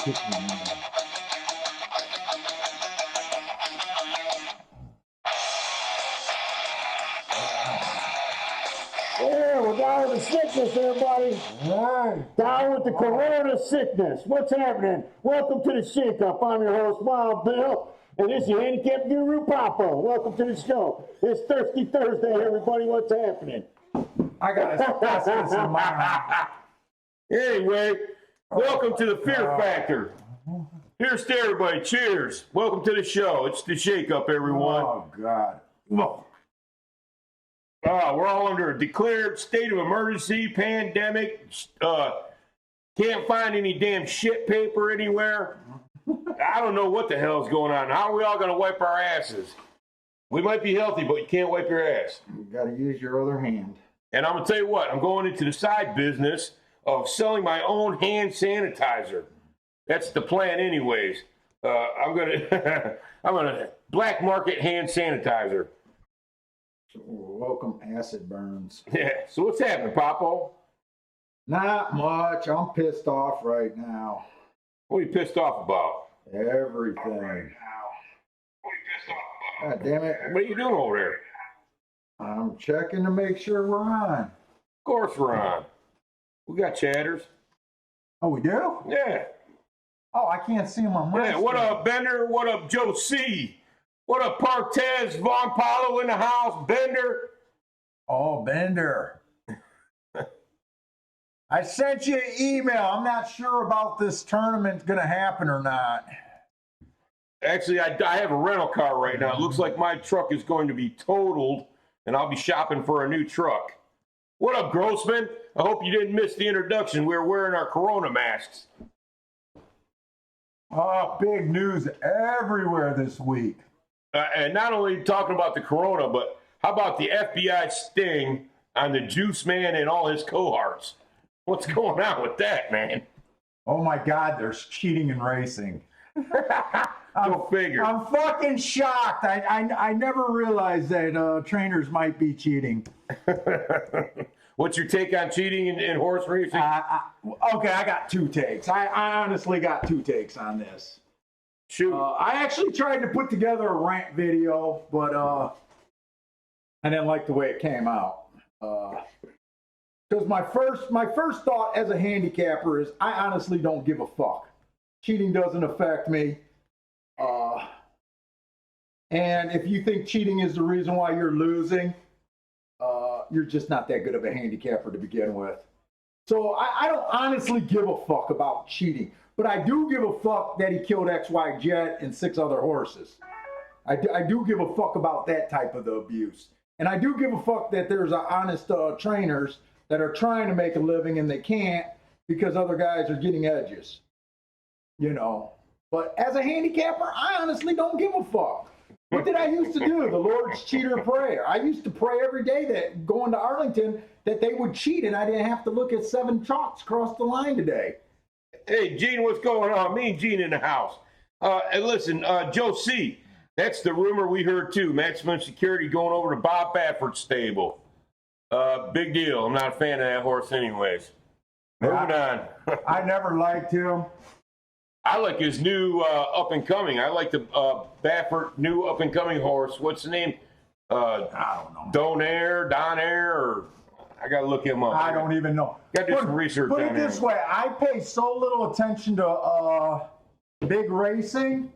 Yeah, we're down with the sickness, everybody. Right. Down with the corona sickness. What's happening? Welcome to the Shake Up. I'm your host, Wild Bill, and this is your handicap guru, Papa. Welcome to the show. It's Thirsty Thursday, everybody. What's happening? I got asbestos in my Anyway, welcome to the Fear Factor. Here's to everybody. Cheers. Welcome to the show. It's the Shake Up, everyone. Oh, God. We're all under a declared state of emergency, pandemic. Can't find any damn shit paper anywhere. I don't know what the hell's going on. How are we all going to wipe our asses? We might be healthy, but you can't wipe your ass. You got to use your other hand. And I'm going to tell you what, I'm going into the side business of selling my own hand sanitizer. That's the plan anyways. I'm going to black market hand sanitizer. Welcome, acid burns. Yeah, so what's happening, Papo? Not much. I'm pissed off right now. What are you pissed off about? Everything. God damn it. What are you doing over there? I'm checking to make sure we're on. Of course we're on. We got chatters. Oh, we do? Yeah. Oh, I can't see them on my Yeah, what screen. up, Bender? What up, Joe C? What up, Partez, Von Paulo in the house, Bender? Oh, Bender. I sent you an email. I'm not sure about this tournament going to happen or not. Actually, I have a rental car right now. It looks like my truck is going to be totaled, and I'll be shopping for a new truck. What up, Grossman? I hope you didn't miss the introduction. We're wearing our Corona masks. Oh, big news everywhere this week. And not only talking about the Corona, but how about the FBI sting on the Juice Man and all his cohorts? What's going on with that, man? Oh my God, there's cheating in racing. Go figure. I'm fucking shocked. I never realized that trainers might be cheating. What's your take on cheating in horse racing? Okay, I got two takes. I honestly got two takes on this. Shoot. I actually tried to put together a rant video, but I didn't like the way it came out. Because my first thought as a handicapper is I honestly don't give a fuck. Cheating doesn't affect me. And if you think cheating is the reason why you're losing, you're just not that good of a handicapper to begin with. So I don't honestly give a fuck about cheating. But I do give a fuck that he killed XY Jet and 6 other horses. I do give a fuck about that type of the abuse. And I do give a fuck that there's honest trainers that are trying to make a living and they can't because other guys are getting edges. You know. But as a handicapper, I honestly don't give a fuck. What did I used to do? The Lord's cheater prayer. I used to pray every day that going to Arlington that they would cheat and I didn't have to look at 7 chalks across the line today. Hey, Gene, what's going on? Me and Gene in the house. And listen, Joe C., that's the rumor we heard too. Maximum security going over to Bob Baffert's stable. Big deal. I'm not a fan of that horse anyways. Moving on. I never liked him. I like his new up-and-coming. I like the Baffert new up-and-coming horse. What's the name? I don't know. Donaire, or I got to look him up. I don't even know. Got to do some research Put on it this way, I pay so little attention to big racing.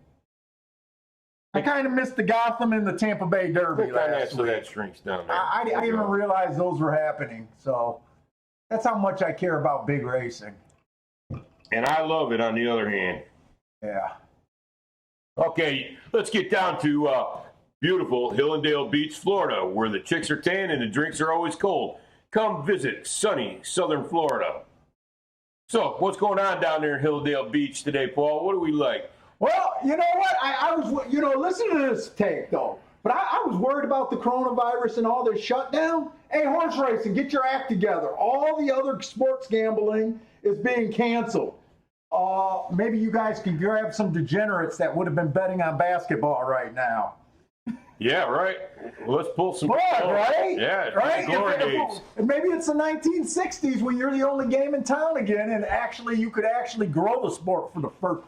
I kind of missed the Gotham and the Tampa Bay Derby last week. That shrinks down there. I didn't even realize those were happening. So that's how much I care about big racing. And I love it on the other hand. Yeah. Okay, let's get down to beautiful Hillendale Beach, Florida, where the chicks are tan and the drinks are always cold. Come visit sunny southern Florida. So, what's going on down there in Hillendale Beach today, Paul? What do we like? Well, you know what? I was, listen to this take, though. But I was worried about the coronavirus and all this shutdown. Hey, horse racing, get your act together. All the other sports gambling is being canceled. Maybe you guys can grab some degenerates that would have been betting on basketball right now. Yeah, right. Well, let's pull some. But, right? Yeah, Right? glory days. Maybe it's the 1960s when you're the only game in town again, and actually you could actually grow the sport for the first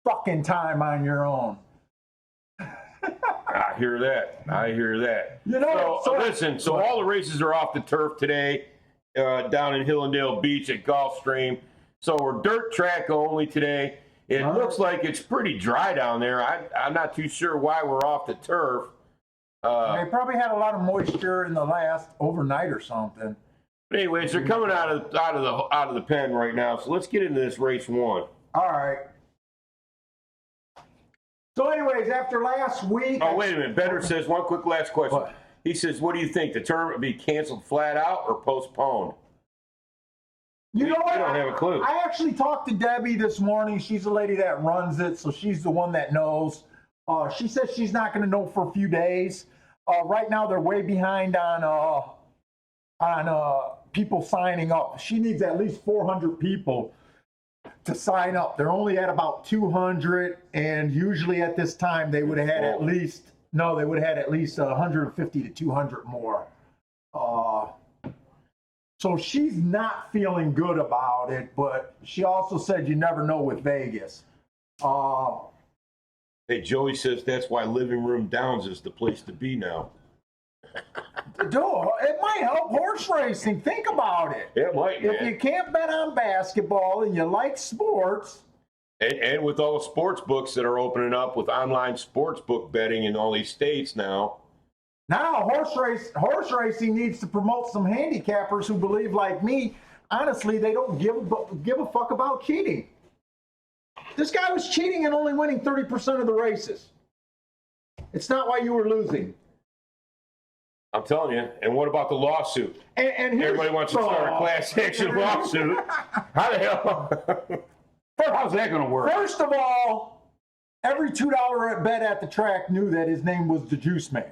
fucking time on your own. I hear that. I hear that. You know, so listen. So all the races are off the turf today, down in Hillendale Beach at Gulfstream. So we're dirt track only today. It looks like it's pretty dry down there. I'm not too sure why we're off the turf. They probably had a lot of moisture in the last overnight or something. But anyways, they're coming out of the pen right now. So let's get into this race one. All right. So, anyways, after last week. Oh, wait a minute. Bender says one quick last question. What? He says, "What do you think? The tournament be canceled flat out or postponed?" You know what? I don't have a clue. I actually talked to Debbie this morning. She's the lady that runs it, so she's the one that knows. She says she's not going to know for a few days. Right now, they're way behind on people signing up. She needs at least 400 people to sign up. They're only at about 200, and usually at this time they would have had at least 150 to 200 more. So she's not feeling good about it, but she also said you never know with Vegas. Hey, Joey says that's why Living Room Downs is the place to be now. Dude, it might help horse racing. Think about it. It might, man. If you can't bet on basketball and you like sports. And with all the sports books that are opening up with online sports book betting in all these states now. Now, horse racing needs to promote some handicappers who believe, like me, honestly, they don't give a fuck about cheating. This guy was cheating and only winning 30% of the races. It's not why you were losing. I'm telling you. And what about the lawsuit? And everybody wants to start a class action lawsuit. How the hell? How's that going to work? First of all, every $2 bet at the track knew that his name was the Juice Man.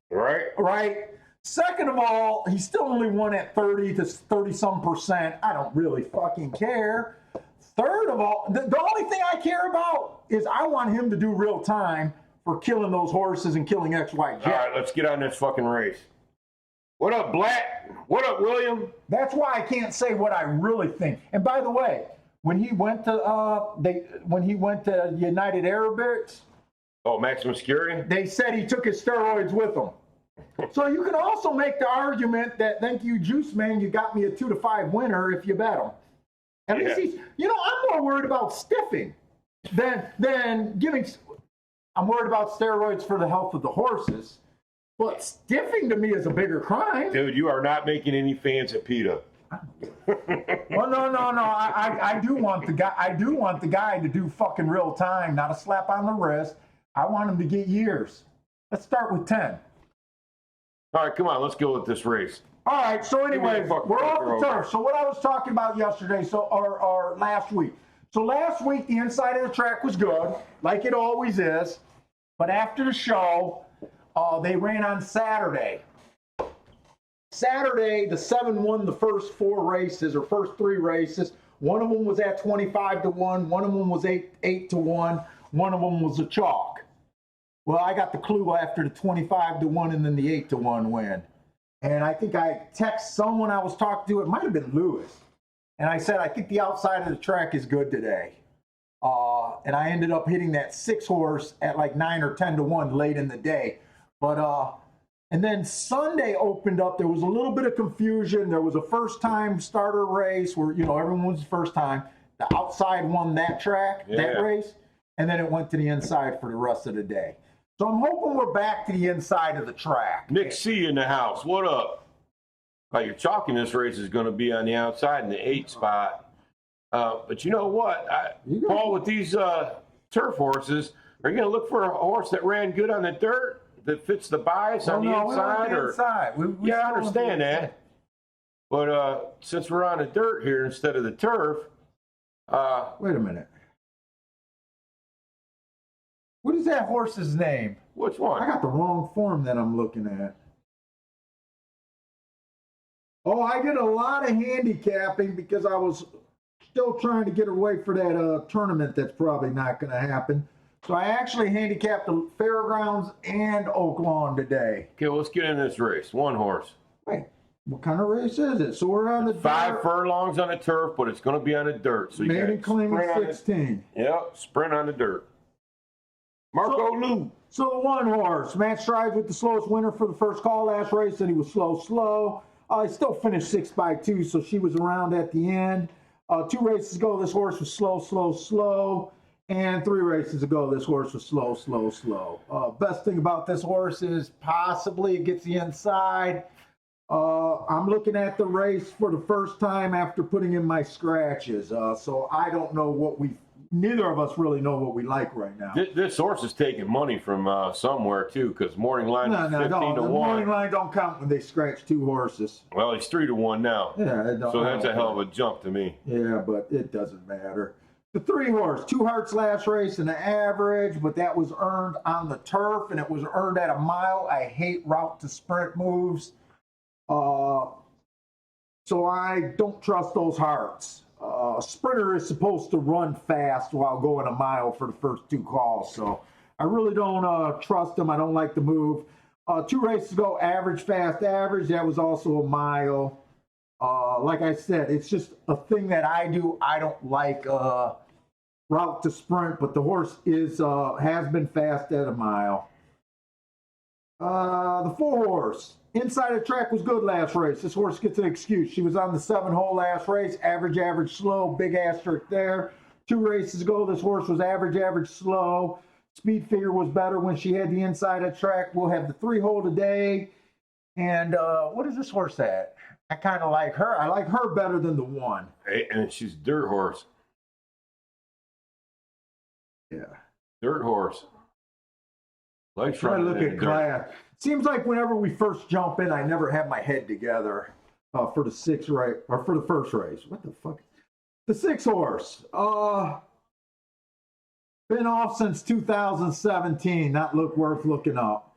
Right? Second of all, he still only won at 30 to 30-some%. I don't really fucking care. Third of all, the only thing I care about is I want him to do real time for killing those horses and killing XY Jet. All right, let's get on this fucking race. What up, Black? What up, William? That's why I can't say what I really think. And by the way, when he went to United Arabics, Maximum Security? they said he took his steroids with him. So you can also make the argument that, thank you, Juice Man, you got me a 2-5 winner if you bet him. At least he's, I'm more worried about stiffing than giving. I'm worried about steroids for the health of the horses, but stiffing to me is a bigger crime. Dude, you are not making any fans at PETA. Well, no. I do want the guy. I do want the guy to do fucking real time, not a slap on the wrist. I want him to get years. Let's start with 10. All right, come on, let's go with this race. All right, so anyway, we're off the turf. So what I was talking about yesterday, or last week. So last week, the inside of the track was good, like it always is. But after the show, they ran on Saturday. Saturday, the 7 won the first 4 races, or first 3 races. One of them was at 25-1. One of them was 8-1. One of them was a chalk. Well, I got the clue after the 25-1 and then the 8-1 win. And I think I text someone I was talking to, it might have been Lewis. And I said, I think the outside of the track is good today. And I ended up hitting that 6 horse at like 9 or 10-1 late in the day. But, and then Sunday opened up. There was a little bit of confusion. There was a first time starter race where, everyone was the first time. The outside won that track, that race. And then it went to the inside for the rest of the day. So I'm hoping we're back to the inside of the track. Nick C in the house. What up? You're chalking this race is going to be on the outside in the 8 spot. But you know what? Paul, with these turf horses, are you going to look for a horse that ran good on the dirt that fits the bias on the inside? I understand that. But since we're on the dirt here instead of the turf. Wait a minute. What is that horse's name? Which one? I got the wrong form that I'm looking at. Oh, I did a lot of handicapping because I was still trying to get away for that tournament that's probably not going to happen. So I actually handicapped the fairgrounds and Oak Lawn today. Okay, well, let's get in this race. One horse. Wait, what kind of race is it? So we're on the 5 dirt. furlongs on the turf, but it's going to be on the dirt. So you Maiden claiming 16. Yep, sprint on the dirt. Marco Lou. So the one horse, Matt Strides with the slowest winner for the first call last race, and he was slow. He still finished 6x2, so she was around at the end. 2 races ago, this horse was slow. And 3 races ago, this horse was slow. Best thing about this horse is possibly it gets the inside. I'm looking at the race for the first time after putting in my scratches. So I don't know neither of us really know what we like right now. This horse is taking money from somewhere, too, because Morning Line is 15 to 1. Morning Line don't count when they scratch 2 horses. Well, he's 3 to 1 now. Yeah, so that's a hell of a jump to me. Yeah, but it doesn't matter. The 3 horse, 2 Hearts last race and an average, but that was earned on the turf and it was earned at a mile. I hate route to sprint moves. So I don't trust those Hearts. A sprinter is supposed to run fast while going a mile for the first 2 calls. So I really don't trust them. I don't like the move. 2 races ago, average, fast, average. That was also a mile. Like I said, it's just a thing that I do. I don't like route to sprint, but the horse has been fast at a mile. The 4 horse. Inside the track was good last race. This horse gets an excuse. She was on the 7-hole last race. Average, slow. Big asterisk there. 2 races ago, this horse was average, slow. Speed figure was better when she had the inside of the track. We'll have the 3-hole today. And what is this horse at? I kind of like her. I like her better than the 1. Hey, and she's a dirt horse. Yeah. Dirt horse. Like try to look at class. Seems like whenever we first jump in, I never have my head together for the 6 race or for the first race. What the fuck? The 6 horse. Been off since 2017. Not worth looking up.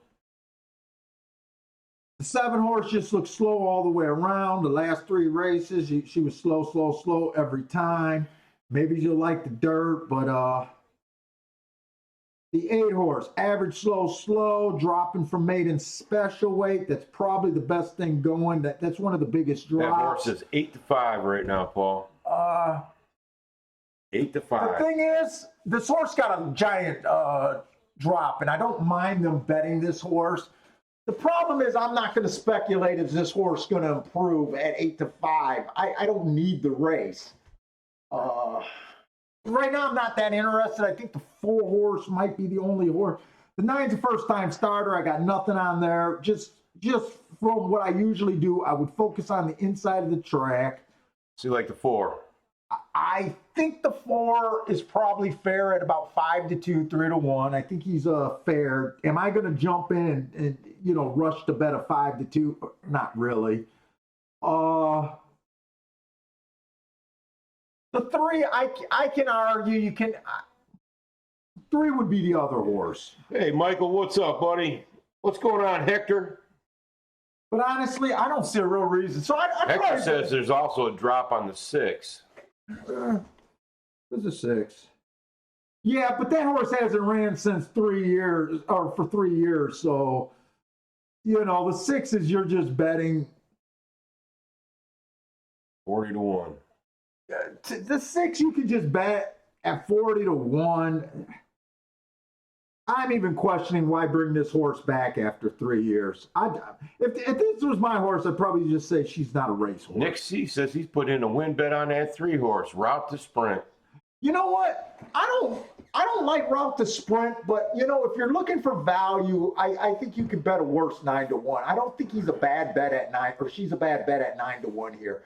The 7 horse just looks slow all the way around. The last 3 races, she was slow every time. Maybe you'll like the dirt, but the 8 horse, average, slow, dropping from maiden special weight. That's probably the best thing going. That's one of the biggest drops. That horse is 8 to 5 right now, Paul. 8 to 5. The thing is, this horse got a giant drop, and I don't mind them betting this horse. The problem is I'm not going to speculate if this horse is going to improve at 8 to 5. I don't need the race. Right now, I'm not that interested. I think the 4 horse might be the only horse. The 9's a first-time starter. I got nothing on there. Just from what I usually do, I would focus on the inside of the track. So you like the 4? I think the 4 is probably fair at about 5 to 2, 3 to 1. I think he's fair. Am I going to jump in and rush to bet a 5 to 2? Not really. The 3, I can argue. You can. 3 would be the other horse. Hey, Michael, what's up, buddy? What's going on, Hector? But honestly, I don't see a real reason. So Hector says there's also a drop on the 6. There's a 6. Yeah, but that horse hasn't ran since 3 years, or for 3 years. So, the 6s you're just betting 40 to 1. The 6 you can just bet at 40 to 1. I'm even questioning why bring this horse back after 3 years. If this was my horse, I'd probably just say she's not a race horse. Nick C says he's put in a win bet on that 3 horse, route to sprint. You know what? I don't like route to sprint, but if you're looking for value, I think you can bet a worse 9 to 1. I don't think he's a bad bet at 9, or she's a bad bet at 9 to 1 here.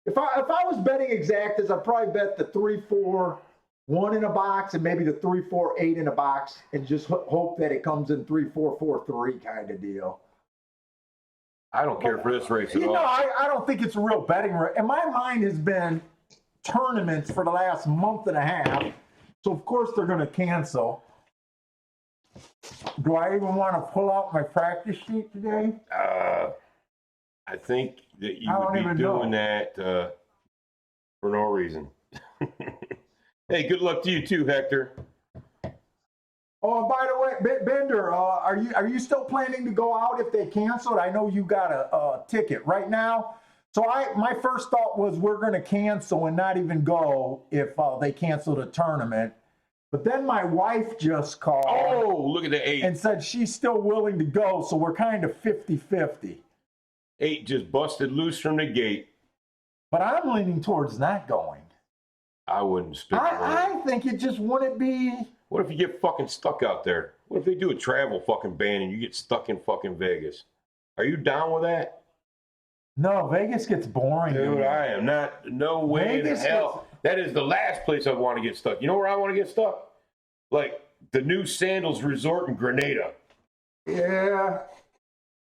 If I was betting exactas, I'd probably bet the 3-4-1 in a box and maybe the 3-4-8 in a box and just hope that it comes in 3-4-4-3 kind of deal. I don't care for this race at all. I don't think it's a real betting race. And my mind has been tournaments for the last month and a half. So, of course, they're going to cancel. Do I even want to pull out my practice sheet today? I think that you would be doing that for no reason. Hey, good luck to you too, Hector. Oh, and by the way, Bender, are you still planning to go out if they canceled? I know you got a ticket right now. So my first thought was we're going to cancel and not even go if they cancel the tournament. But then my wife just called. Oh, look at the 8. And said she's still willing to go. So we're kind of 50-50. 8 just busted loose from the gate. But I'm leaning towards not going. I wouldn't stick I think it just wouldn't be. What if you get fucking stuck out there? What if they do a travel fucking ban and you get stuck in fucking Vegas? Are you down with that? No, Vegas gets boring. Dude, I am not. No way in hell. That is the last place I want to get stuck. You know where I want to get stuck? Like the new Sandals Resort in Grenada. Yeah.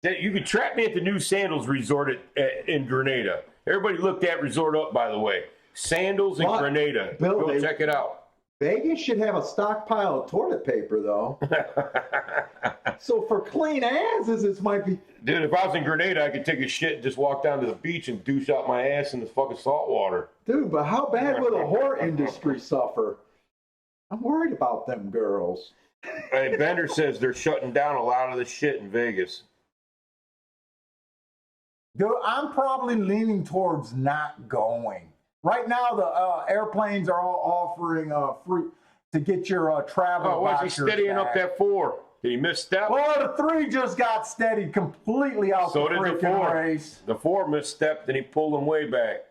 You could trap me at the new Sandals Resort in Grenada. Everybody look that resort up, by the way. Sandals in Grenada. Bill, Go check it out. Vegas should have a stockpile of toilet paper, though. So for clean asses, this might be. Dude, if I was in Grenada, I could take a shit and just walk down to the beach and douche out my ass in the fucking salt water. Dude, but how bad will the whore industry suffer? I'm worried about them girls. Hey, Bender says they're shutting down a lot of the shit in Vegas. Dude, I'm probably leaning towards not going. Right now, the airplanes are all offering free to get your travel. Oh, why is he steadying up that 4? Did he misstep? Well, the 3 just got steadied completely out the freaking race. The 4 misstepped and he pulled him way back.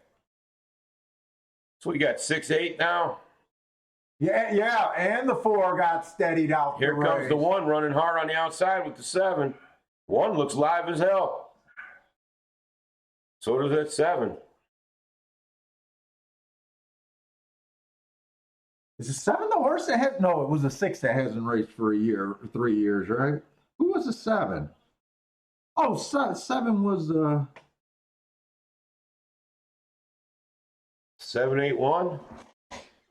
So we got 6-8 now. Yeah, and the 4 got steadied out. Here comes the 1 running hard on the outside with the 7. 1 looks live as hell. So does that 7. Is the 7 the horse that had? No, it was a 6 that hasn't raced for a year, 3 years, right? Who was the 7? Oh, 7 was 7-8-1.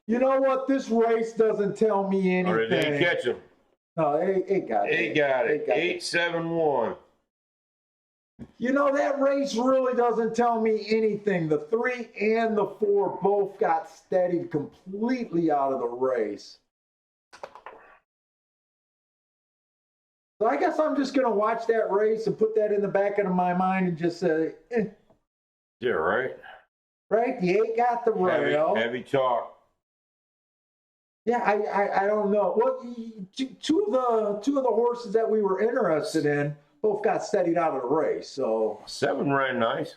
You know what? This race doesn't tell me anything. Or did they catch him? No, it got it. It got it. 8-7-1. You know, that race really doesn't tell me anything. The 3 and the 4 both got steadied completely out of the race. So I guess I'm just going to watch that race and put that in the back of my mind and just say, Yeah, right. Right? The 8 got the rail. Heavy talk. Yeah, I don't know. Well, two of the horses that we were interested in both got steadied out of the race. So 7 ran nice.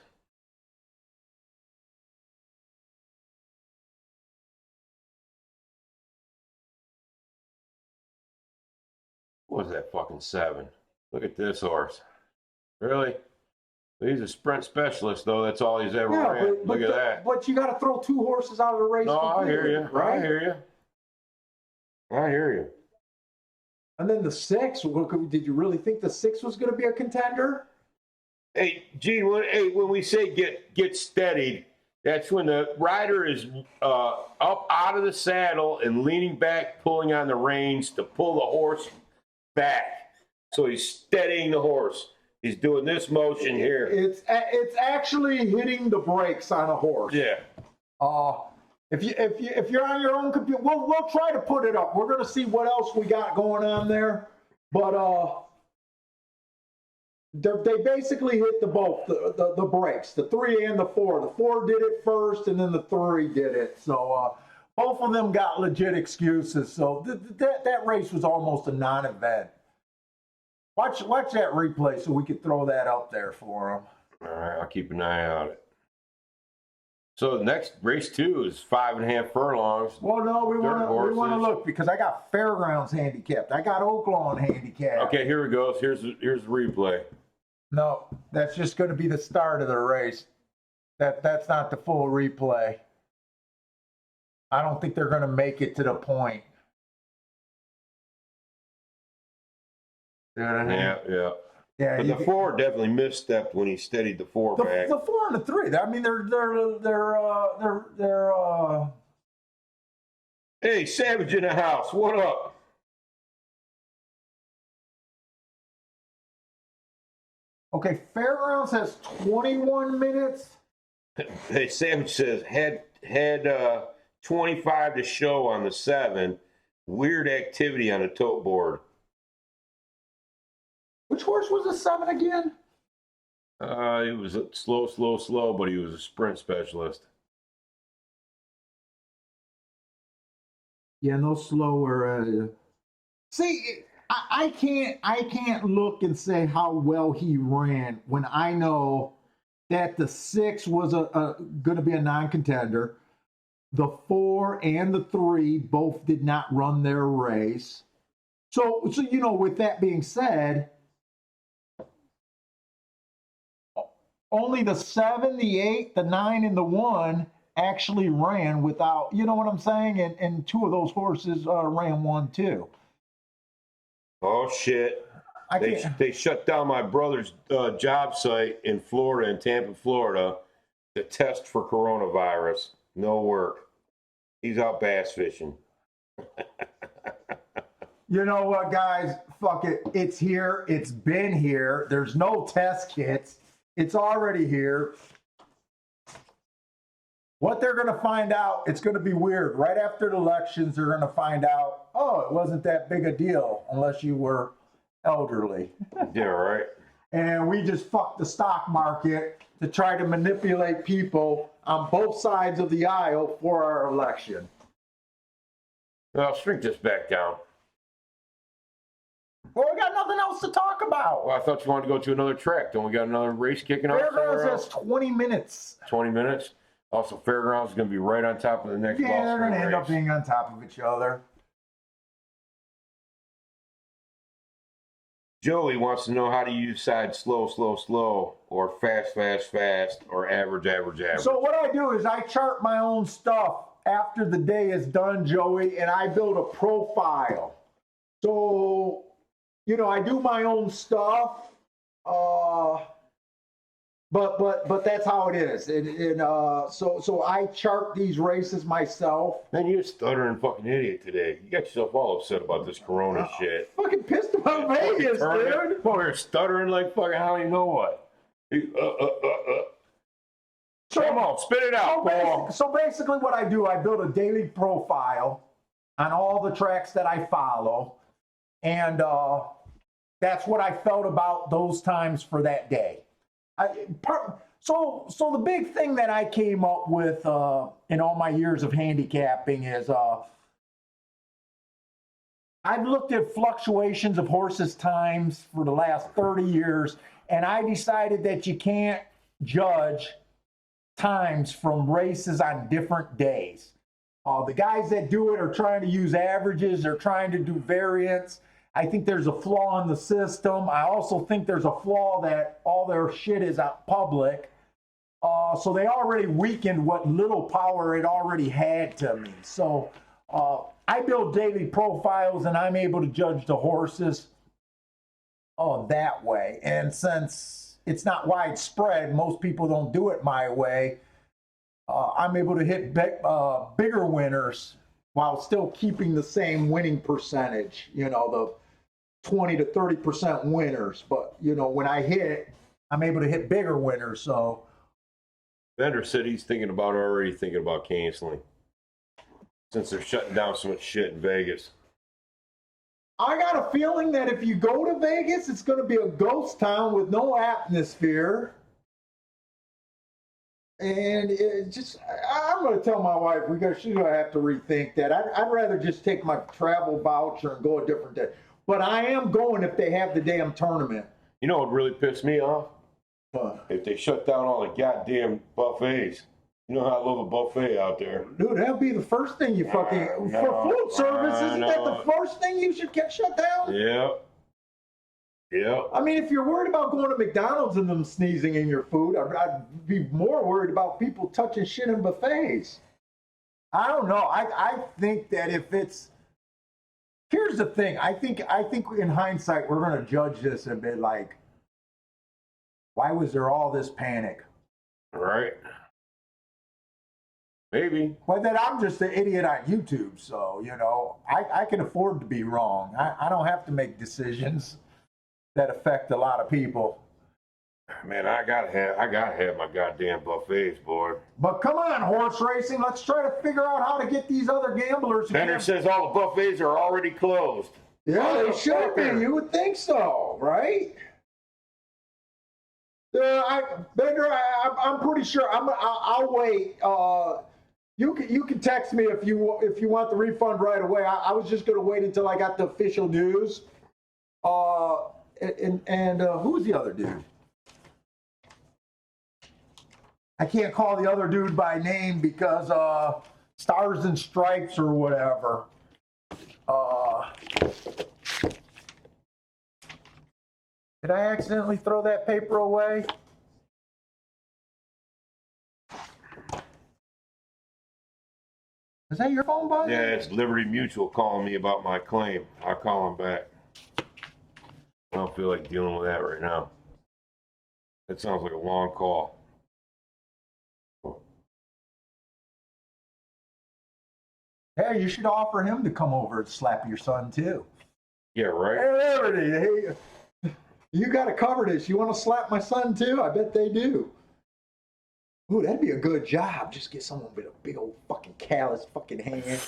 What was that fucking 7? Look at this horse. Really? He's a sprint specialist, though. That's all he's ever ran. Look at that. But you got to throw 2 horses out of the race. No, I hear you. Right? I hear you. I hear you. And then the 6, did you really think the 6 was going to be a contender? Hey, Gene, when we say get steadied, that's when the rider is up out of the saddle and leaning back, pulling on the reins to pull the horse back. So he's steadying the horse. He's doing this motion here. It's actually hitting the brakes on a horse. Yeah. If you're on your own computer, we'll try to put it up. We're going to see what else we got going on there. But they basically hit the brakes, the 3 and the 4. The 4 did it first, and then the 3 did it. So both of them got legit excuses. So that race was almost a non-event. Watch that replay so we could throw that up there for them. All right, I'll keep an eye on it. So the next race 2 is 5.5 furlongs. Well, no, we want to look because I got Fairgrounds handicapped. I got Oaklawn handicapped. Okay, here it goes. Here's the replay. No, that's just going to be the start of the race. That's not the full replay. I don't think they're going to make it to the point. You know what I mean? Yeah. But the 4 definitely misstepped when he steadied the 4 back. The 4 and the 3. I mean, they're. Hey, Savage in the house. What up? Okay, Fairgrounds has 21 minutes. Hey, Savage says had 25 to show on the 7. Weird activity on a tote board. Which horse was a 7 again? He was slow, but he was a sprint specialist. Yeah, no slower. See, I can't look and say how well he ran when I know that the 6 was going to be a non-contender. The 4 and the 3 both did not run their race. So with that being said, only the 7, the 8, the 9, and the 1 actually ran without, you know what I'm saying? And 2 of those horses ran 1 too. Oh shit! They shut down my brother's job site in Florida, in Tampa, Florida, to test for coronavirus. No work. He's out bass fishing. You know what, guys? Fuck it. It's here. It's been here. There's no test kits. It's already here. What they're going to find out, it's going to be weird. Right after the elections, they're going to find out, oh, it wasn't that big a deal unless you were elderly. Yeah, right. And we just fucked the stock market to try to manipulate people on both sides of the aisle for our election. Well, shrink this back down. Well, we got nothing else to talk about. Well, I thought you wanted to go to another track. Don't we got another race kicking off? Fairgrounds has 20 minutes. 20 minutes? Also, Fairgrounds is going to be right on top of the next Yeah, they're going to end race. up being on top of each other. Joey wants to know how do you decide slow, or fast, or average. So what I do is I chart my own stuff after the day is done, Joey, and I build a profile. So, I do my own stuff, but that's how it is. So I chart these races myself. Man, you're a stuttering fucking idiot today. You got yourself all upset about this corona shit. Fucking pissed about Vegas, dude. Oh, you're stuttering like fucking how you know what? Come on, spit it out, Paul. So basically what I do, I build a daily profile on all the tracks that I follow. And that's what I felt about those times for that day. So the big thing that I came up with in all my years of handicapping is I've looked at fluctuations of horses' times for the last 30 years, and I decided that you can't judge times from races on different days. The guys that do it are trying to use averages, they're trying to do variance. I think there's a flaw in the system. I also think there's a flaw that all their shit is out public. So they already weakened what little power it already had to me. So I build daily profiles and I'm able to judge the horses that way. And since it's not widespread, most people don't do it my way, I'm able to hit bigger winners while still keeping the same winning percentage, the 20 to 30% winners. But, when I hit, I'm able to hit bigger winners. So Bender said he's already thinking about canceling since they're shutting down so much shit in Vegas. I got a feeling that if you go to Vegas, it's going to be a ghost town with no atmosphere. And I'm going to tell my wife, she's going to have to rethink that. I'd rather just take my travel voucher and go a different day. But I am going if they have the damn tournament. You know what really pissed me off? What? If they shut down all the goddamn buffets. You know how I love a buffet out there. Dude, that'll be the first thing you fucking... for food service, isn't that the first thing you should get shut down? Yeah. I mean, if you're worried about going to McDonald's and them sneezing in your food, I'd be more worried about people touching shit in buffets. I don't know. I think that if it's... Here's the thing. I think in hindsight, we're going to judge this and be like, why was there all this panic? Right. Maybe. But then I'm just an idiot on YouTube, so, I can afford to be wrong. I don't have to make decisions that affect a lot of people. Man, I gotta have my goddamn buffets, boy. But come on, horse racing. Let's try to figure out how to get these other gamblers. Banter says all the buffets are already closed. Yeah, they should be. You would think so, right? Bender, I'm pretty sure. I'll wait. You can text me if you want the refund right away. I was just gonna wait until I got the official news. And who's the other dude? I can't call the other dude by name because Stars and Stripes or whatever. Did I accidentally throw that paper away? Is that your phone, buddy? Yeah, it's Liberty Mutual calling me about my claim. I'll call them back. I don't feel like dealing with that right now. That sounds like a long call. Hey, you should offer him to come over and slap your son too. Yeah, right? Hey, Liberty, hey, you got to cover this. You want to slap my son too? I bet they do. Ooh, that'd be a good job. Just get someone with a big old fucking callous fucking hand.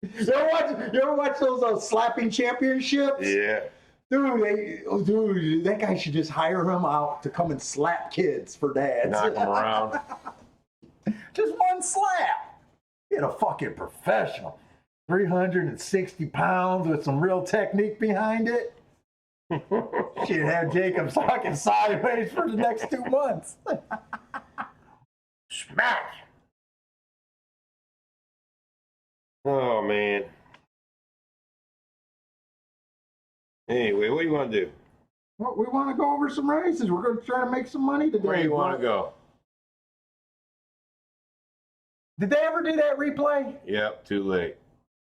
You ever watch those slapping championships? Yeah. Dude, that guy should just hire him out to come and slap kids for dads. Knock them around. Just one slap. Get a fucking professional. 360 pounds with some real technique behind it. She'd have Jacob talking sideways for the next 2 months. Smack! Oh, man. Anyway, what do you want to do? Well, we want to go over some races. We're going to try to make some money today. Where do you want to go? Did they ever do that replay? Yep, too late.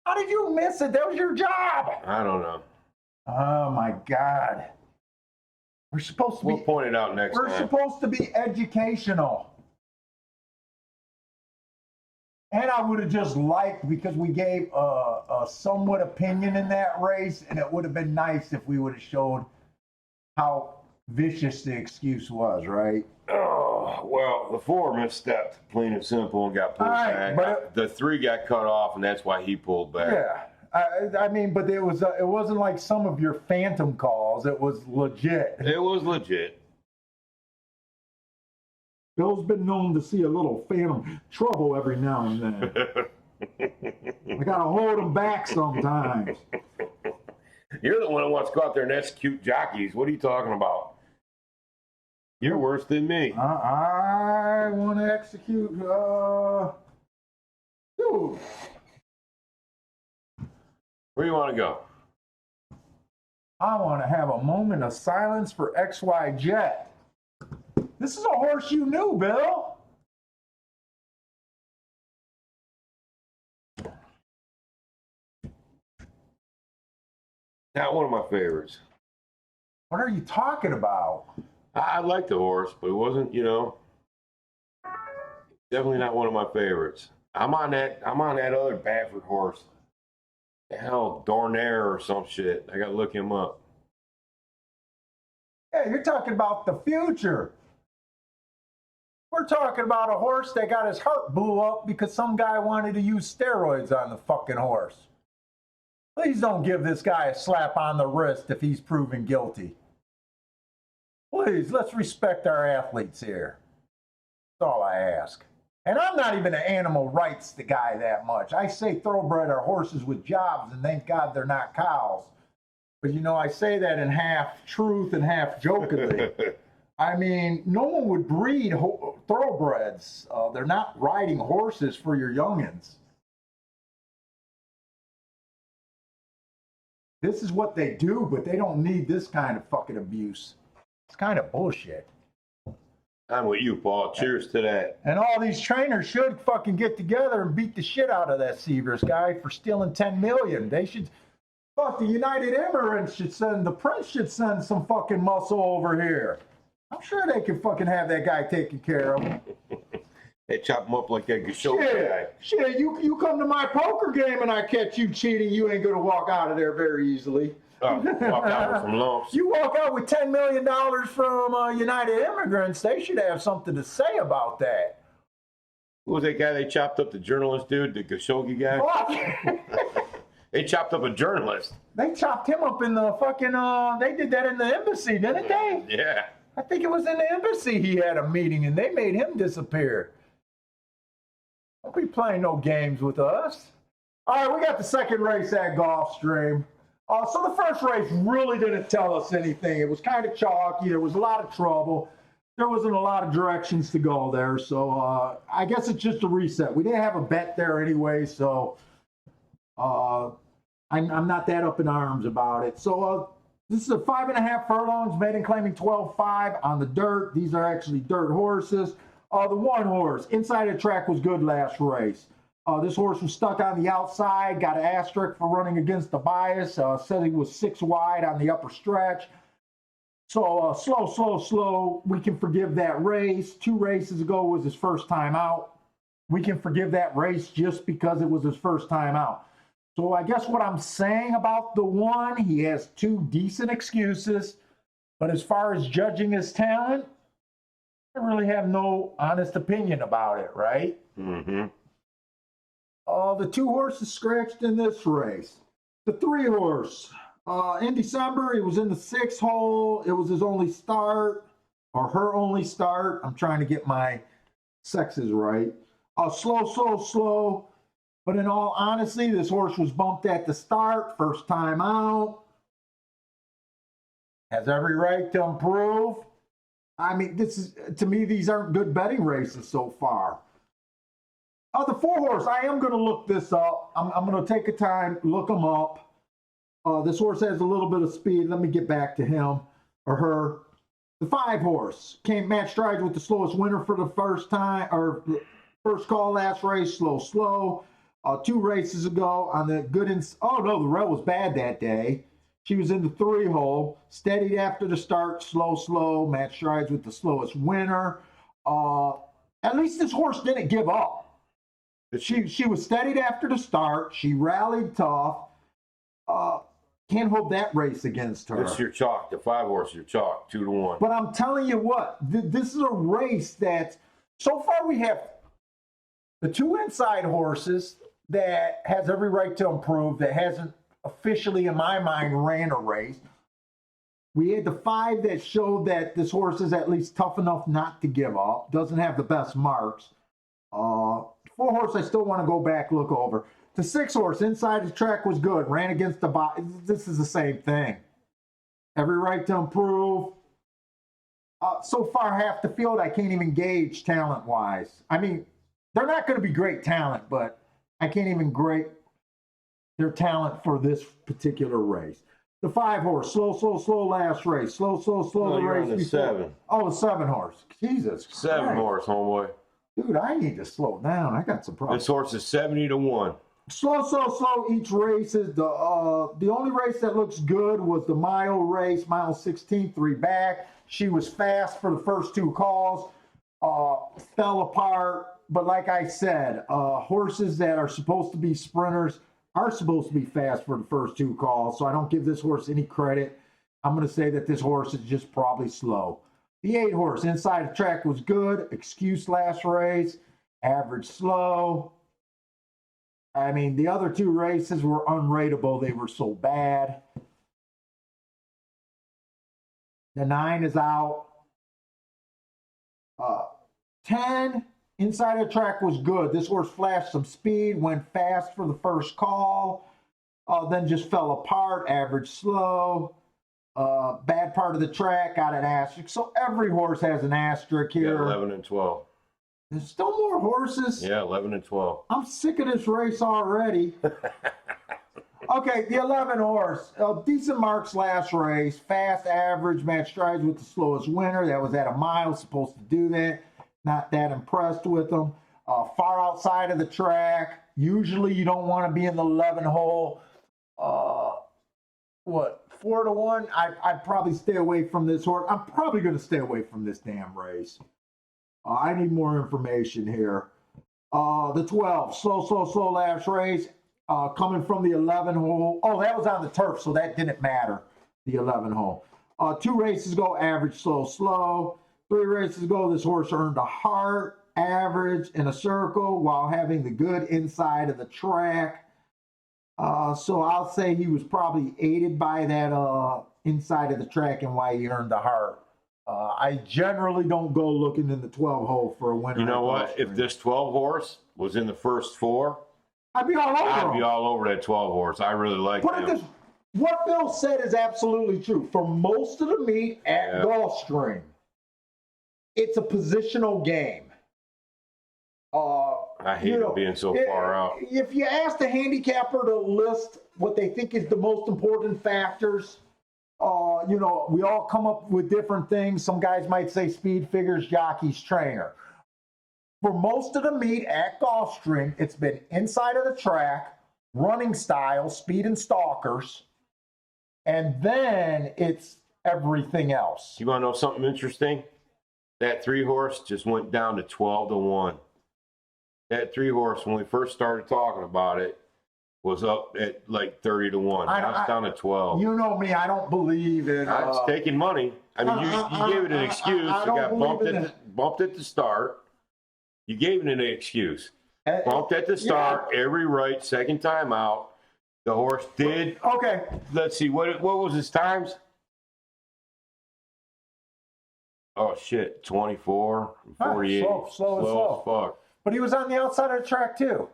How did you miss it? That was your job. I don't know. Oh, my God. We're supposed to We'll be... point it out next time. We're supposed to be educational. And I would have just liked, because we gave a somewhat opinion in that race, and it would have been nice if we would have showed how vicious the excuse was, right? Oh, well, the 4 misstepped, plain and simple, and got pulled back. But the 3 got cut off, and that's why he pulled back. Yeah. I mean, but it wasn't like some of your phantom calls. It was legit. It was legit. Bill's been known to see a little phantom trouble every now and then. I gotta hold him back sometimes. You're the one who wants to go out there and execute jockeys. What are you talking about? You're worse than me. I want to execute. Dude. Where do you want to go? I want to have a moment of silence for XY Jet. This is a horse you knew, Bill. Not one of my favorites. What are you talking about? I liked the horse, but it wasn't, definitely not one of my favorites. I'm on that other Baffert horse. The hell, Dornaire or some shit. I gotta look him up. Yeah, you're talking about the future. We're talking about a horse that got his heart blew up because some guy wanted to use steroids on the fucking horse. Please don't give this guy a slap on the wrist if he's proven guilty. Please, let's respect our athletes here. That's all I ask. And I'm not even an animal rights guy that much. I say thoroughbred are horses with jobs, and thank God they're not cows. But I say that in half truth and half jokingly. I mean, no one would breed thoroughbreds. They're not riding horses for your youngins. This is what they do, but they don't need this kind of fucking abuse. It's kind of bullshit. I'm with you, Paul. Cheers to that. And all these trainers should fucking get together and beat the shit out of that Severs guy for stealing $10 million. They should, the United Emirates should send, the Prince should send some fucking muscle over here. I'm sure they can fucking have that guy taken care of. They chop him up like that Gasholt guy. Shit, you come to my poker game and I catch you cheating, you ain't gonna walk out of there very easily. Walk out with some lumps. You walk out with $10 million from United Immigrants, they should have something to say about that. Who was that guy they chopped up, the journalist dude, the Khashoggi guy? Fuck. They chopped up a journalist. They chopped him up in the fucking, they did that in the embassy, didn't they? Yeah. I think it was in the embassy he had a meeting and they made him disappear. Don't be playing no games with us. All right, we got the second race at Gulfstream. So the first race really didn't tell us anything. It was kind of chalky. There was a lot of trouble. There wasn't a lot of directions to go there. So I guess it's just a reset. We didn't have a bet there anyway, so I'm not that up in arms about it. So this is a 5.5 furlongs, maiden claiming 12.5 on the dirt. These are actually dirt horses. The one horse, inside the track was good last race. This horse was stuck on the outside, got an asterisk for running against the bias, said he was 6 wide on the upper stretch. So slow. We can forgive that race. 2 races ago was his first time out. We can forgive that race just because it was his first time out. So I guess what I'm saying about the one, he has 2 decent excuses. But as far as judging his talent, I really have no honest opinion about it, right? Mm-hmm. The 2 horses scratched in this race. The 3 horse, in December, he was in the 6th hole. It was his only start, or her only start. I'm trying to get my sexes right. Slow. But in all honesty, this horse was bumped at the start, first time out. Has every right to improve. I mean, to me, these aren't good betting races so far. The 4 horse, I am going to look this up. I'm going to take a time, look them up. This horse has a little bit of speed. Let me get back to him or her. The 5 horse came match strides with the slowest winner for the first time, or first call last race, slow. 2 races ago on the oh no, the rail was bad that day. She was in the 3 hole, steadied after the start, slow, match strides with the slowest winner. At least this horse didn't give up. She was steadied after the start. She rallied tough. Can't hold that race against her. This is your chalk. The 5 horse, your chalk, 2 to 1. But I'm telling you what, this is a race that so far we have the 2 inside horses that has every right to improve, that hasn't officially, in my mind, ran a race. We had the 5 that showed that this horse is at least tough enough not to give up, doesn't have the best marks. 4 horse, I still want to go back, look over. The 6 horse, inside the track was good, ran against the body. This is the same thing. Every right to improve. So far, half the field, I can't even gauge talent-wise. I mean, they're not going to be great talent, but I can't even grade their talent for this particular race. The 5 horse, slow last race. Slow No, the you're race on the before. 7. Oh, the 7 horse. Jesus 7 Christ. horse, homeboy. Dude, I need to slow down. I got some problems. This horse is 70 to 1. Slow. Each race is the only race that looks good was the mile race, mile 16, 3 back. She was fast for the first 2 calls, fell apart. But like I said, horses that are supposed to be sprinters are supposed to be fast for the first 2 calls. So I don't give this horse any credit. I'm going to say that this horse is just probably slow. The 8 horse, inside the track was good. Excuse last race, average slow. I mean, the other 2 races were unrateable. They were so bad. The 9 is out. 10, inside the track was good. This horse flashed some speed, went fast for the first call, then just fell apart, average slow. Bad part of the track, got an asterisk. So every horse has an asterisk here. Yeah, 11 and 12. There's still more horses. Yeah, 11 and 12. I'm sick of this race already. Okay, the 11 horse. Decent marks last race. Fast, average, match strides with the slowest winner. That was at a mile, supposed to do that. Not that impressed with them. Far outside of the track. Usually you don't want to be in the 11 hole. 4 to 1? I'd probably stay away from this horse. I'm probably going to stay away from this damn race. I need more information here. The 12, slow last race. coming from the 11 hole. Oh, that was on the turf, so that didn't matter, the 11 hole. 2 races ago, average, slow, slow. 3 races ago, this horse earned a heart, average, in a circle while having the good inside of the track. So I'll say he was probably aided by that inside of the track and why he earned the heart. I generally don't go looking in the 12 hole for a winner. You know what? If this 12 horse was in the first 4, I'd be all over I'd be him. all over that 12 horse. I really like Put it him. this, what Bill said is absolutely true. For most of the meet at Gulfstream, it's a positional game. I hate it being so far out. If you ask the handicapper to list what they think is the most important factors, we all come up with different things. Some guys might say speed, figures, jockeys, trainer. For most of the meet at Gulfstream, it's been inside of the track, running style, speed and stalkers, and then it's everything else. You want to know something interesting? That 3 horse just went down to 12-1. That 3 horse, when we first started talking about it, was up at like 30-1. Now it's down to 12. You know me, I don't believe in. It's taking money. I mean, you gave it an excuse. You got bumped at the start. You gave it an excuse. Bumped at the start, every right, second time out. The horse did. Okay. Let's see, what was his times? Oh, shit, 24, 48. Slow as fuck. But he was on the outside of the track too.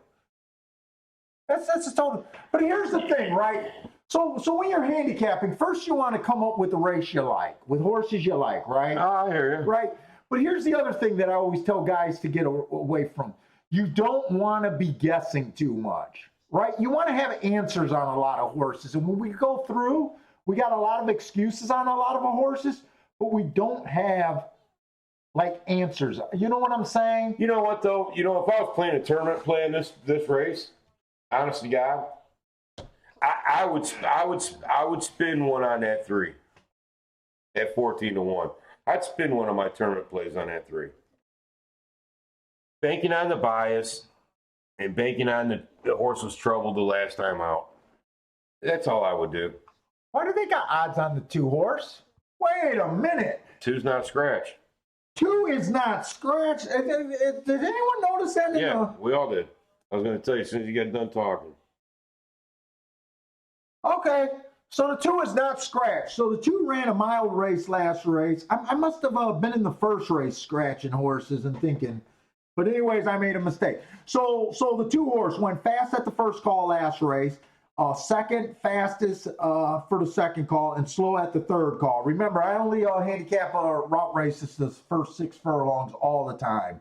That's the total. But here's the thing, right? So when you're handicapping, first you want to come up with the race you like, with horses you like, right? Oh, I hear you. Right. But here's the other thing that I always tell guys to get away from. You don't want to be guessing too much, right? You want to have answers on a lot of horses. And when we go through, we got a lot of excuses on a lot of our horses, but we don't have like answers. You know what I'm saying? You know what though? You know, if I was playing a tournament, playing this race, honest to God, I would spin one on that 3 at 14-1. I'd spin one of my tournament plays on that 3. Banking on the bias and banking on the horse was troubled the last time out. That's all I would do. Why do they got odds on the 2 horse? Wait a minute. 2's not scratch. 2 is not scratch. Did anyone notice that? Yeah, we all did. I was going to tell you as soon as you get done talking. Okay, so the 2 is not scratch. So the 2 ran a mile race last race. I must have been in the first race scratching horses and thinking. But anyways, I made a mistake. So the 2 horse went fast at the first call last race, second fastest for the second call, and slow at the third call. Remember, I only handicap route races the first 6 furlongs all the time.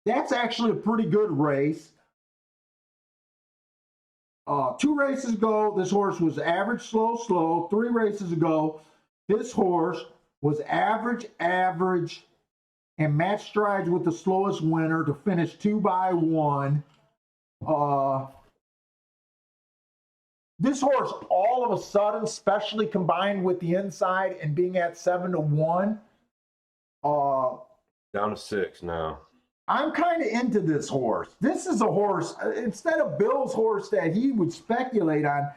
That's actually a pretty good race. 2 races ago, this horse was average, slow, slow. 3 races ago, this horse was average, and match strides with the slowest winner to finish 2-1. This horse, all of a sudden, especially combined with the inside and being at 7-1, down to 6 now. I'm kind of into this horse. This is a horse instead of Bill's horse that he would speculate on,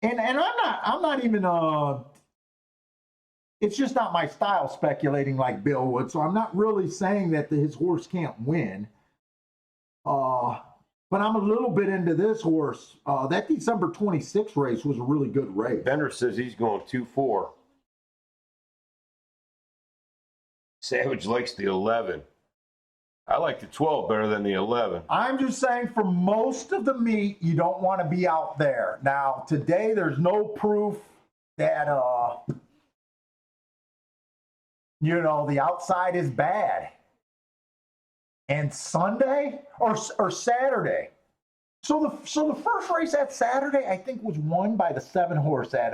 and I'm not even it's just not my style speculating like Bill would. So I'm not really saying that his horse can't win. But I'm a little bit into this horse. That December 26th race was a really good race. Bender says he's going 2-4. Savage likes the 11. I like the 12 better than the 11. I'm just saying for most of the meet, you don't want to be out there. Now, today, there's no proof that, the outside is bad. And Sunday or Saturday. So the first race at Saturday, I think, was won by the 7 horse at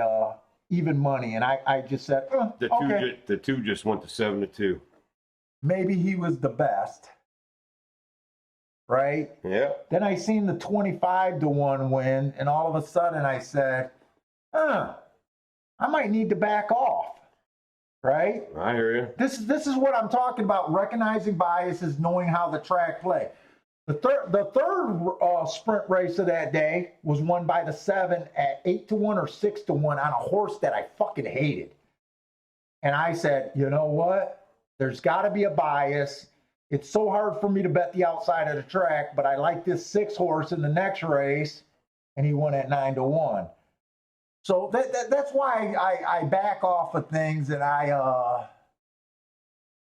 even money. And I just said, okay. The two just went to 7-2. Maybe he was the best. Right? Yeah. Then I seen the 25-1 win, and all of a sudden I said, I might need to back off. Right? I hear you. This is what I'm talking about, recognizing biases, knowing how the track play. The third sprint race of that day was won by the 7 at 8-1 or 6-1 on a horse that I fucking hated. And I said, you know what? There's got to be a bias. It's so hard for me to bet the outside of the track, but I like this 6 horse in the next race, and he won at 9-1. So that's why I back off of things, and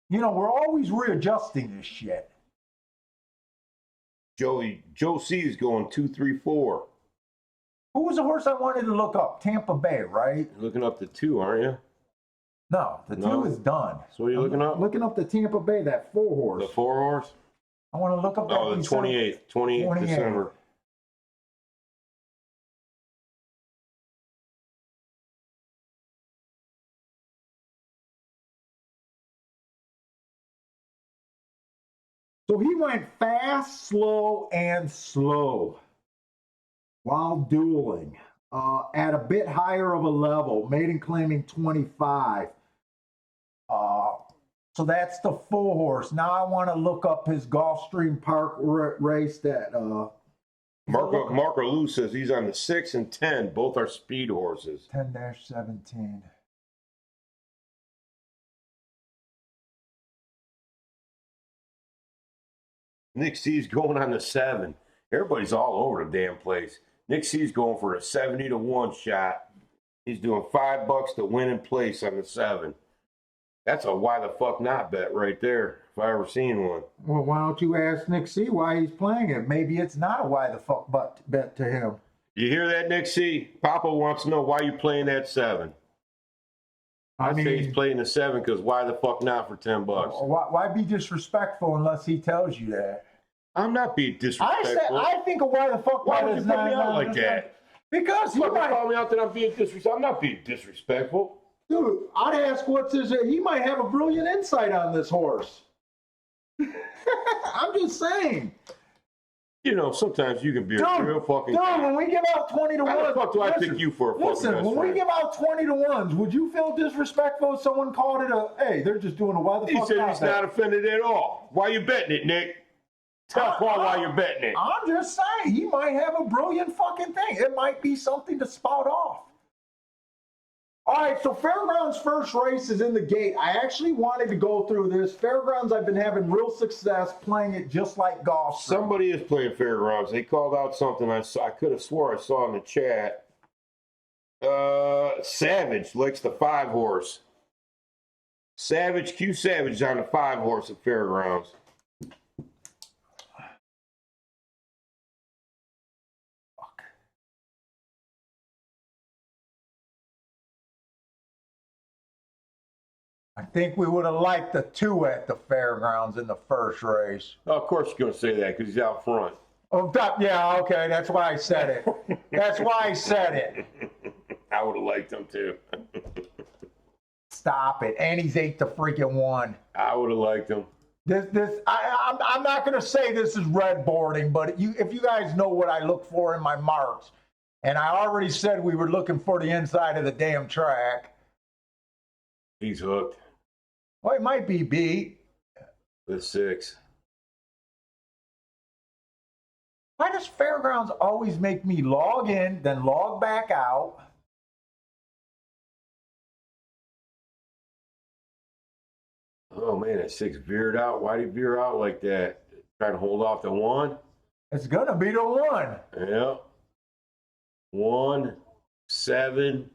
we're always readjusting this shit. Joe C is going 2-3-4. Who was the horse I wanted to look up? Tampa Bay, right? You're looking up the 2, aren't you? No, the 2 is done. So what are you looking up? Looking up the Tampa Bay, that 4 horse. The 4 horse? I want to look up that. Oh, the 28th December. So he went fast, slow, and slow while dueling at a bit higher of a level, maiden claiming 25. So that's the 4 horse. Now I want to look up his Gulfstream Park race that. Marco Lou says he's on the 6 and 10. Both are speed horses. 10-17. Nick C's going on the 7. Everybody's all over the damn place. Nick C's going for a 70-1 shot. He's doing $5 to win in place on the 7. That's a why the fuck not bet right there, if I ever seen one. Well, why don't you ask Nick C why he's playing it? Maybe it's not a why the fuck bet to him. You hear that, Nick C? Papa wants to know why you playing that 7. I say he's playing the 7 because why the fuck not for $10? Why be disrespectful unless he tells you that? I'm not being disrespectful. I think of why the fuck. Why would you put me out like that? Because he might call me out that I'm being disrespectful. I'm not being disrespectful. Dude, I'd ask what's his. He might have a brilliant insight on this horse. I'm just saying. You know, sometimes you can be a real fucking. Dude, when we give out 20 to 1, how the fuck do I pick you for a fucking listen, best when friend? we give out 20 to 1s, would you feel disrespectful if someone called it a? Hey, they're just doing a why the fuck? He said he's not offended at all. Why you betting it, Nick? Tell Paul why you're betting it. I'm just saying he might have a brilliant fucking thing. It might be something to spout off. All right, so Fairgrounds' first race is in the gate. I actually wanted to go through this. Fairgrounds, I've been having real success playing it just like golf. Somebody is playing Fairgrounds. They called out something I could have swore I saw in the chat. Savage likes the 5 horse. Savage, Q Savage on the 5 horse at Fairgrounds. I think we would have liked the 2 at the Fairgrounds in the first race. Oh, of course you're going to say that because he's out front. Oh, yeah, okay, that's why I said it. That's why I said it. I would have liked him too. Stop it. And he's 8-1. I would have liked him. I'm not going to say this is red boarding, but if you guys know what I look for in my marks, and I already said we were looking for the inside of the damn track. He's hooked. Well, it might be B. The 6. Why does Fairgrounds always make me log in, then log back out? Oh man, that 6 veered out. Why did he veer out like that? Trying to hold off the 1? It's gonna be the 1. Yeah. 1, 7,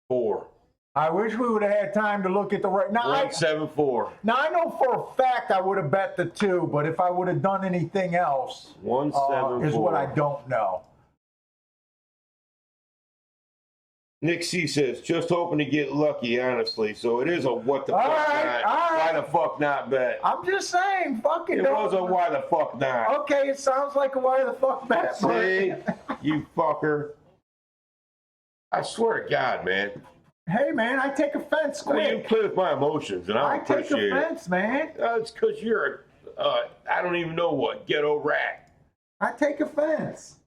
4. I wish we would have had time to look at the right. Now, 1, 7, 4. Now I know for a fact I would have bet the 2, but if I would have done anything else, 1, 7, is 4. what I don't know. Nick C says, just hoping to get lucky, honestly. So it is a what the All fuck right, not. all right. Why the fuck not bet? I'm just saying, fuck it. It was a why the fuck not. Okay, it sounds like a why the fuck bet. See, you fucker. I swear to God, man. Hey, man, I take offense Well, you quick. play with my emotions, and I I take appreciate it. offense, man. It's because you're I don't even know what, ghetto rat. I take offense.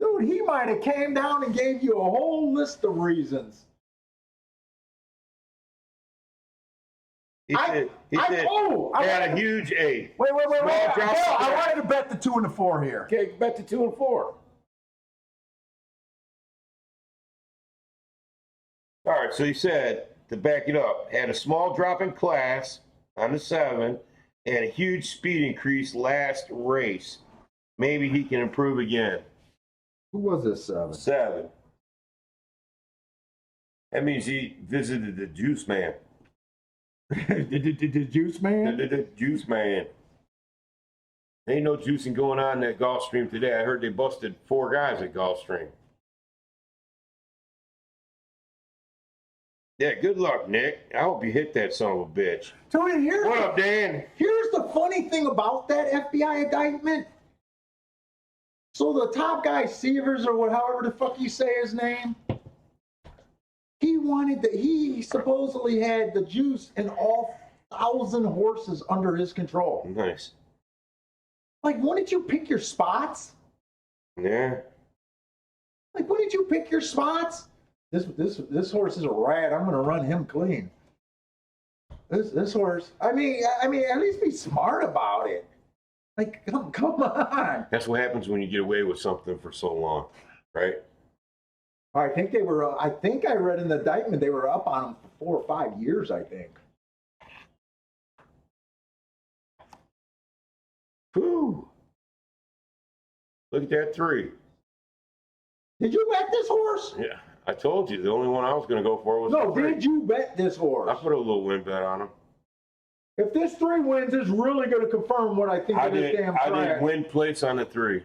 Dude, he might have came down and gave you a whole list of reasons. He said I had a huge A. Wait. Small Bill, drop. I wanted to bet the 2 and the 4 here. Okay, bet to 2 and 4. All right, so he said, to back it up, had a small drop in class on the 7 and a huge speed increase last race. Maybe he can improve again. Who was this 7? 7. That means he visited the juice man. the juice man? The juice man. Ain't no juicing going on in that Gulfstream today. I heard they busted 4 guys at Gulfstream. Yeah, good luck, Nick. I hope you hit that son of a bitch. Tony, What up, Dan? Here's the funny thing about that FBI indictment. So the top guy, Severs, or however the fuck you say his name, he supposedly had the juice in all 1,000 horses under his control. Nice. Like, wouldn't you pick your spots? Yeah. Like, wouldn't you pick your spots? This horse is a rat. I'm gonna run him clean. This horse. I mean, at least be smart about it. Like, come on. That's what happens when you get away with something for so long, right? I think they were. I think I read in the indictment they were up on him for 4 or 5 years. I think. Whew. Look at that 3. Did you bet this horse? Yeah, I told you the only one I was going to go for was No. the 3. Did you bet this horse? I put a little win bet on him. If this 3 wins, it's really going to confirm what I think of this damn track. I did win place on the 3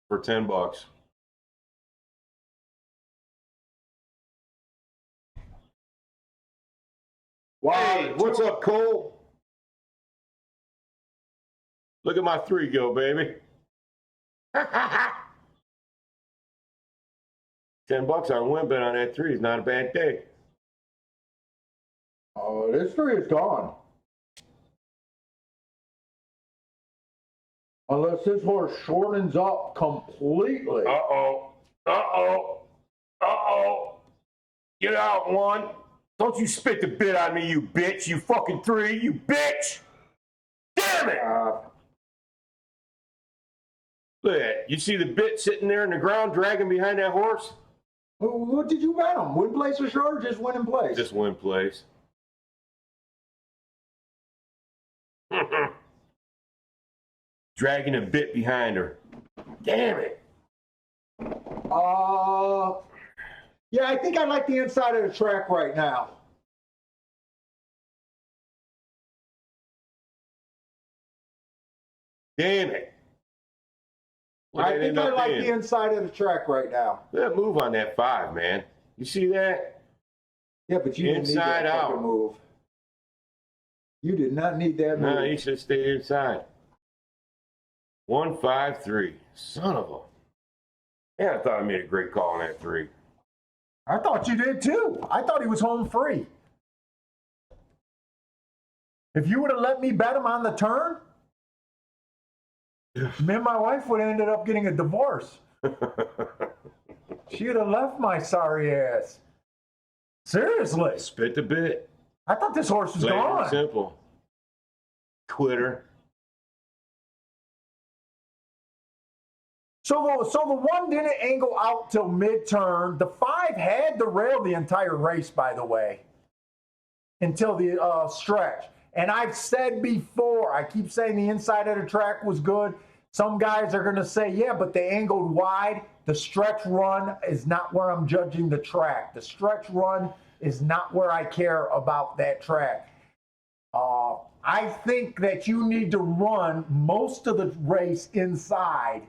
for $10. Wow. Hey, what's up, Cole? Look at my 3 go, baby. $10 on a win bet on that 3 is not a bad day. Oh, this 3 is gone. Unless this horse shortens up completely. Uh-oh. Get out, 1. Don't you spit the bit on me, you bitch. You fucking 3, you bitch. Damn it. Look at that. You see the bit sitting there in the ground dragging behind that horse? What did you bet him? Win place or short, or just win in place? Just win place. Dragging a bit behind her. Damn it. Yeah, I think I like the inside of the track right now. Damn it. I think I like the inside of the track right now. That move on that 5, man. You see that? Yeah, but you didn't need Inside that out. fucking move. You did not need that move. No, you should have stayed inside. 1-5-3. Son of a. Yeah, I thought I made a great call on that 3. I thought you did too. I thought he was home free. If you would have let me bet him on the turn, me and my wife would have ended up getting a divorce. She'd have left my sorry ass. Seriously. Spit the bit. I thought this horse was Plain and gone. simple. Quitter. So the 1 didn't angle out till mid-turn. The 5 had to rail the entire race, by the way, until the stretch. And I've said before, I keep saying the inside of the track was good. Some guys are going to say, yeah, but they angled wide. The stretch run is not where I'm judging the track. The stretch run is not where I care about that track. I think that you need to run most of the race inside.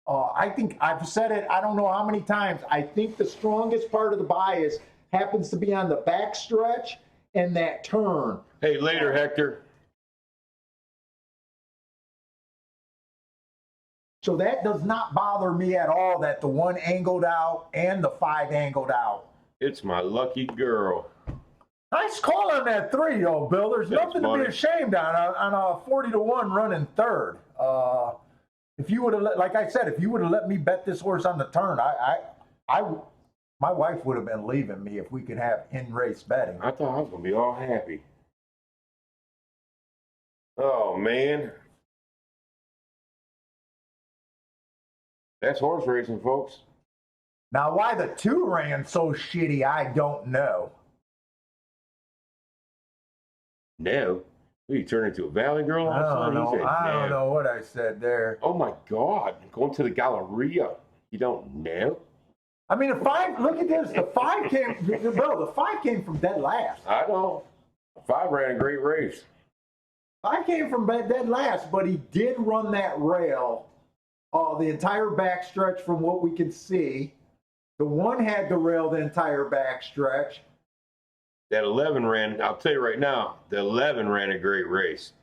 I think I've said it, I don't know how many times. I think the strongest part of the bias happens to be on the back stretch and that turn. Hey, later, Hector. So that does not bother me at all that the 1 angled out and the 5 angled out. It's my lucky girl. Nice call on that 3, though, Bill. There's That's nothing funny. to be ashamed on a 40-1 running 3rd. If you would have, like I said, if you would have let me bet this horse on the turn, my wife would have been leaving me if we could have in-race betting. I thought I was going to be all happy. Oh, man. That's horse racing, folks. Now, why the 2 ran so shitty, I don't know. No. You turn into a valley girl? I don't know. He said, I don't no. know what I said there. Oh, my God. Going to the Galleria. You don't know? I mean, the 5, look at this. The 5 came, Bill, the 5 came from dead last. I know. 5 ran a great race. 5 came from dead last, but he did run that rail the entire backstretch from what we can see. The 1 had the rail the entire backstretch. That 11 ran, I'll tell you right now, the 11 ran a great race.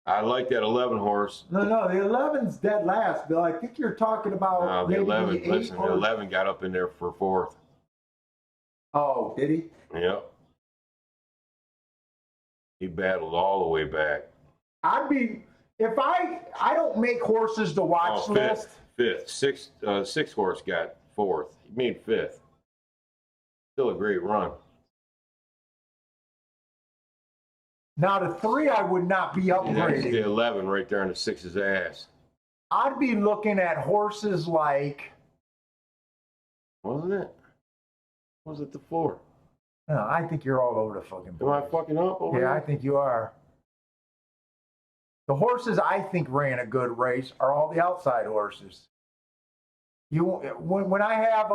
I like that 11 horse. No, the 11's dead last, Bill. I think you're talking about The maybe 11, the 8 listen, the 11 got up in there for 4th. Oh, did he? Yep. He battled all the way back. I'd be, if I don't make horses to watch list. Fifth. 6 horse got 4th. He made 5th. Still a great run. Now, the 3 I would not be That's upgrading. the 11 right there on the 6's ass. I'd be looking at horses like. Wasn't it? Was it the 4? No, I think you're all over the fucking place. Am I fucking up over Yeah, there? I think you are. The horses I think ran a good race are all the outside horses. When I have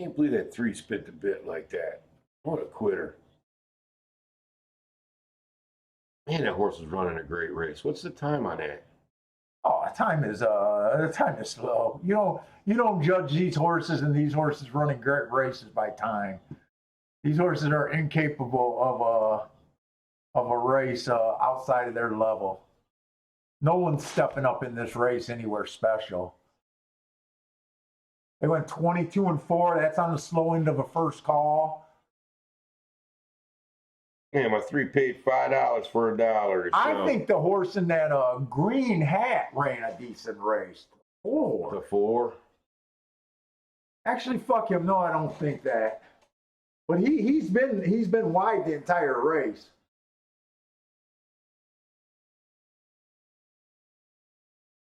Can't believe that 3 spit the bit like that. What a quitter. Man, that horse is running a great race. What's the time on that? the time is slow. You don't judge these horses and these horses running great races by time. These horses are incapable of a race outside of their level. No one's stepping up in this race anywhere special. They went 22-4. That's on the slow end of a first call. Yeah, my 3 paid $5 for $1. I think the horse in that green hat ran a decent race. The 4. Actually, fuck him. No, I don't think that. But he's been wide the entire race.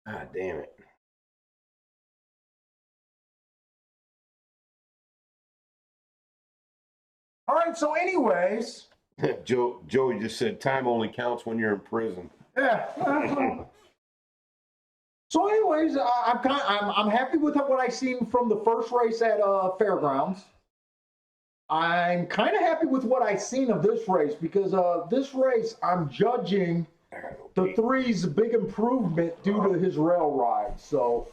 God damn it. All right, so anyways. Joey just said time only counts when you're in prison. Yeah. So anyways, I'm happy with what I seen from the first race at Fairgrounds. I'm kind of happy with what I seen of this race because this race I'm judging the 3's a big improvement due to his rail ride. So,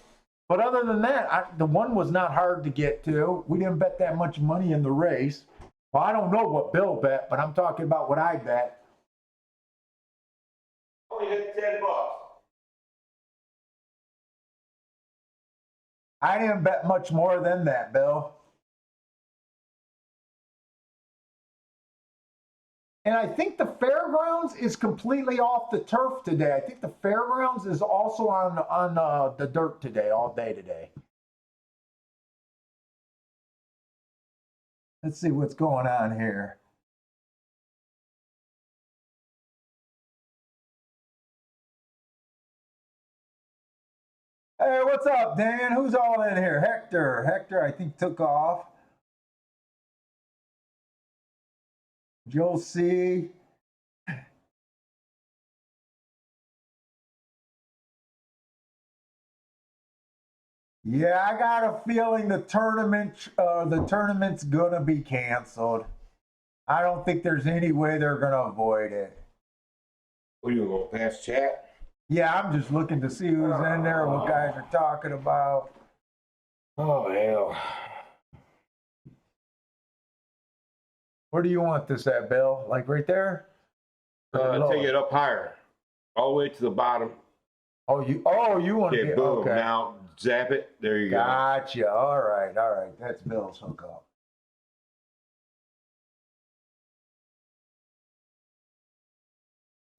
but other than that, the 1 was not hard to get to. We didn't bet that much money in the race. Well, I don't know what Bill bet, but I'm talking about what I bet. Only hit $10. I didn't bet much more than that, Bill. And I think the Fairgrounds is completely off the turf today. I think the Fairgrounds is also on the dirt today, all day today. Let's see what's going on here. Hey, what's up, Dan? Who's all in here? Hector, I think, took off. Joe C. Yeah, I got a feeling the tournament's gonna be canceled. I don't think there's any way they're gonna avoid it. What are you going to pass chat? Yeah, I'm just looking to see who's in there, what guys are talking about. Oh, hell. Where do you want this at, Bill? Like right there? Take it up higher. All the way to the bottom. Oh, you want to Okay, be boom. okay. Now zap it. There you Gotcha. All right. That's Bill's hookup.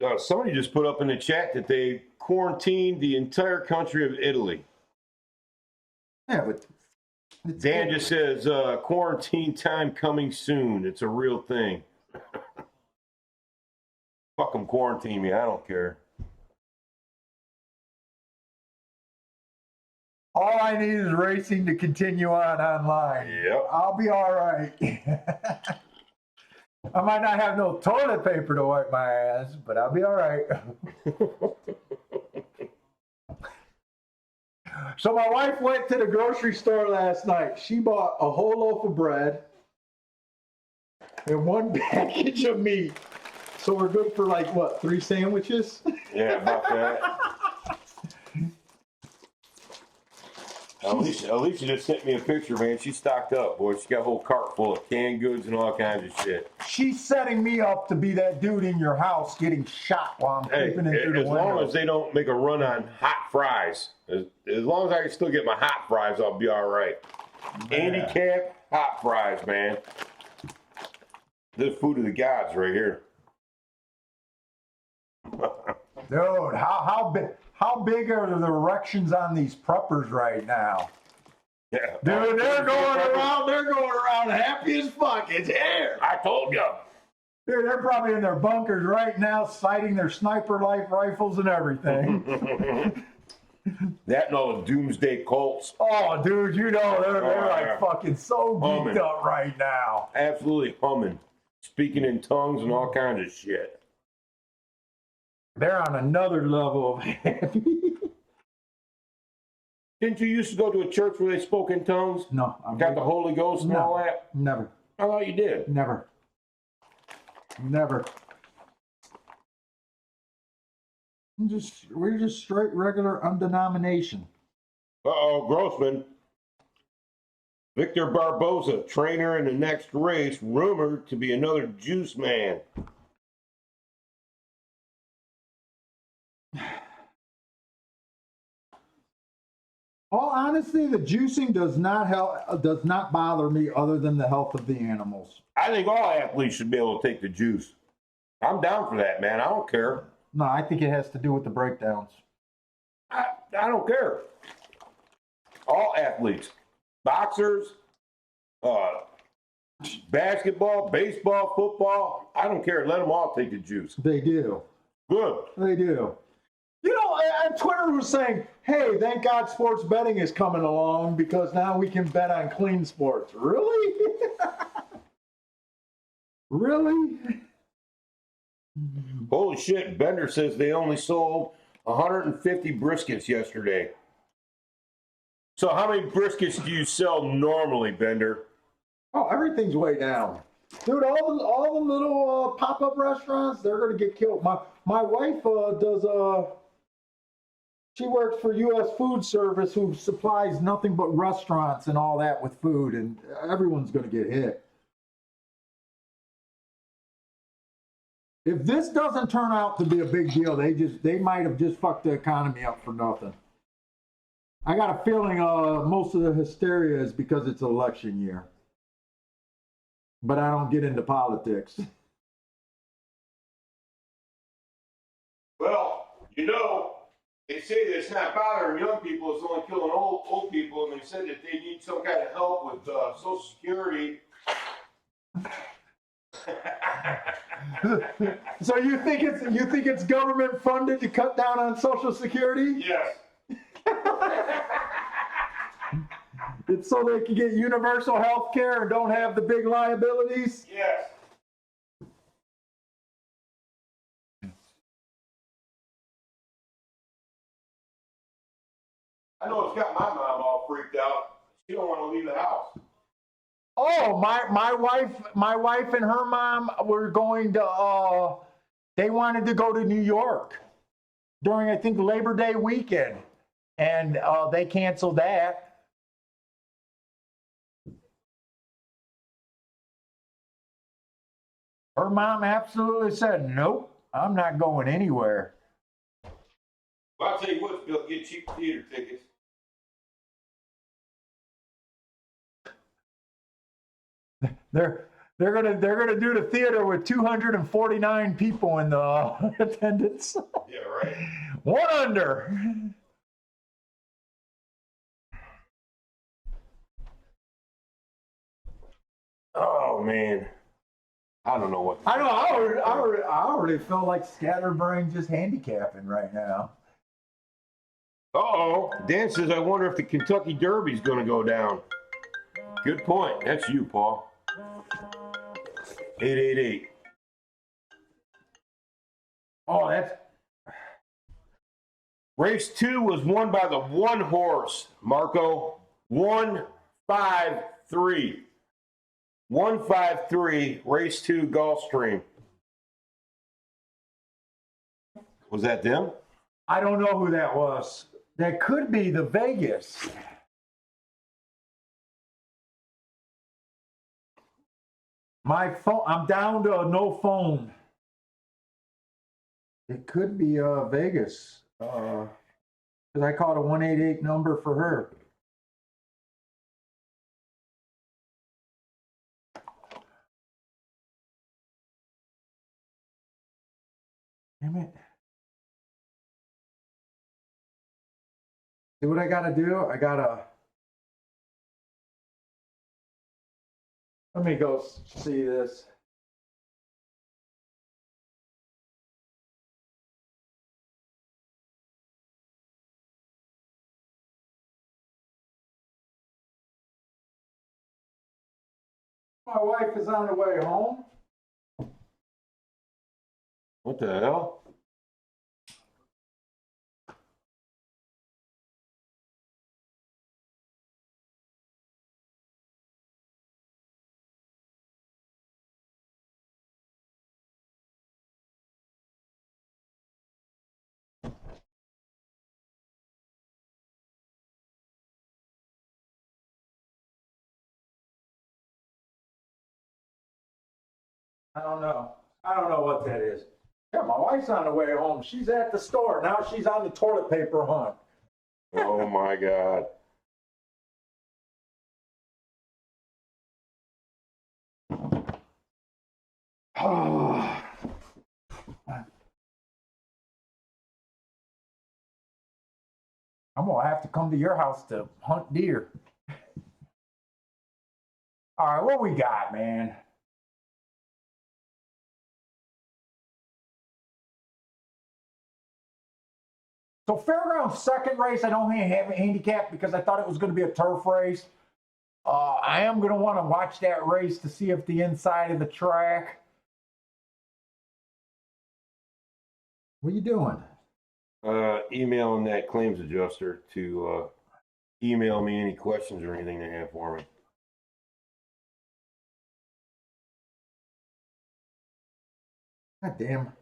go. Somebody just put up in the chat that they quarantined the entire country of Italy. Yeah, but Dan just says, quarantine time coming soon. It's a real thing. Fuck them, quarantine me. I don't care. All I need is racing to continue on online. Yep. I'll be all right. I might not have no toilet paper to wipe my ass, but I'll be all right. So my wife went to the grocery store last night. She bought a whole loaf of bread and one package of meat. So we're good for like, what, 3 sandwiches? Yeah, about that. At least she just sent me a picture, man. She stocked up, boy. She got a whole cart full of canned goods and all kinds of shit. She's setting me up to be that dude in your house getting shot while I'm creeping in through the window. As long as they don't make a run on hot fries, as long as I can still get my hot fries, I'll be all right. Handicap hot fries, man. This food of the gods right here. Dude, how big are the erections on these preppers right now? Yeah. Dude, they're going around happy as fuck. It's air. I told you. Dude, they're probably in their bunkers right now, sighting their sniper rifles and everything. That and all the doomsday cults. Oh, dude, you know, they're like yeah. fucking so geeked up right now. Absolutely humming. Speaking in tongues and all kinds of shit. They're on another level of happy. Didn't you used to go to a church where they spoke in tongues? No. Got the Holy Ghost and all that? Never. I thought you did. Never. We're just straight regular undenomination. Uh-oh, Grossman. Victor Barboza, trainer in the next race, rumored to be another juice man. All honesty, the juicing does not bother me other than the health of the animals. I think all athletes should be able to take the juice. I'm down for that, man. I don't care. No, I think it has to do with the breakdowns. I don't care. All athletes. Boxers, basketball, baseball, football. I don't care. Let them all take the juice. They do. Good. They do. You know, and Twitter was saying, hey, thank God sports betting is coming along because now we can bet on clean sports. Really? Really? Holy shit, Bender says they only sold 150 briskets yesterday. So how many briskets do you sell normally, Bender? Oh, everything's way down. Dude, all the little pop-up restaurants, they're going to get killed. My wife she works for U.S. Food Service, who supplies nothing but restaurants and all that with food, and everyone's going to get hit. If this doesn't turn out to be a big deal, they might have just fucked the economy up for nothing. I got a feeling most of the hysteria is because it's election year. But I don't get into politics. Well, you know, they say that it's not bothering young people, it's only killing old people, and they said that they need some kind of help with Social Security. So you think it's government funded to cut down on Social Security? Yes. It's so they can get universal health care and don't have the big liabilities? Yes. I know it's got my mom all freaked out. She don't want to leave the house. Oh, my wife and her mom were going to they wanted to go to New York during, I think, Labor Day weekend, and they canceled that. Her mom absolutely said, nope, I'm not going anywhere. Well, I'll tell you what, Bill, get cheap theater tickets. They're gonna do the theater with 249 people in the attendance. Yeah, right. One under. Oh man, I don't know what. I know. I already feel like scatterbrain just handicapping right now. Uh-oh. Dan says, I wonder if the Kentucky Derby's going to go down. Good point. That's you, Paul. 888. Oh, that's Race 2 was won by the one horse, Marco. 153. 153, race 2, Gulfstream. Was that them? I don't know who that was. That could be the Vegas. My phone, I'm down to no phone. It could be Vegas. Because I called a 188 number for her. Damn it. See what I gotta do? Let me go see this. My wife is on the way home. What the hell? I don't know. I don't know what that is. Yeah, my wife's on the way home. She's at the store. Now she's on the toilet paper hunt. Oh my God. I'm gonna have to come to your house to hunt deer. All right, what we got, man? So Fairgrounds second race, I don't have a handicap because I thought it was going to be a turf race. I am going to want to watch that race to see if the inside of the track. What are you doing? Emailing that claims adjuster to email me any questions or anything they have for me. God damn.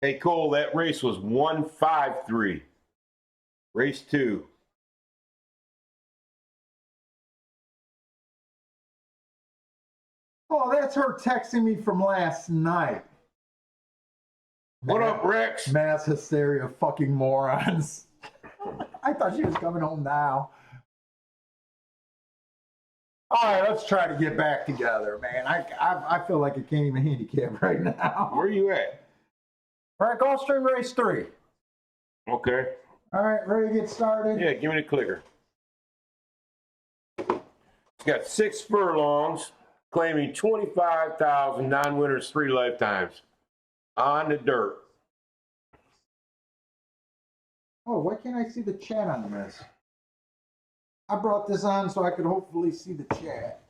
Hey, Cole, that race was 153. Race 2. Oh, that's her texting me from last night. What up, Rex? Mass hysteria, fucking morons. I thought she was coming home now. All right, let's try to get back together, man. I feel like I can't even handicap right now. Where are you at? All right, Gulfstream race 3. Okay. All right, ready to get started? Yeah, give me the clicker. It's got 6 furlongs, claiming 25,000, non-winners 3 lifetimes. On the dirt. Oh, why can't I see the chat on this? I brought this on so I could hopefully see the chat.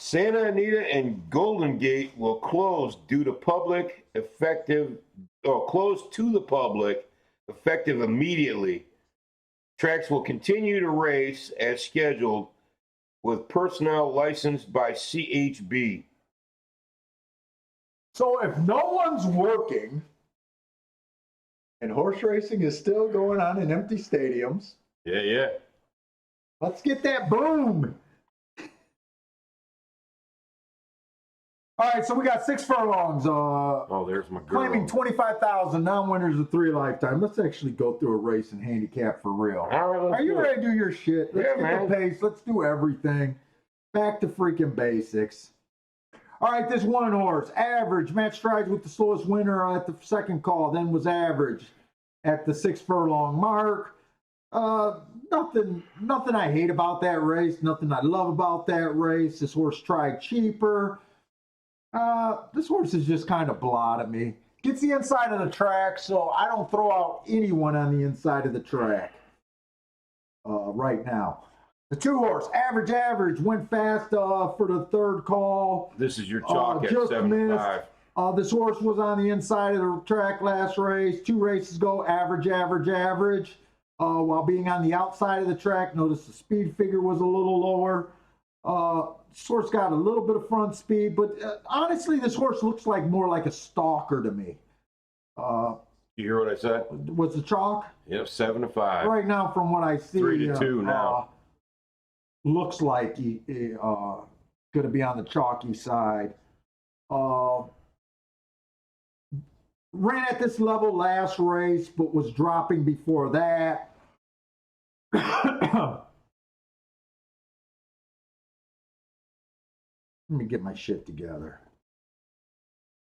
Santa Anita and Golden Gate will close to the public effective immediately. Tracks will continue to race as scheduled with personnel licensed by CHB. So if no one's working and horse racing is still going on in empty stadiums, Yeah. let's get that boom. All right, so we got 6 furlongs. Oh, there's my girl. Claiming 25,000, non-winners of 3 lifetime. Let's actually go through a race and handicap for real. All right, let's Are you do it. ready to do your shit? Let's Yeah, get man. the pace. Let's do everything. Back to freaking basics. All right, this one horse, average. Matt strides with the slowest winner at the second call, then was average. at the 6 furlong mark. Nothing I hate about that race. Nothing I love about that race. This horse tried cheaper. This horse is just kind of blah to me. Gets the inside of the track, so I don't throw out anyone on the inside of the track right now. The 2 horse, average, went fast for the 3rd call. This is your chalk at Just 75. missed. This horse was on the inside of the track last race. 2 races ago, average. While being on the outside of the track, notice the speed figure was a little lower. This horse got a little bit of front speed, but honestly, this horse looks like more like a stalker to me. You hear what I said? Was the chalk? Yep, 7 to 5. Right now, from what I see, 3 to 2 now. Looks like he going to be on the chalky side. Ran at this level last race, but was dropping before that. Let me get my shit together.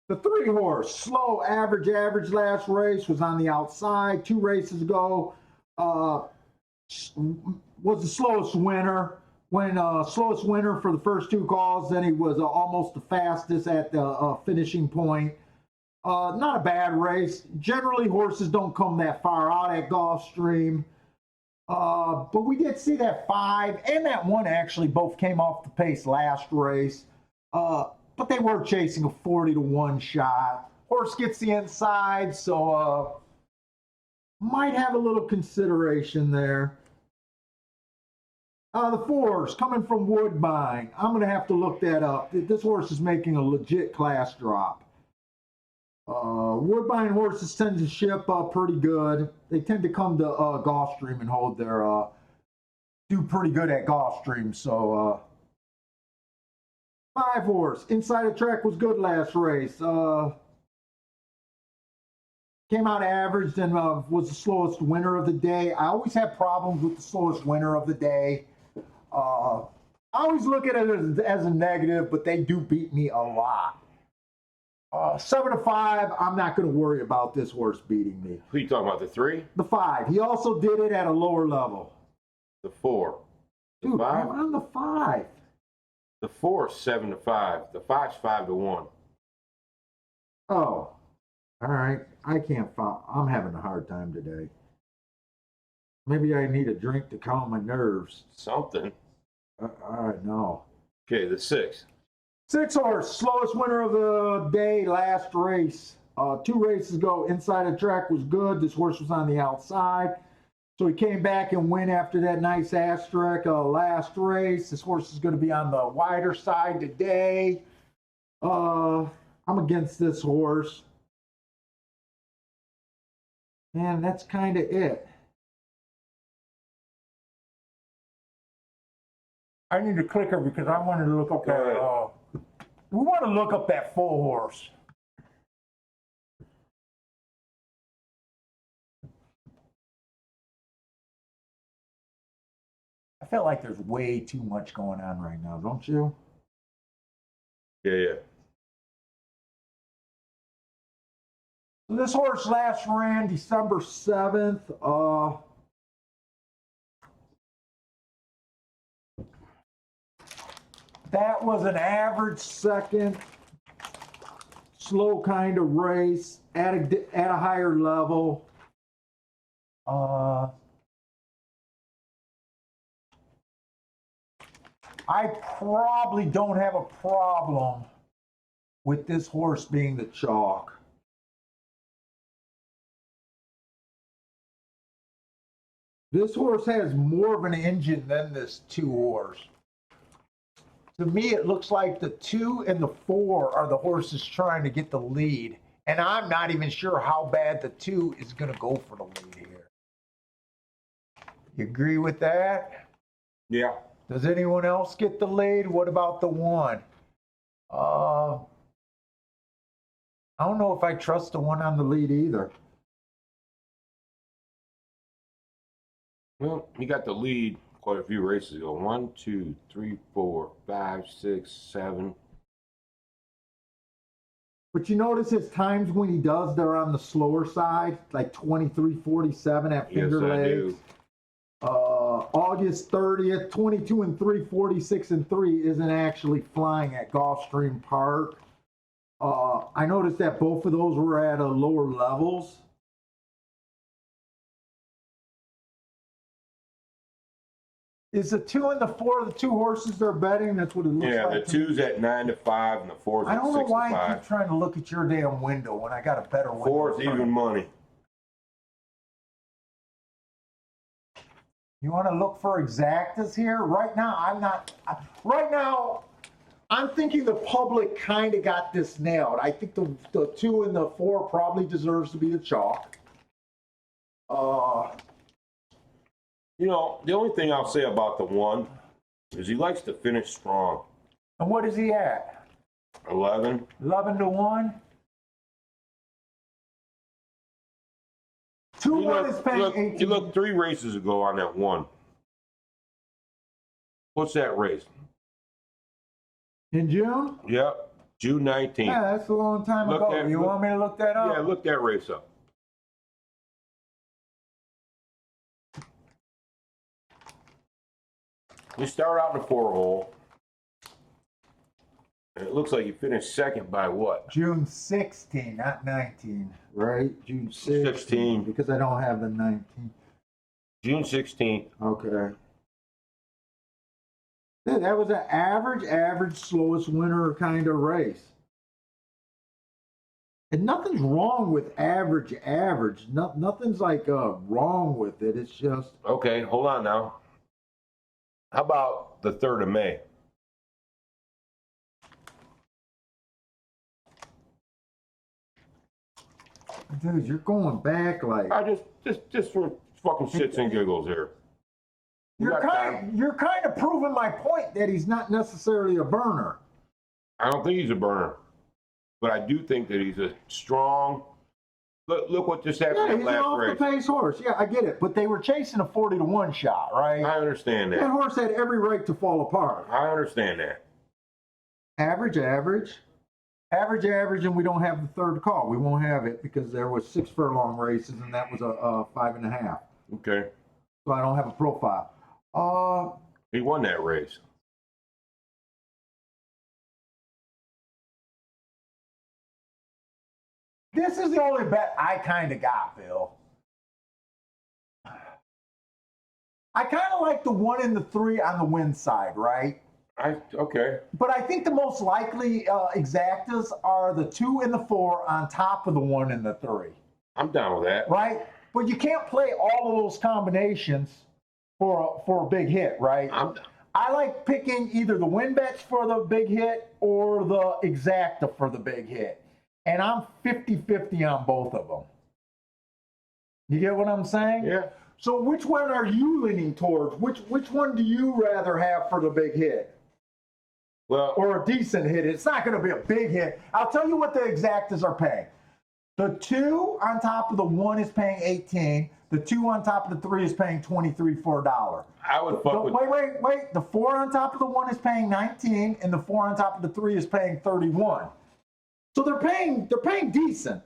The 3 horse, slow, average last race, was on the outside. 2 races ago, was the slowest winner. Slowest winner for the first 2 calls, then he was almost the fastest at the finishing point. Not a bad race. Generally, horses don't come that far out at Gulfstream. But we did see that 5 and that 1 actually both came off the pace last race. But they were chasing a 40 to 1 shot. Horse gets the inside, so might have a little consideration there. The 4s coming from Woodbine. I'm going to have to look that up. This horse is making a legit class drop. Woodbine horses tend to ship pretty good. They tend to come to Gulfstream and hold their do pretty good at Gulfstream. So 5 horse inside the track was good last race. Came out average and was the slowest winner of the day. I always have problems with the slowest winner of the day. I always look at it as a negative, but they do beat me a lot. 7 to 5, I'm not going to worry about this horse beating me. Who are you talking about, the 3? The 5. He also did it at a lower level. The 4. The Dude, 5? I'm on the 5. The 4 is 7 to 5. The 5 is 5 to 1. Oh, all right. I can't follow. I'm having a hard time today. Maybe I need a drink to calm my nerves. Something. All right, no. Okay, the 6. 6 horse, slowest winner of the day last race. 2 races ago, inside the track was good. This horse was on the outside. So he came back and went after that nice asterisk last race. This horse is going to be on the wider side today. I'm against this horse. And that's kind of it. I need a clicker because I wanted to look up that. We want to look up that 4 horse. I feel like there's way too much going on right now, don't you? Yeah. This horse last ran December 7th. That was an average second, slow kind of race at a higher level. I probably don't have a problem with this horse being the chalk. This horse has more of an engine than this 2 horse. To me, it looks like the 2 and the 4 are the horses trying to get the lead. And I'm not even sure how bad the 2 is going to go for the lead here. You agree with that? Yeah. Does anyone else get the lead? What about the 1? I don't know if I trust the 1 on the lead either. Well, he got the lead quite a few races ago. 1, 2, 3, 4, 5, 6, 7. But you notice his times when he does, they're on the slower side, like 23:47 at Finger Yes, I Lakes. do. August 30th, 22 and 3, 46 and 3 isn't actually flying at Gulfstream Park. I noticed that both of those were at lower levels. Is the 2 and the 4 the two horses they're betting? That's what it looks Yeah, like. the 2's at 9 to 5 and the 4's I at don't 6 know to why I 5. keep trying to look at your damn window when I got a better window. 4's even money. You want to look for exactas here? Right now, I'm thinking the public kind of got this nailed. I think the 2 and the 4 probably deserves to be the chalk. You know, the only thing I'll say about the 1 is he likes to finish strong. And what is he at? 11. 11 to 1? 2-1 is paying 18. You look 3 races ago on that 1. What's that race? In June? Yep, June 19th. Yeah, that's a long time ago. You want me to look that up? Yeah, look that race up. You start out in the 4 hole, and it looks like you finished second by what? June 16, not 19, right? June 16. Because I don't have the 19. June 16th. Okay. Yeah, that was an average, slowest winner kind of race. And nothing's wrong with average. Nothing's like wrong with it. It's just. Okay, hold on now. How about the 3rd of May? Dude, you're going back like. I just for fucking shits and giggles here. You're kind of proving my point that he's not necessarily a burner. I don't think he's a burner, but I do think that he's a strong. Look what just happened Yeah, in he's last an off race. the pace horse. Yeah, I get it. But they were chasing a 40 to 1 shot, right? I understand That that. horse had every right to fall apart. I understand that. Average, and we don't have the 3rd call. We won't have it because there was 6 furlong races and that was a 5.5. Okay. So I don't have a profile. He won that race. This is the only bet I kind of got, Bill. I kind of like the 1 and the 3 on the win side, right? Okay. But I think the most likely exactas are the 2 and the 4 on top of the 1 and the 3. I'm down with that. Right? But you can't play all of those combinations for a big hit, right? I like picking either the win bets for the big hit or the exacta for the big hit. And I'm 50-50 on both of them. You get what I'm saying? Yeah. So which one are you leaning towards? Which one do you rather have for the big hit? Well, Or a decent hit? It's not going to be a big hit. I'll tell you what the exactas are paying. The 2 on top of the 1 is paying 18. The 2 on top of the 3 is paying 23 for $1. I would fuck with. Wait. The 4 on top of the 1 is paying 19, and the 4 on top of the 3 is paying 31. So they're paying decent.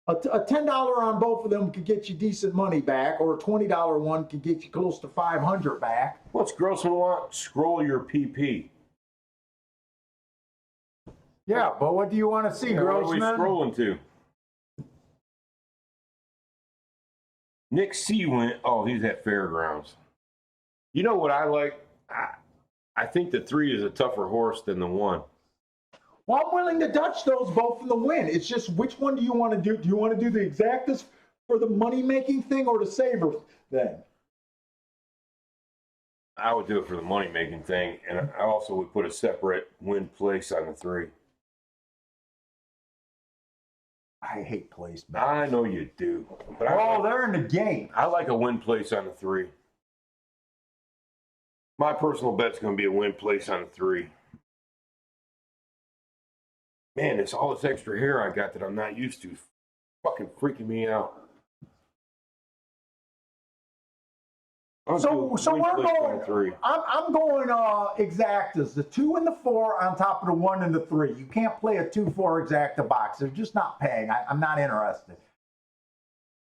A $10 on both of them could get you decent money back, or a $20 one could get you close to 500 back. What's Grossman want? Scroll your PP. Yeah, but what do you want to see, Yeah, what are we Grossman? scrolling to? Nick C went. Oh, he's at Fairgrounds. You know what I like? I think the 3 is a tougher horse than the 1. Well, I'm willing to Dutch those both in the win. It's just which one do you want to do? Do you want to do the exactas for the money-making thing or the saver thing? I would do it for the money-making thing, and I also would put a separate win place on the 3. I hate placement. I know you do, but They're in the game. I like a win place on the 3. My personal bet's going to be a win place on the 3. Man, it's all this extra hair I got that I'm not used to. Fucking freaking me out. So we're going. 3. I'm going exactas. The 2 and the 4 on top of the 1 and the 3. You can't play a 2-4 exacta box. They're just not paying. I'm not interested.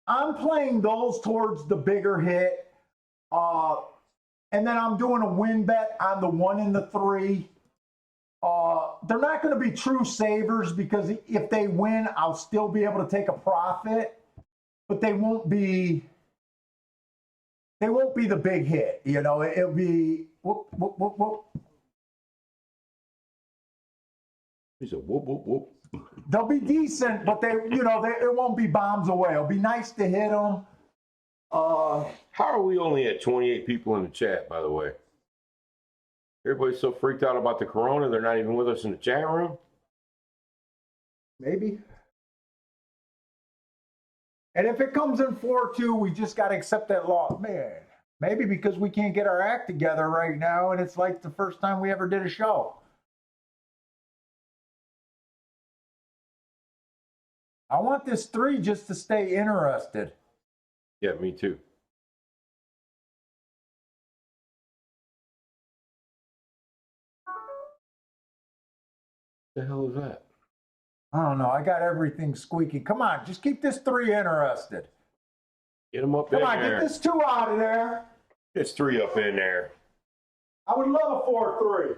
I'm playing those towards the bigger hit, and then I'm doing a win bet on the 1 and the 3. They're not going to be true savers because if they win, I'll still be able to take a profit, but they won't be. They won't be the big hit, you know. It'll be whoop whoop whoop whoop. He said whoop whoop whoop. They'll be decent, but it won't be bombs away. It'll be nice to hit them. How are we only at 28 people in the chat, by the way? Everybody's so freaked out about the corona, they're not even with us in the chat room? Maybe. And if it comes in 4-2, we just got to accept that loss. Man, maybe because we can't get our act together right now, and it's like the first time we ever did a show. I want this 3 just to stay interested. Yeah, me too. The hell is that? I don't know. I got everything squeaky. Come on, just keep this 3 interested. Get them up Come in on, there. get this 2 out of there. It's 3 up in there. I would love a 4-3.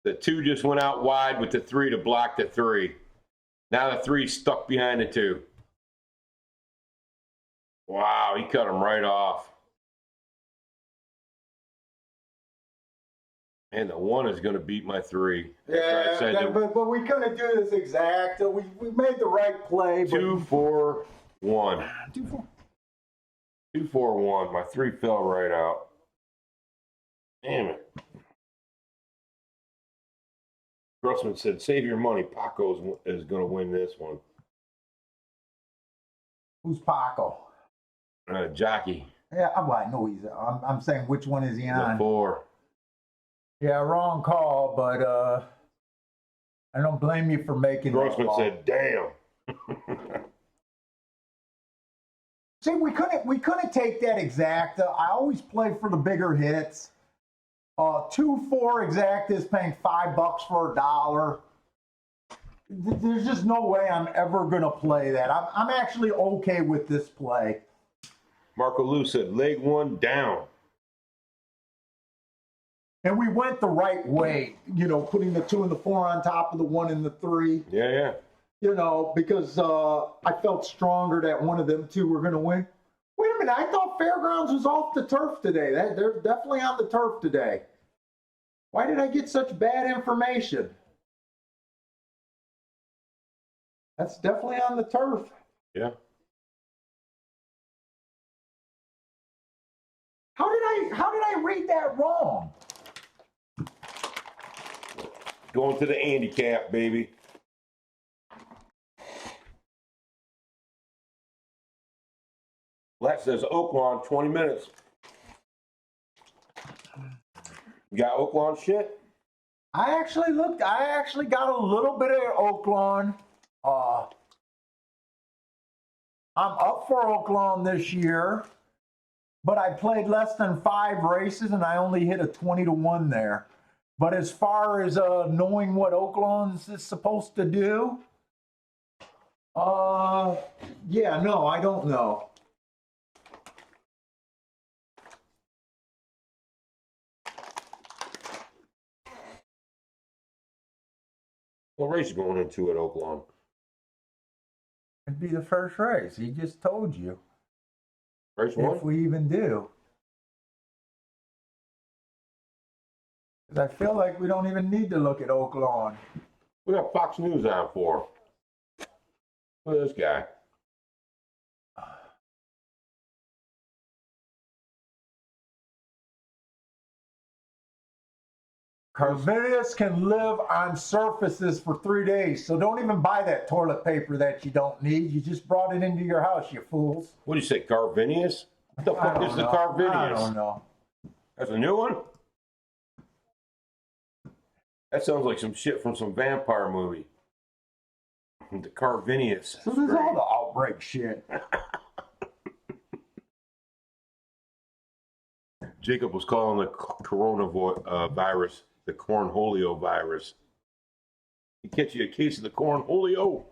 The 2 just went out wide with the 3 to block the 3. Now the 3's stuck behind the 2. Wow, he cut him right off. And the 1 is going to beat my 3. Yeah, but we couldn't do this exact. We made the right play. 2, 4, 1. 2, 4. 2, 4, 1. My 3 fell right out. Damn it. Grossman said, save your money. Paco is going to win this one. Who's Paco? Jockey. Yeah, well, I know he's. I'm saying which one is he on? The 4. Yeah, wrong call, but I don't blame you for making. Grossman said, damn. See, we couldn't take that exacta. I always play for the bigger hits. 2-4 exacta is paying $5 for $1. There's just no way I'm ever gonna play that. I'm actually okay with this play. Marco Lou said, leg 1 down. And we went the right way, putting the 2 and the 4 on top of the 1 and the 3. Yeah. Because I felt stronger that one of them 2 were going to win. Wait a minute, I thought Fairgrounds was off the turf today. They're definitely on the turf today. Why did I get such bad information? That's definitely on the turf. Yeah. How did I read that wrong? Going to the handicap, baby. Let says Oaklawn, 20 minutes. You got Oaklawn shit? I actually got a little bit of Oaklawn. I'm up for Oaklawn this year, but I played less than 5 races and I only hit a 20-1 there. But as far as knowing what Oaklawn is supposed to do, yeah, no, I don't know. What race you going into at Oaklawn? It'd be the first race. He just told you. Race 1? If we even do. Because I feel like we don't even need to look at Oaklawn. We got Fox News on for. Look at this guy. Carvinius can live on surfaces for 3 days, so don't even buy that toilet paper that you don't need. You just brought it into your house, you fools. What do you say, Carvinius? What the fuck is the I Carvinius? don't know. That's a new one? That sounds like some shit from some vampire movie. The Carvinius. So there's all the outbreak shit. Jacob was calling the coronavirus the cornholio virus. He catch you a case of the cornholio.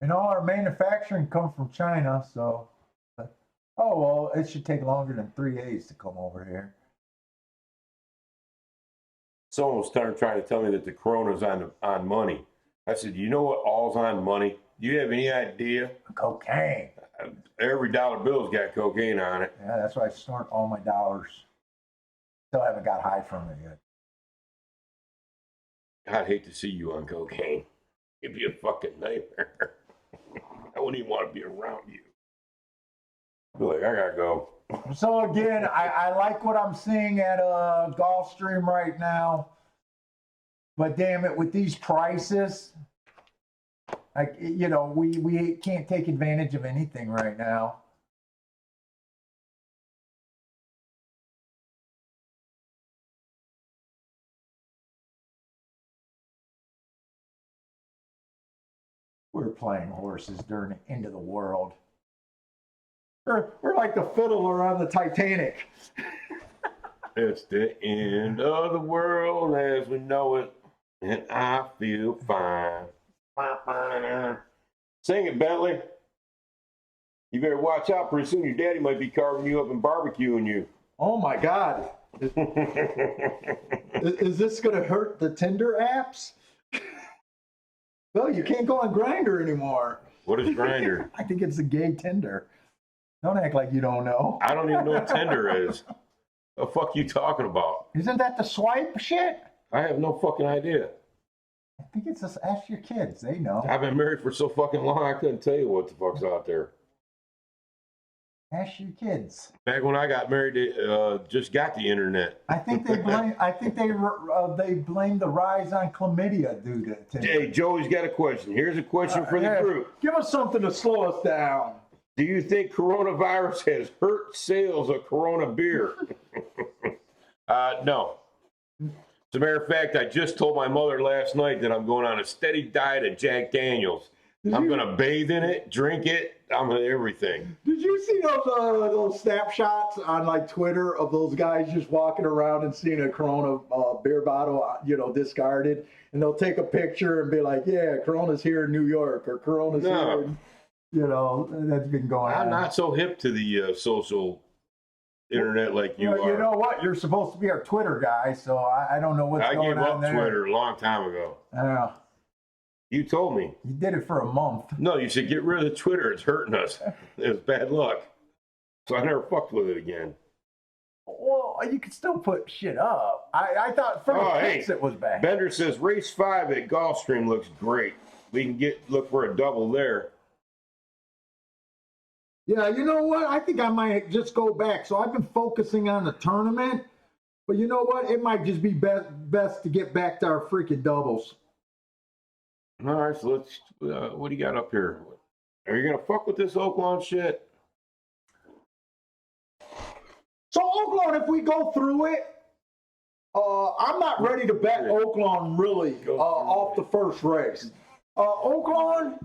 And all our manufacturing comes from China, so. Oh, well, it should take longer than 3 days to come over here. Someone was trying to tell me that the corona's on money. I said, you know what all's on money? Do you have any idea? Cocaine. Every dollar bill's got cocaine on it. Yeah, that's why I snort all my dollars. Still haven't got high from it yet. I'd hate to see you on cocaine. It'd be a fucking nightmare. I wouldn't even want to be around you. I'd be like, I gotta go. So again, I like what I'm seeing at Gulfstream right now. But damn it, with these prices, like, you know, we can't take advantage of anything right now. We're playing horses during the end of the world. We're like the fiddler on the Titanic. It's the end of the world as we know it, and I feel fine. Sing it, Bentley. You better watch out. Pretty soon your daddy might be carving you up and barbecuing you. Oh my God. Is this going to hurt the Tinder apps? Well, you can't go on Grindr anymore. What is Grindr? I think it's a gay Tinder. Don't act like you don't know. I don't even know what Tinder is. The fuck you talking about? Isn't that the swipe shit? I have no fucking idea. I think it's just ask your kids. They know. I've been married for so fucking long, I couldn't tell you what the fuck's out there. Ask your kids. Back when I got married, they just got the internet. I think they blame. I think they blame the rise on chlamydia due to Tinder. Hey, Joey's got a question. Here's a question for the group. Give us something to slow us down. Do you think coronavirus has hurt sales of Corona beer? No. As a matter of fact, I just told my mother last night that I'm going on a steady diet of Jack Daniels. I'm going to bathe in it, drink it. I'm going to everything. Did you see those snapshots on like Twitter of those guys just walking around and seeing a Corona beer bottle, discarded, and they'll take a picture and be like, "Yeah, Corona's here in New York," or "Corona's here." That's been going on. I'm not so hip to the social internet like you are. You know what? You're supposed to be our Twitter guy, so I don't know what's going on there. I gave up Twitter a long time ago. Yeah. You told me. You did it for a month. No, you said get rid of Twitter. It's hurting us. It was bad luck. So I never fucked with it again. Well, you could still put shit up. I thought for the pics it was bad. Bender says race 5 at Gulfstream looks great. We can look for a double there. Yeah, you know what? I think I might just go back. So I've been focusing on the tournament, but you know what? It might just be best to get back to our freaking doubles. All right, so let's. What do you got up here? Are you gonna fuck with this Oaklawn shit? So Oaklawn, if we go through it, I'm not ready to bet Oaklawn really off the first race. Oaklawn,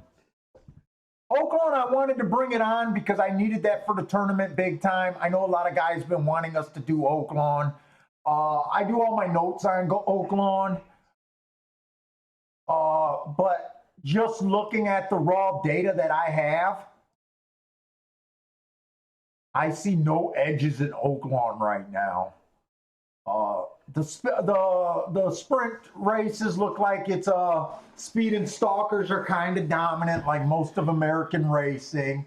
I wanted to bring it on because I needed that for the tournament big time. I know a lot of guys have been wanting us to do Oaklawn. I do all my notes on Oaklawn. But just looking at the raw data that I have, I see no edges in Oaklawn right now. The sprint races look like it's speed and stalkers are kind of dominant, like most of American racing.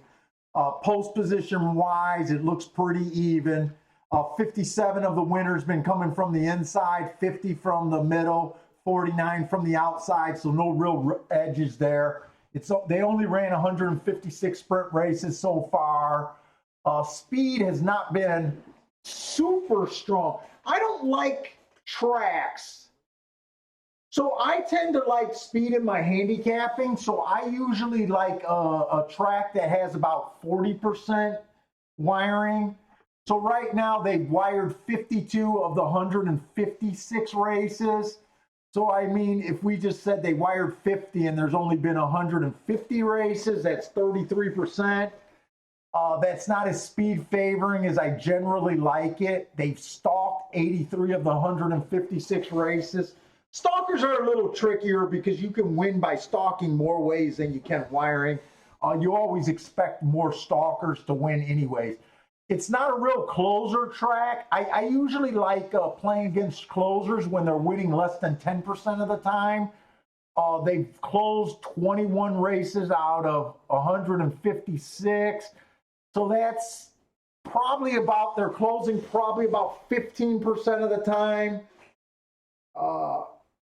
Post position wise, it looks pretty even. 57 of the winners been coming from the inside, 50 from the middle, 49 from the outside, so no real edges there. They only ran 156 sprint races so far. Speed has not been super strong. I don't like tracks. So I tend to like speed in my handicapping. So I usually like a track that has about 40% wiring. So right now they've wired 52 of the 156 races. So, I mean, if we just said they wired 50 and there's only been 150 races, that's 33%. That's not as speed favoring as I generally like it. They've stalked 83 of the 156 races. Stalkers are a little trickier because you can win by stalking more ways than you can wiring. You always expect more stalkers to win anyways. It's not a real closer track. I usually like playing against closers when they're winning less than 10% of the time. They've closed 21 races out of 156. So that's probably about, they're closing probably about 15% of the time,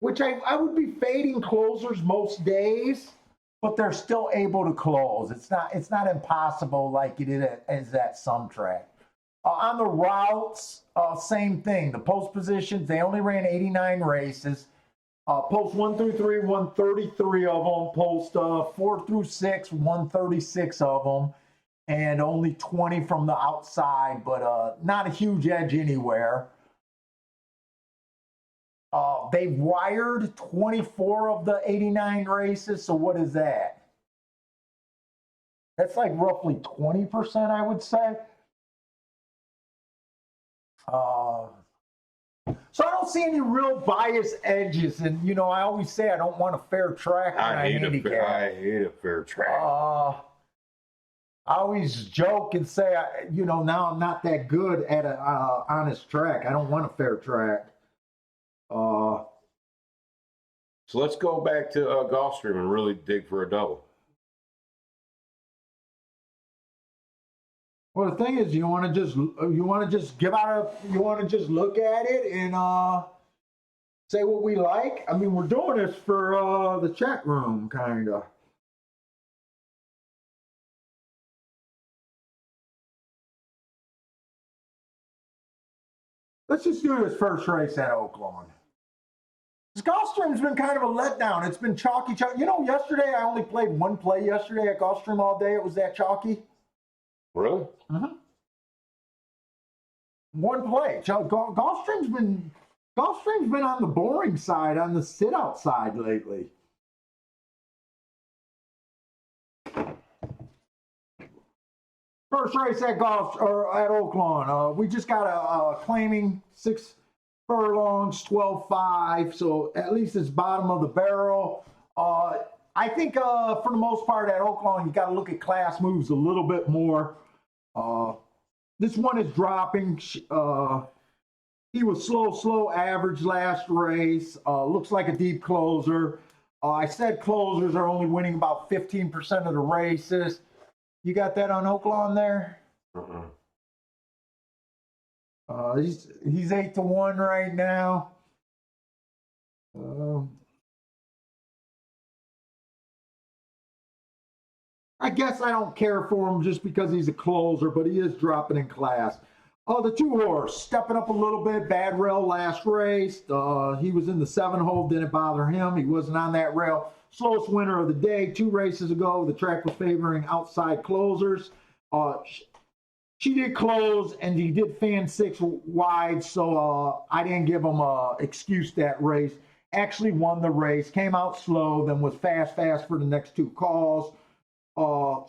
which I would be fading closers most days, but they're still able to close. It's not impossible like it is at some track. On the routes, same thing. The post positions, they only ran 89 races. Post 1 through 3, 133 of them. Post 4 through 6, 136 of them. And only 20 from the outside, but not a huge edge anywhere. They've wired 24 of the 89 races, so what is that? That's like roughly 20%, I would say. So I don't see any real bias edges, and you know, I always say I don't want a fair track when I handicap. I hate a fair track. I always joke and say, you know, now I'm not that good at an honest track. I don't want a fair track. So let's go back to Gulfstream and really dig for a double. Well, the thing is, you want to just give out you want to just look at it and say what we like. I mean, we're doing this for the chat room, kind of. Let's just do this first race at Oaklawn. This Gulfstream's been kind of a letdown. It's been chalky. You know, yesterday I only played one play yesterday at Gulfstream all day. It was that chalky. Really? Mm-hmm. One play. Gulfstream's been on the boring side, on the sit out side lately. First race at Oaklawn. We just got a claiming 6 furlongs, 12.5. So at least it's bottom of the barrel. I think for the most part at Oaklawn, you got to look at class moves a little bit more. This one is dropping. He was slow average last race. Looks like a deep closer. I said closers are only winning about 15% of the races. You got that on Oaklawn there? He's 8-1 right now. I guess I don't care for him just because he's a closer, but he is dropping in class. The 2-horse stepping up a little bit. Bad rail last race. He was in the 7-hole. Didn't bother him. He wasn't on that rail. Slowest winner of the day. 2 races ago, the track was favoring outside closers. She did close, and he did fan 6 wide, so I didn't give him an excuse that race. Actually won the race. Came out slow, then was fast for the next 2 calls.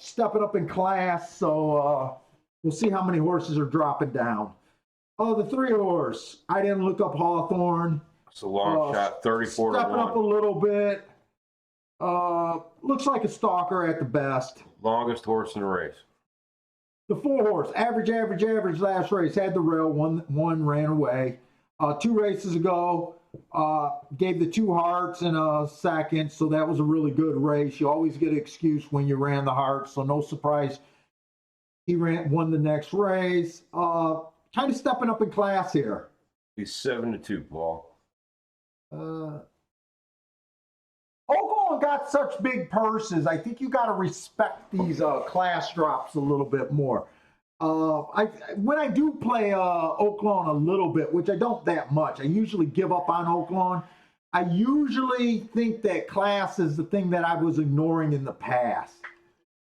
Stepping up in class, so we'll see how many horses are dropping down. The 3-horse. I didn't look up Hawthorne. It's a long shot, 34 to 1. Stepping up a little bit. Looks like a stalker at the best. Longest horse in the race. The 4-horse, average last race, had the rail, one ran away. 2 races ago, gave the 2 hearts in a second, so that was a really good race. You always get an excuse when you ran the hearts, so no surprise he won the next race. Kind of stepping up in class here. He's 7-2, Paul. Oaklawn got such big purses. I think you got to respect these class drops a little bit more. When I do play Oaklawn a little bit, which I don't that much, I usually give up on Oaklawn. I usually think that class is the thing that I was ignoring in the past.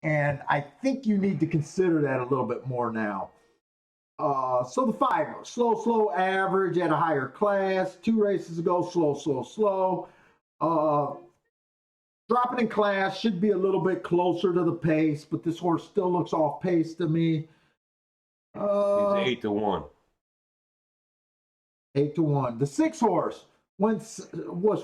And I think you need to consider that a little bit more now. So the 5, slow, average at a higher class. 2 races ago, slow. Dropping in class, should be a little bit closer to the pace, but this horse still looks off pace to me. He's 8-1. 8-1. The 6 horse was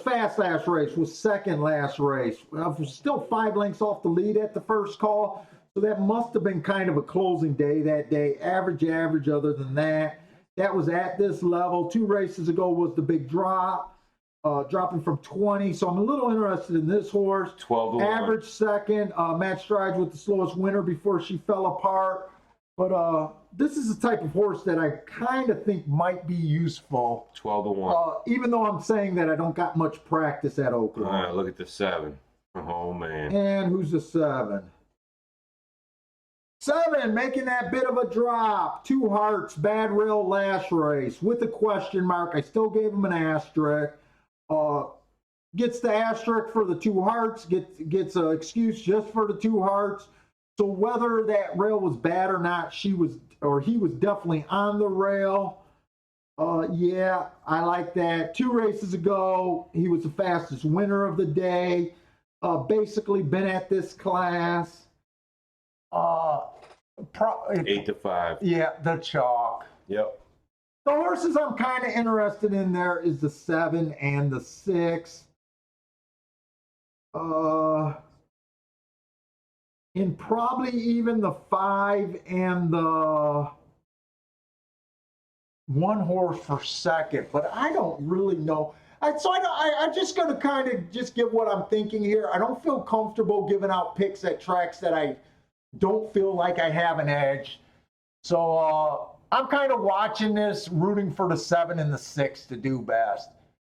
fast last race, was second last race. Was still 5 lengths off the lead at the first call, so that must have been kind of a closing day that day. Average. Other than that, that was at this level. 2 races ago was the big drop, dropping from 20. So I'm a little interested in this horse. 12-1. Average second. Match strides with the slowest winner before she fell apart. But this is the type of horse that I kind of think might be useful. 12-1. Even though I'm saying that I don't got much practice at Oakland. All right, look at the 7. Oh, man. And who's the 7? 7, making that bit of a drop. 2 Hearts, bad rail last race with a question mark. I still gave him an asterisk. Gets the asterisk for the 2 Hearts, gets an excuse just for the 2 Hearts. So whether that rail was bad or not, he was definitely on the rail. Yeah, I like that. 2 races ago, he was the fastest winner of the day. Basically been at this class. 8-5. Yeah, the chalk. Yep. The horses I'm kind of interested in there is the 7 and the 6. And probably even the 5 and the 1 horse for second, but I don't really know. I'm just going to kind of just give what I'm thinking here. I don't feel comfortable giving out picks at tracks that I don't feel like I have an edge. So I'm kind of watching this, rooting for the 7 and the 6 to do best.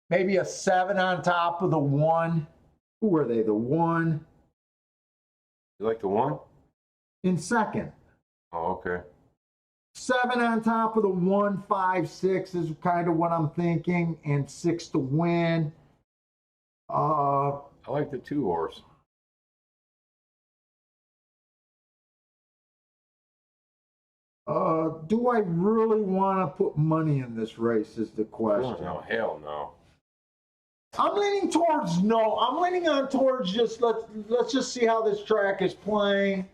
Maybe a 7 on top of the 1. Who are they? The 1. You like the 1? In second. Oh, okay. 7 on top of the 1, 5, 6 is kind of what I'm thinking, and 6 to win. I like the 2 horse. Do I really want to put money in this race is the question. Oh, hell no. I'm leaning towards no. I'm leaning on towards just let's just see how this track is playing.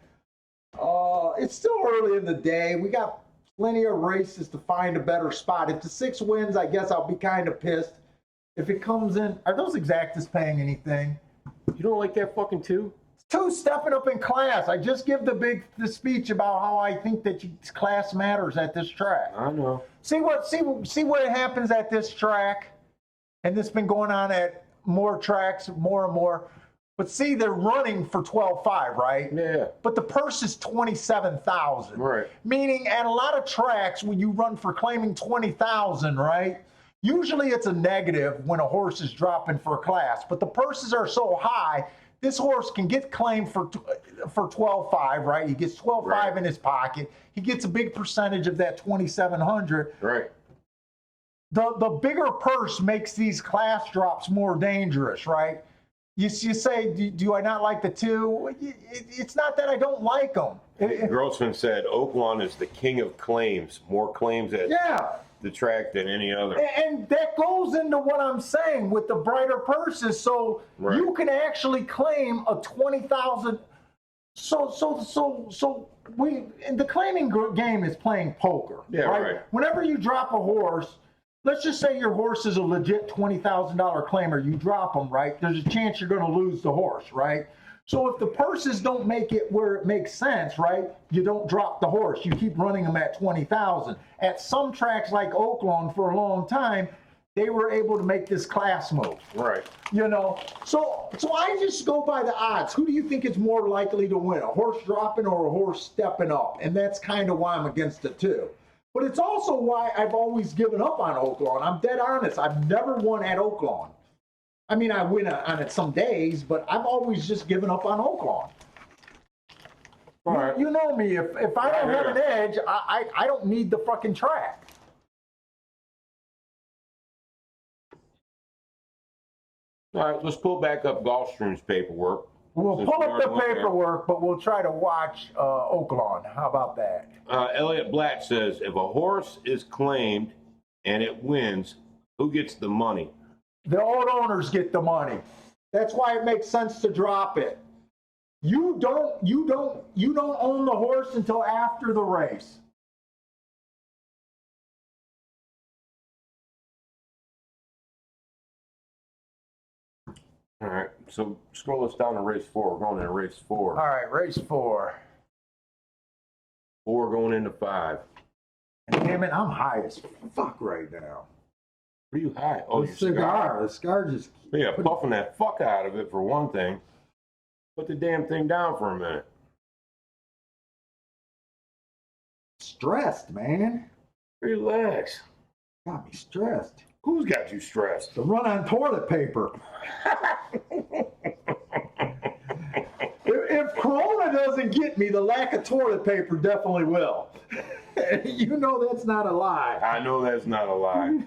It's still early in the day. We got plenty of races to find a better spot. If the 6 wins, I guess I'll be kind of pissed. If it comes in, are those exactas paying anything? You don't like that fucking 2? 2 stepping up in class. I just give the speech about how I think that class matters at this track. I know. See what happens at this track, and this has been going on at more tracks, more and more. But see, they're running for 12.5, right? Yeah. But the purse is 27,000. Right. Meaning, at a lot of tracks, when you run for claiming 20,000, right? Usually, it's a negative when a horse is dropping for a class. But the purses are so high. This horse can get claimed for 12.5, right? He gets 12.5 right. in his pocket. He gets a big percentage of that 2,700. Right. The bigger purse makes these class drops more dangerous, right? You say, do I not like the 2? It's not that I don't like them. Grossman said Oaklawn is the king of claims. More claims at the track than any other. And that goes into what I'm saying with the brighter purses. So you can actually claim a 20,000. So the claiming game is playing poker. Yeah, right. Whenever you drop a horse, let's just say your horse is a legit $20,000 claimer. You drop them, right? There's a chance you're going to lose the horse, right? So if the purses don't make it where it makes sense, right? You don't drop the horse. You keep running them at 20,000. At some tracks like Oaklawn, for a long time, they were able to make this class move. Right. You know, so I just go by the odds. Who do you think is more likely to win, a horse dropping or a horse stepping up? And that's kind of why I'm against the 2. But it's also why I've always given up on Oaklawn. I'm dead honest. I've never won at Oaklawn. I mean, I win on it some days, but I've always just given up on Oaklawn. All right. You know me. If I don't have an edge, I don't need the fucking track. All right, let's pull back up Gulfstream's paperwork. We'll Since pull we up the already went there. paperwork, but we'll try to watch Oaklawn. How about that? Elliot Black says, if a horse is claimed and it wins, who gets the money? The old owners get the money. That's why it makes sense to drop it. You don't own the horse until after the race. All right, so scroll us down to race 4. We're going into race 4. All right, race 4. 4 going into 5. And damn it, I'm high as fuck right now. What are you high? Oh, The your cigar. The cigar just. Yeah, puffing that fuck out of it for one thing. Put the damn thing down for a minute. Stressed, man. Relax. Got me stressed. Who's got you stressed? The run on toilet paper. If Corona doesn't get me, the lack of toilet paper definitely will. You know that's not a lie. I know that's not a lie.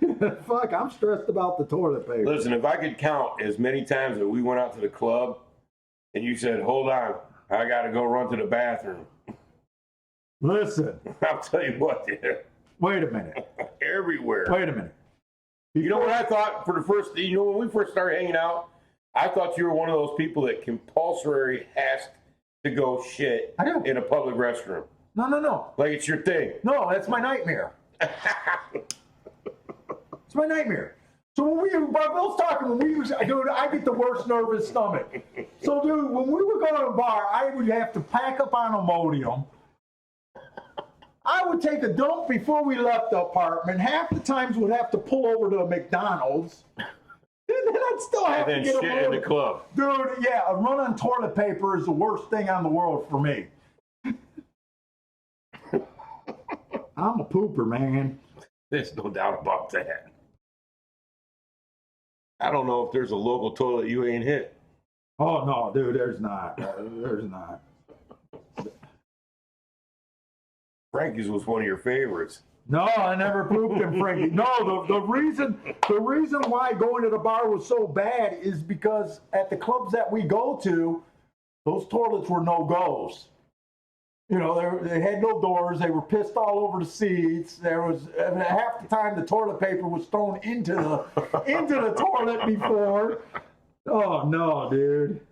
Fuck, I'm stressed about the toilet paper. Listen, if I could count as many times that we went out to the club and you said, hold on, I got to go run to the bathroom. Listen. I'll tell you what, dude. Wait a minute. Everywhere. Wait a minute. You know what I thought for the first, when we first started hanging out, I thought you were one of those people that compulsory has to go shit in a public restroom. No. Like it's your thing. No, that's my nightmare. It's my nightmare. So when Bill's talking, dude, I get the worst nervous stomach. So, dude, when we would go to a bar, I would have to pack up on Imodium. I would take a dump before we left the apartment. Half the times would have to pull over to a McDonald's. And then I'd still have to And get then shit in the club. Dude, yeah, a run on toilet paper is the worst thing on the world for me. I'm a pooper, man. There's no doubt about that. I don't know if there's a local toilet you ain't hit. Oh, no, dude, there's not. There's not. Frankie's was one of your favorites. No, I never pooped in Frankie. No, the reason why going to the bar was so bad is because at the clubs that we go to, those toilets were no-goes. You know, they had no doors. They were pissed all over the seats. There was half the time the toilet paper was thrown into the toilet before. Oh no, dude.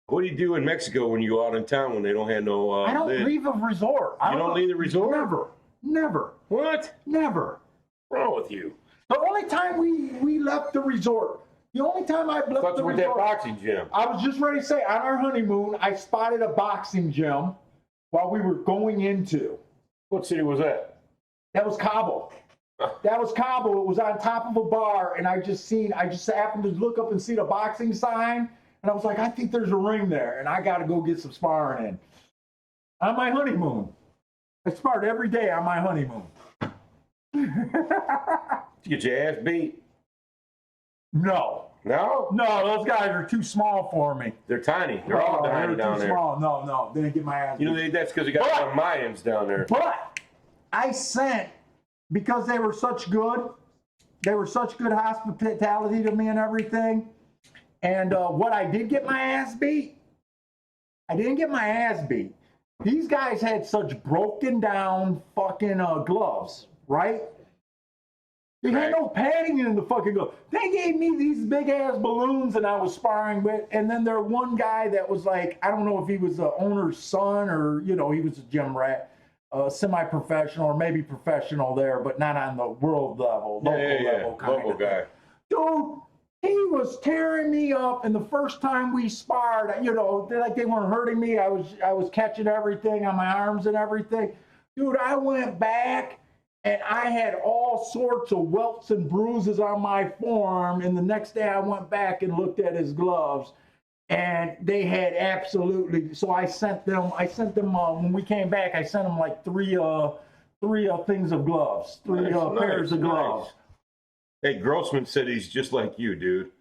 What do you do in Mexico when you go out in town when they don't have no I don't lid? leave a resort. You don't leave the resort? Never. What? Never. What's wrong with you? The only time we left the resort, the only time I've left Thought the you were at that resort, boxing gym. I was just ready to say, on our honeymoon, I spotted a boxing gym while we were going into. What city was that? That was Cabo. That was Cabo. It was on top of a bar, and I just happened to look up and see the boxing sign, and I was like, I think there's a ring there, and I got to go get some sparring in. On my honeymoon. I sparred every day on my honeymoon. Did you get your ass beat? No. No? No, those guys are too small for me. They're tiny. They're all tiny down there. Small. No, they didn't get my ass. You know, that's because they got a lot of Mayans down there. But I sent, because they were such good hospitality to me and everything. And what I did get my ass beat, I didn't get my ass beat. These guys had such broken down fucking gloves, right? They had no padding in the fucking glove. They gave me these big ass balloons and I was sparring with, and then there one guy that was like, I don't know if he was the owner's son or, you know, he was a gym rat, semi-professional or maybe professional there, but not on the world level, level kind local of guy. Dude, he was tearing me up, and the first time we sparred, you know, like they weren't hurting me. I was catching everything on my arms and everything. Dude, I went back and I had all sorts of welts and bruises on my forearm. And the next day I went back and looked at his gloves, and they had absolutely. So I sent them when we came back. I sent them like three things of gloves, three pairs of gloves. Nice. Hey, Grossman said he's just like you, dude.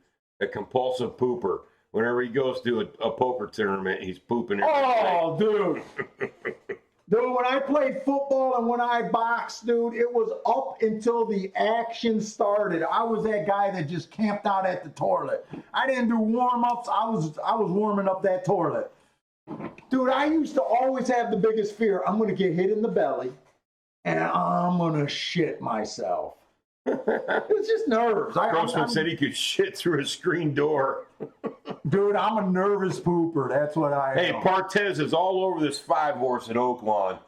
A compulsive pooper. Whenever he goes to a poker tournament, he's pooping everything. Oh, dude. Dude, when I played football and when I boxed, dude, it was up until the action started. I was that guy that just camped out at the toilet. I didn't do warm-ups. I was warming up that toilet. Dude, I used to always have the biggest fear. I'm going to get hit in the belly and I'm going to shit myself. It's just nerves. Grossman said he could shit through a screen door. Dude, I'm a nervous pooper. That's what I am. Hey, Partez is all over this 5-horse at Oaklawn.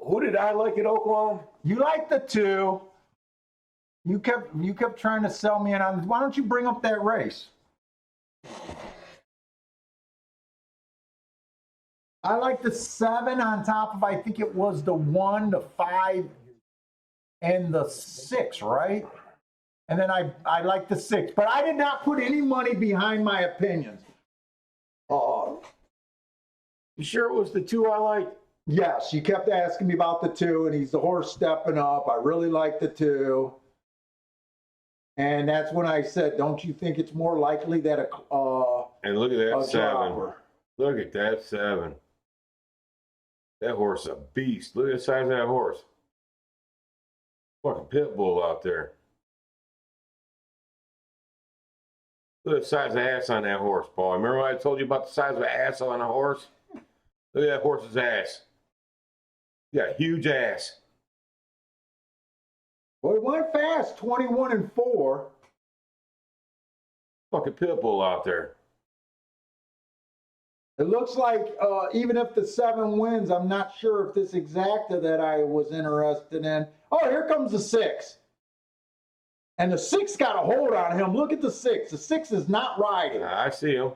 Who did I like at Oaklawn? You like the 2. You kept trying to sell me in on. Why don't you bring up that race? I like the 7 on top of, I think it was the 1, the 5, and the 6, right? And then I like the 6, but I did not put any money behind my opinions. You sure it was the 2 I liked? Yes, you kept asking me about the 2, and he's the horse stepping up. I really like the 2. And that's when I said, don't you think it's more likely that and look at that 7. dropper. Look at that 7. That horse is a beast. Look at the size of that horse. Fucking pit bull out there. Look at the size of the ass on that horse, Paul. Remember when I told you about the size of the ass on a horse? Look at that horse's ass. He got a huge ass. Well, it went fast, 21-4. Fucking pit bull out there. It looks like even if the 7 wins, I'm not sure if this exacta that I was interested in. Oh, here comes the 6. And the 6 got a hold on him. Look at the 6. The 6 is not riding. I see him.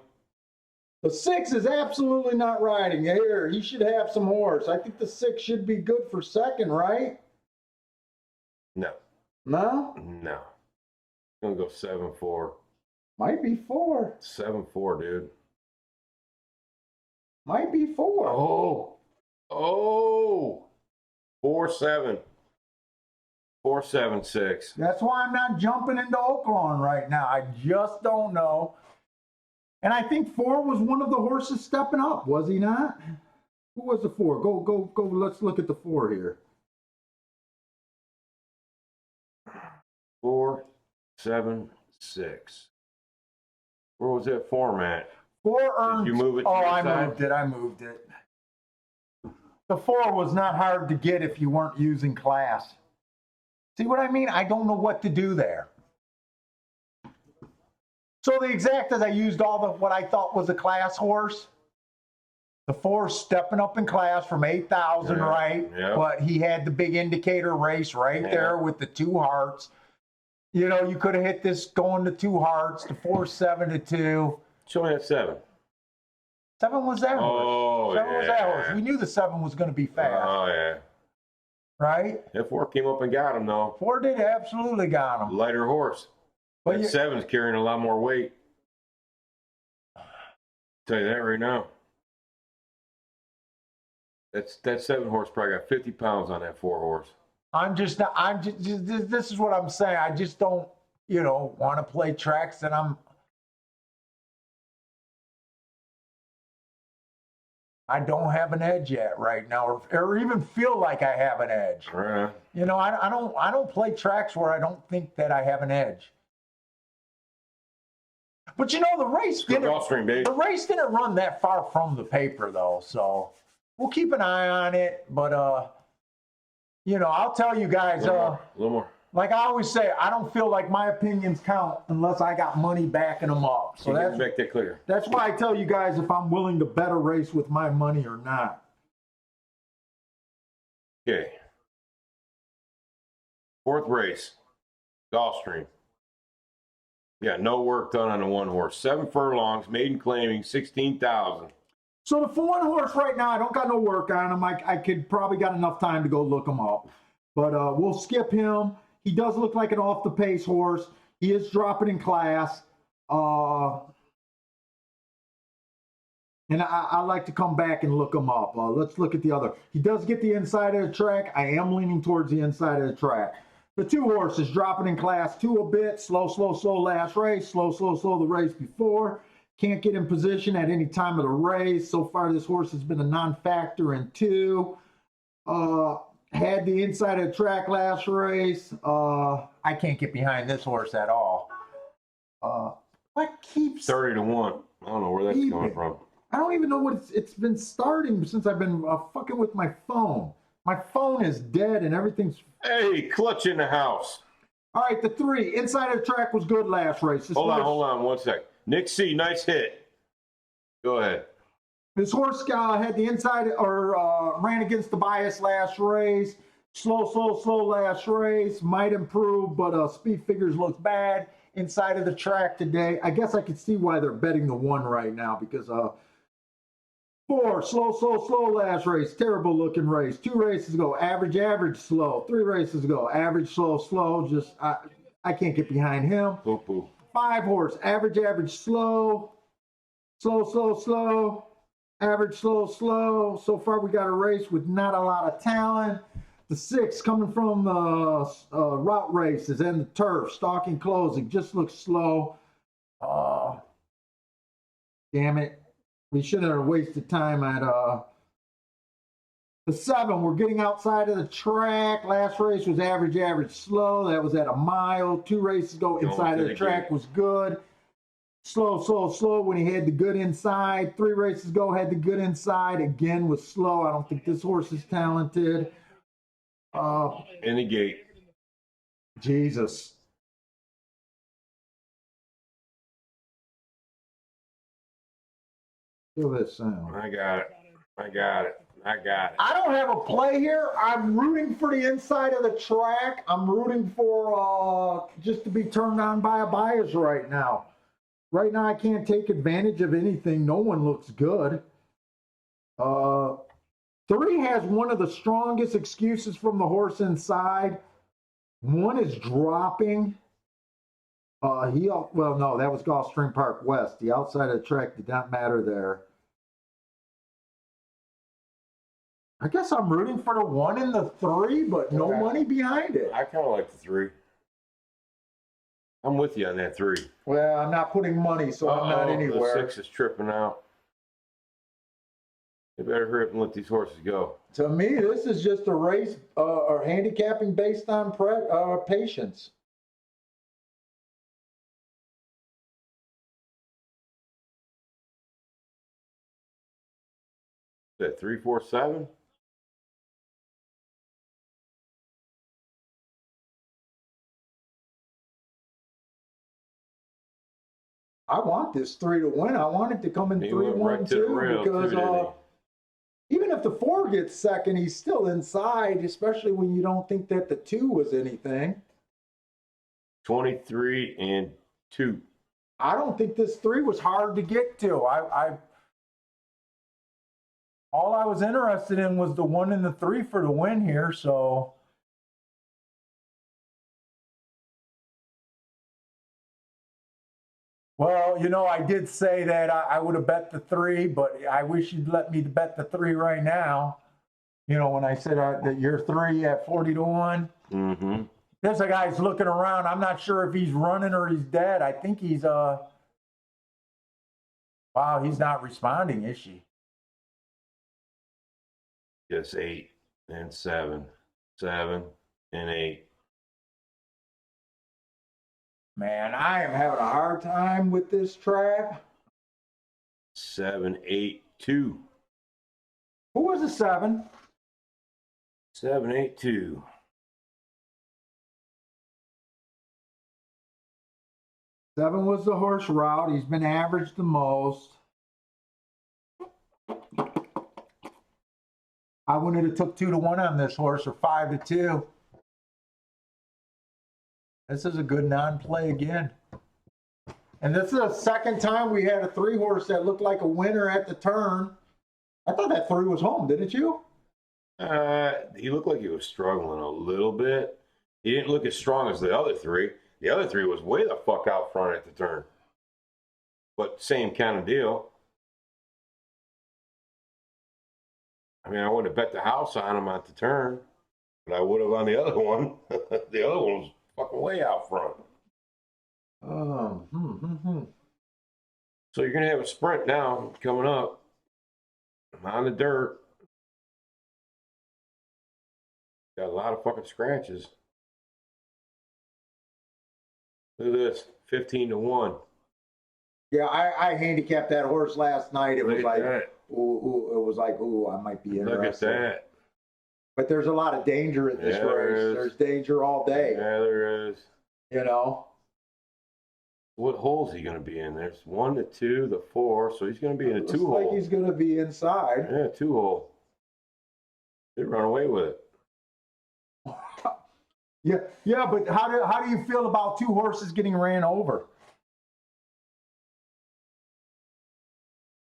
The 6 is absolutely not riding. Here, he should have some horse. I think the 6 should be good for second, right? No. No? No. I'm going to go 7-4. Might be 4. 7-4, dude. Might be 4. Oh. 4-7. 4-7-6. That's why I'm not jumping into Oaklawn right now. I just don't know. And I think 4 was one of the horses stepping up, was he not? Who was the 4? Go. Let's look at the 4 here. 4-7-6. Where was that format? 4 earned. Did you move it to Oh, your I side? moved it. The 4 was not hard to get if you weren't using class. See what I mean? I don't know what to do there. So the exactas, I used all the what I thought was a class horse. The 4 stepping up in class from 8,000, Yeah, right? yeah. But he had the big indicator race right there with the 2 hearts. You know, you could have hit this going to 2 hearts, the 4-7-2. Show me that 7. 7 was that horse. Oh, 7 was that yeah. horse. We knew the 7 was going to be fast, Oh, yeah. right? That 4 came up and got him, though. 4 did absolutely got him. Lighter horse. But That you, 7's carrying a lot more weight. Tell you that right now. That 7 horse probably got 50 pounds on that 4 horse. this is what I'm saying. I just don't, want to play tracks that I don't have an edge at right now, or even feel like I have an edge. Right. I don't play tracks where I don't think that I have an edge. But the race didn't run that far from the paper though, so we'll keep an eye on it. But I'll tell you guys, A little more. like I always say, I don't feel like my opinions count unless I got money backing them up. So Make that clear. that's why I tell you guys if I'm willing to bet a race with my money or not. Okay. 4th race. Gulfstream. Yeah, no work done on the 1 horse. 7 furlongs, maiden claiming 16,000. So the 1 horse right now, I don't got no work on him. I could probably got enough time to go look him up. But we'll skip him. He does look like an off-the-pace horse. He is dropping in class. And I like to come back and look him up. Let's look at the other. He does get the inside of the track. I am leaning towards the inside of the track. The 2 horses dropping in class 2 a bit. Slow last race. Slow the race before. Can't get in position at any time of the race. So far, this horse has been a non-factor in 2. Had the inside of the track last race. I can't get behind this horse at all. What keeps 30 to 1. I don't know where that's coming from. I don't even know what it's been starting since I've been fucking with my phone. My phone is dead and everything's. Hey, clutch in the house. All right, the 3 inside of the track was good last race. Hold on 1 sec. Nick C, nice hit. Go ahead. This horse had the inside or ran against the bias last race. Slow last race. Might improve, but speed figures look bad. Inside of the track today. I guess I can see why they're betting the 1 right now because 4 slow last race. Terrible looking race. 2 races ago, average, slow. 3 races ago, average, slow. Just I can't get behind him. Poo-poo. 5 horse, average, slow. Average, slow. So far, we got a race with not a lot of talent. The 6 coming from the route races and the turf, stalking, closing, just looks slow. Damn it. We shouldn't have wasted time at the 7. We're getting outside of the track. Last race was average, slow. That was at a mile. 2 races ago, inside of the track was good. Slow when he had the good inside. 3 races ago, had the good inside. Again, was slow. I don't think this horse is talented. In the gate. Jesus. Feel this sound. I got it. I don't have a play here. I'm rooting for the inside of the track. I'm rooting for just to be turned on by a bias right now. Right now, I can't take advantage of anything. No one looks good. 3 has one of the strongest excuses from the horse inside. 1 is dropping. Well, no, that was Gulfstream Park West. The outside of the track did not matter there. I guess I'm rooting for the 1 and the 3, but no money behind it. I kind of like the 3. I'm with you on that 3. Well, I'm not putting money, so I'm not anywhere. The 6 is tripping out. You better hurry up and let these horses go. To me, this is just a race or handicapping based on patience. Is that 3, 4, 7? I want this 3 to win. I want it to come in 3-1 too, because even if the 4 gets second, he's still inside, especially when you don't think that the 2 was anything. 23 and 2. I don't think this 3 was hard to get to. All I was interested in was the 1 and the 3 for the win here, so. Well, I did say that I would have bet the 3, but I wish you'd let me bet the 3 right now. When I said that you're 3 at 40 to 1. Mm-hmm. There's a guy's looking around. I'm not sure if he's running or he's dead. I think he's wow, he's not responding, is she? Yes, 8 and 7. 7 and 8. Man, I am having a hard time with this track. 7, 8, 2. Who was the 7? 7, 8, 2. Seven was the horse route. He's been averaged the most. I wouldn't have took 2 to 1 on this horse or 5 to 2. This is a good non-play again. And this is the second time we had a 3 horse that looked like a winner at the turn. I thought that 3 was home, didn't you? He looked like he was struggling a little bit. He didn't look as strong as the other 3. The other 3 was way the fuck out front at the turn. But same kind of deal. I mean, I wouldn't have bet the house on him at the turn, but I would have on the other one. The other one was fucking way out front. So you're going to have a sprint now coming up on the dirt. Got a lot of fucking scratches. Look at this, 15-1. Yeah, I handicapped that horse last night. It was Look like, at that. ooh, I might be interested. Look at that. But there's a lot of danger in this Yeah, there race. is. There's danger all day. Yeah, there is. You know. What hole's he going to be in? There's 1 to 2 to 4, so he's going to be in a 2 hole. Looks like he's going to be inside. Yeah, 2 hole. They run away with it. Yeah, but how do you feel about 2 horses getting ran over?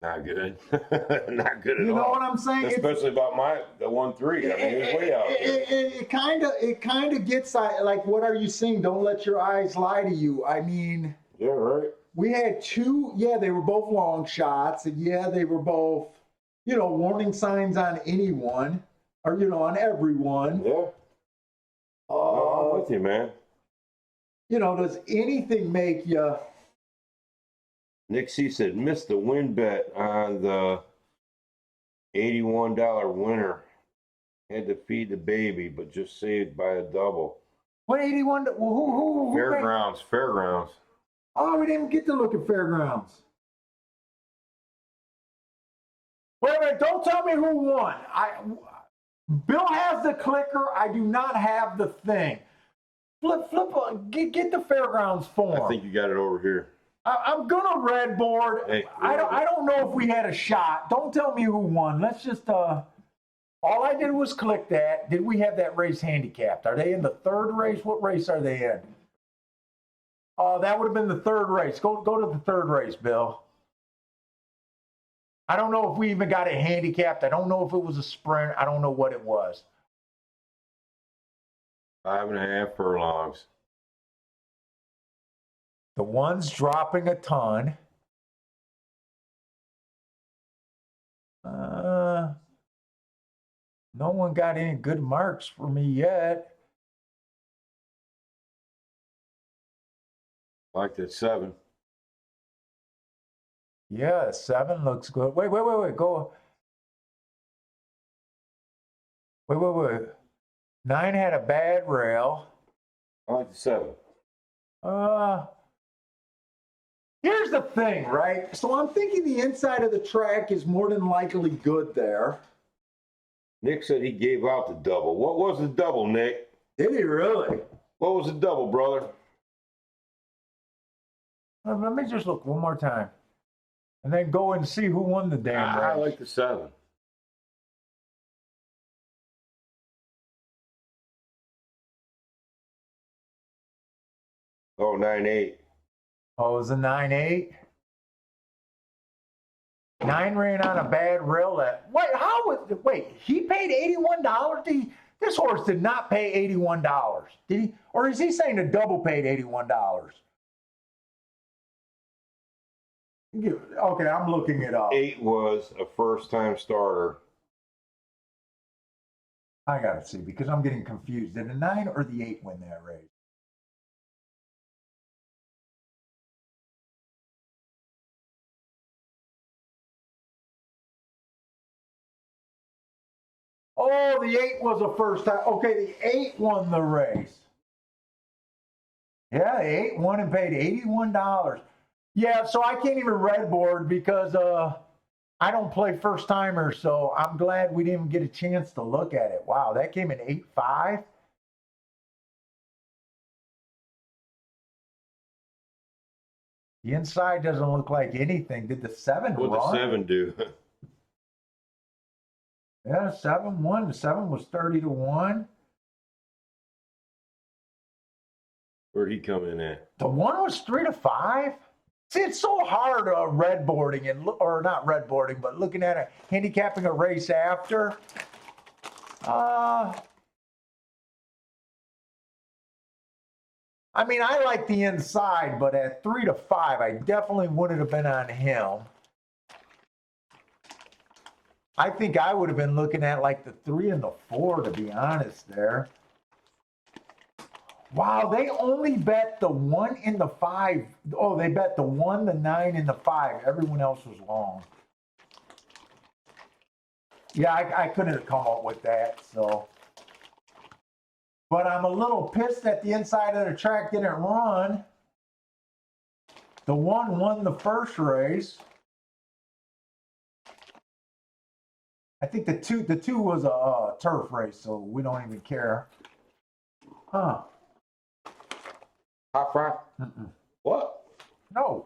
Not good. Not good at all. You know what I'm saying? Especially about the 1-3. I mean, he was way out there. It kind of gets like, what are you saying? Don't let your eyes lie to you. I mean, Yeah, right. we had 2. Yeah, they were both long shots, and yeah, they were both, warning signs on anyone, or on everyone. Yeah. No, I'm with you, man. Does anything make you? Nick C said, missed the win bet on the $81 winner. Had to feed the baby, but just saved by a double. What 81? Well, who Fairgrounds. Oh, we didn't get to look at Fairgrounds. Wait a minute! Don't tell me who won. Bill has the clicker. I do not have the thing. Flip. Get the Fairgrounds form. I think you got it over here. I'm gonna red board. Hey, I don't know if we had a shot. Don't tell me who won. Let's just all I did was click that. Did we have that race handicapped? Are they in the 3rd race? What race are they in? Oh, that would have been the 3rd race. Go to the 3rd race, Bill. I don't know if we even got it handicapped. I don't know if it was a sprint. I don't know what it was. 5.5 furlongs. The one's dropping a ton. No one got any good marks for me yet. Like that 7. Yeah, 7 looks good. Wait. Go. Wait. 9 had a bad rail. I like the 7. Here's the thing, right? So I'm thinking the inside of the track is more than likely good there. Nick said he gave out the double. What was the double, Nick? Did he really? What was the double, brother? Let me just look one more time. And then go and see who won the damn race. I like the 7. Oh, 9-8. Oh, it was a 9-8? 9 ran on a bad rail. Wait, he paid $81? This horse did not pay $81. Did he? Or is he saying the double paid $81? Okay, I'm looking it up. 8 was a first-time starter. I gotta see, because I'm getting confused. Did the 9 or the 8 win that race? Oh, the 8 was a first time. Okay, the 8 won the race. Yeah, the 8 won and paid $81. Yeah, so I can't even red board because I don't play first timers, so I'm glad we didn't get a chance to look at it. Wow, that came in 8.5. The inside doesn't look like anything. Did the 7 What run? did the 7 do? Yeah, 7 won. The 7 was 30-1. Where'd he come in at? The 1 was 3-5. See, it's so hard red boarding or not red boarding, but looking at handicapping a race after. I mean, I like the inside, but at 3-5, I definitely wouldn't have been on him. I think I would have been looking at like the 3 and the 4, to be honest there. Wow, they only bet the 1 and the 5. Oh, they bet the 1, the 9, and the 5. Everyone else was long. Yeah, I couldn't come up with that, so. But I'm a little pissed that the inside of the track didn't run. The 1 won the first race. I think the two was a turf race, so we don't even care. Huh. Hot fry? Mm-mm. What? No.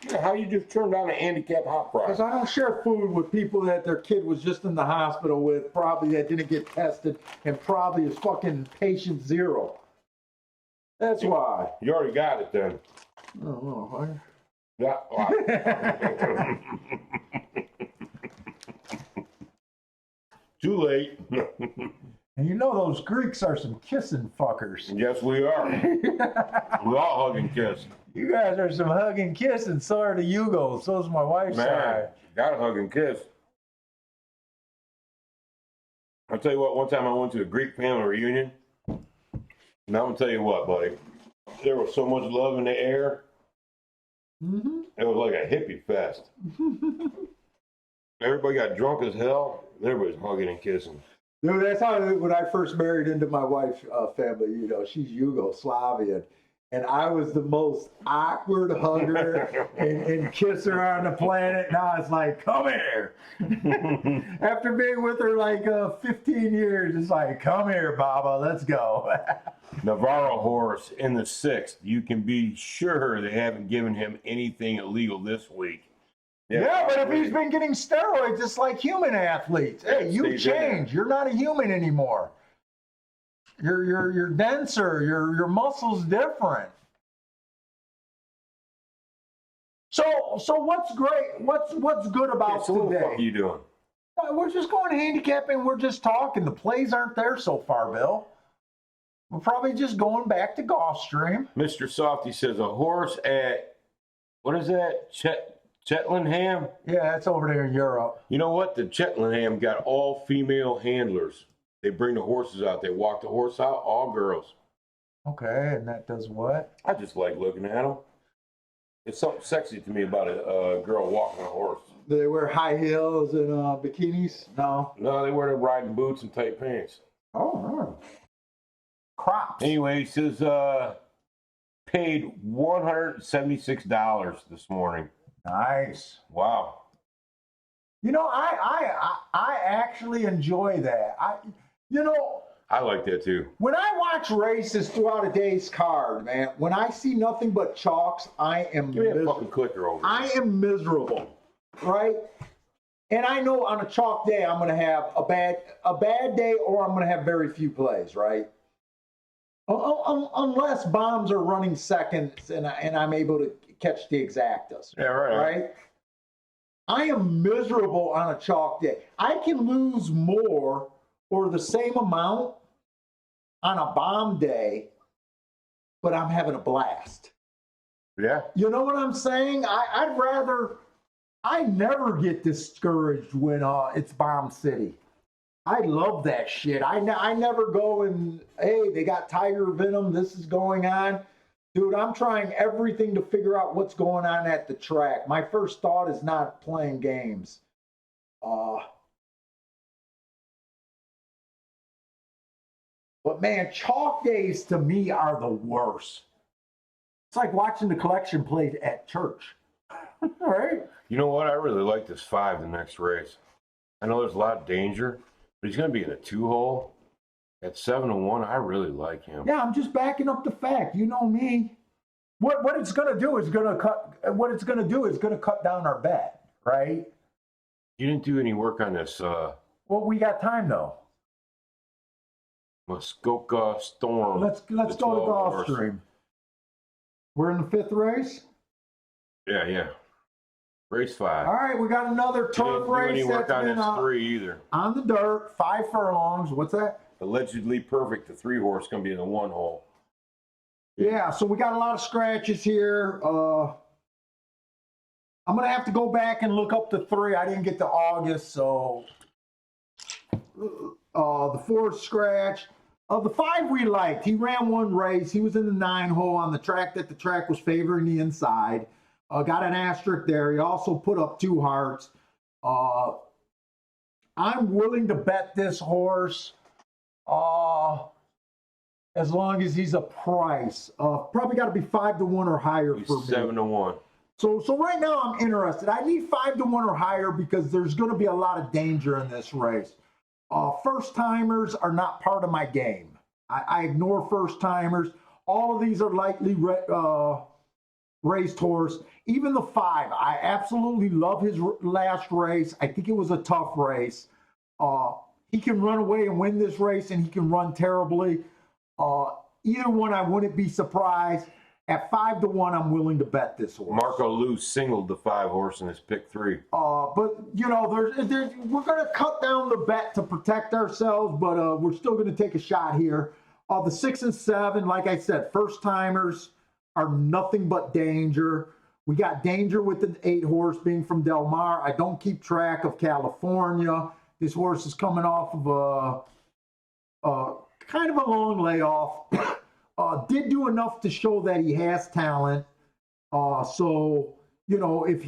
Yeah, how you just turned down a handicap hot fry? Because I don't share food with people that their kid was just in the hospital with, probably that didn't get tested, and probably is fucking patient 0. That's why. You already got it then. I don't know. Yeah. Wow. Too late. And you know those Greeks are some kissing fuckers. Yes, we are. We all hug and kiss. You guys are some hug and kiss, and so are the Yugos. So's my wife's Man, side. gotta hug and kiss. I'll tell you what, one time I went to a Greek family reunion. And I'm gonna tell you what, buddy. There was so much love in the air. Mm-hmm. It was like a hippie fest. Everybody got drunk as hell. Everybody's hugging and kissing. Dude, that's how when I first married into my wife's family, you know, she's Yugoslavian. And I was the most awkward hugger and kisser on the planet. Now it's like, come here. After being with her like 15 years, it's like, come here, Baba, let's go. Navarro horse in the 6th. You can be sure they haven't given him anything illegal this week. Yeah, but if he's been getting steroids, it's like human athletes. Hey, you change. You're not a human anymore. You're denser. Your muscles different. So what's great? What's good about So what the today? fuck are you doing? We're just going handicapping. We're just talking. The plays aren't there so far, Bill. We're probably just going back to Gulfstream. Mr. Softy says a horse at, what is that? Cheltenham? Yeah, it's over there in Europe. You know what? The Cheltenham got all female handlers. They bring the horses out. They walk the horse out, all girls. Okay, and that does what? I just like looking at them. It's something sexy to me about a girl walking a horse. Do they wear high heels and bikinis? No. No, they wear their riding boots and tight pants. Oh. Crops. Anyway, he says paid $176 this morning. Nice. Wow. You know, I actually enjoy that. I like that too. When I watch races throughout a day's card, man, when I see nothing but chalks, I am Give me a miserable. fucking clicker over. I am miserable, right? And I know on a chalk day I'm going to have a bad day, or I'm going to have very few plays, right? Unless bombs are running seconds and I'm able to catch the exactas. Yeah, right. I am miserable on a chalk day. I can lose more or the same amount on a bomb day, but I'm having a blast. Yeah. You know what I'm saying? I never get discouraged when it's Bomb City. I love that shit. I never go and, hey, they got tiger venom, this is going on. Dude, I'm trying everything to figure out what's going on at the track. My first thought is not playing games. But man, chalk days to me are the worst. It's like watching the collection plate at church. Right? You know what? I really like this 5 the next race. I know there's a lot of danger, but he's going to be in a 2-hole. At 7-1, I really like him. Yeah, I'm just backing up the fact. You know me. What it's going to do is going to cut down our bet, right? You didn't do any work on this Well, we got time though. Muskoka Storm. Let's go to Gulfstream. We're in the 5th race. Yeah. Race 5. All right, we got another turf race Any work that's on been this 3 either. on the dirt. 5 furlongs. What's that? Allegedly perfect. The 3-horse going to be in the 1-hole. Yeah, so we got a lot of scratches here. I'm going to have to go back and look up the 3. I didn't get to August, so the 4th scratch. Of the 5 we liked, he ran one race. He was in the 9 hole on the track that the track was favoring the inside. Got an asterisk there. He also put up 2 hearts. I'm willing to bet this horse as long as he's a price. Probably got to be 5 to 1 or higher for me. 7 to 1. So right now I'm interested. I need 5 to 1 or higher because there's going to be a lot of danger in this race. First timers are not part of my game. I ignore first timers. All of these are lightly raced horse. Even the 5, I absolutely love his last race. I think it was a tough race. He can run away and win this race, and he can run terribly. Either one, I wouldn't be surprised. At 5 to 1, I'm willing to bet this horse. Marco Lou singled the 5 horse in his pick 3. But you know, we're going to cut down the bet to protect ourselves, but we're still going to take a shot here. The 6 and 7, like I said, first timers are nothing but danger. We got danger with the 8 horse being from Del Mar. I don't keep track of California. This horse is coming off of a kind of a long layoff. Did do enough to show that he has talent. So, you know, if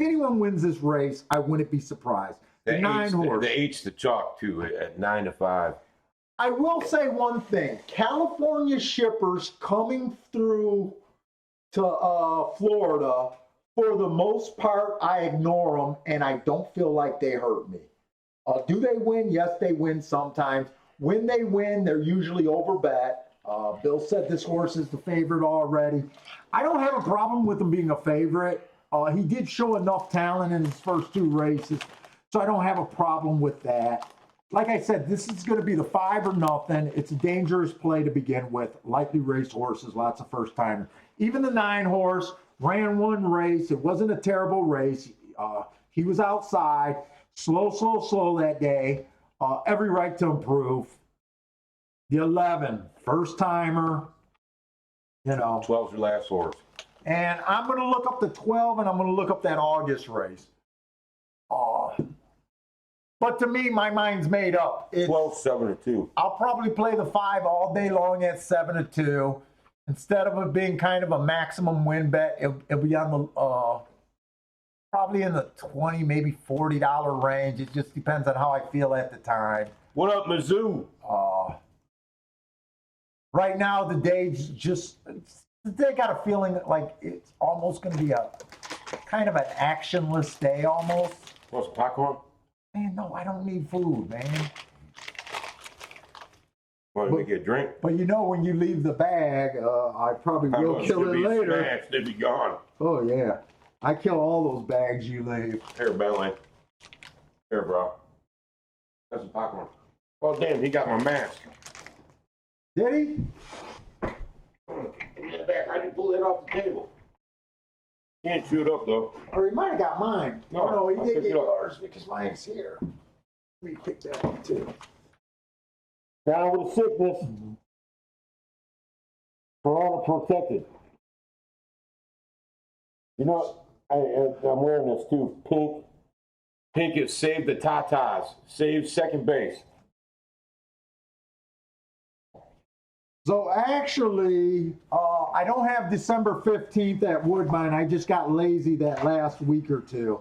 anyone wins this race, I wouldn't be surprised. The 9 horse. The 8's the chalk, too, at 9 to 5. I will say one thing. California shippers coming through to Florida, for the most part, I ignore them, and I don't feel like they hurt me. Do they win? Yes, they win sometimes. When they win, they're usually overbet. Bill said this horse is the favorite already. I don't have a problem with him being a favorite. He did show enough talent in his first 2 races, so I don't have a problem with that. Like I said, this is going to be the 5 or nothing. It's a dangerous play to begin with. Lightly raced horses, lots of first timers. Even the 9 horse ran one race. It wasn't a terrible race. He was outside, slow that day. Every right to improve. The 11, first timer, you know. 12's your last horse. And I'm going to look up the 12, and I'm going to look up that August race. But to me, my mind's made up. 12, 7 to 2. I'll probably play the 5 all day long at 7 to 2. Instead of it being kind of a maximum win bet, it'll be on the probably in the $20, maybe $40 range. It just depends on how I feel at the time. What up, Mizzou? Right now, the day's just, they got a feeling like it's almost going to be a kind of an actionless day almost. Want some popcorn? Man, no, I don't need food, man. Want to make you a drink? But you know, when you leave the bag, I probably will kill it later. Smashed, they'd be gone. Oh, yeah. I kill all those bags you leave. Here, Bentley. Here, bro. That's some popcorn. Oh, damn, he got my mask. Did he? I didn't pull that off the table. Can't chew it up, though. Or he might have got mine. No, he I'll did pick get it up. yours because mine's here. Let me pick that up, too. Down with the sickness. Corona protected. You know, I'm wearing this too. Pink. Pink is save the Tatas. Save second base. So actually, I don't have December 15th at Woodbine. I just got lazy that last week or two.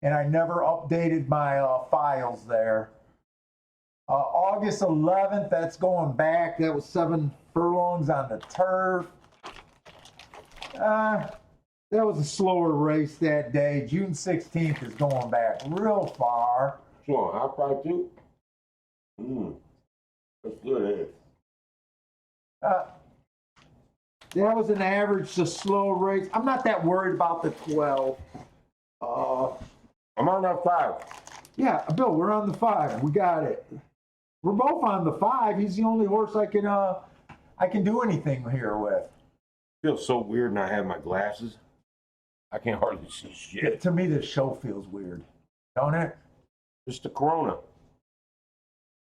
And I never updated my files there. August 11th, that's going back. That was 7 furlongs on the turf. That was a slower race that day. June 16th is going back real far. Sure, high five too. That's good, ain't it? That was an average to slow race. I'm not that worried about the 12. I'm on that 5. Yeah, Bill, we're on the 5. We got it. We're both on the 5. He's the only horse I can do anything here with. Feels so weird not having my glasses. I can't hardly see shit. To me, this show feels weird, don't it? Just the Corona.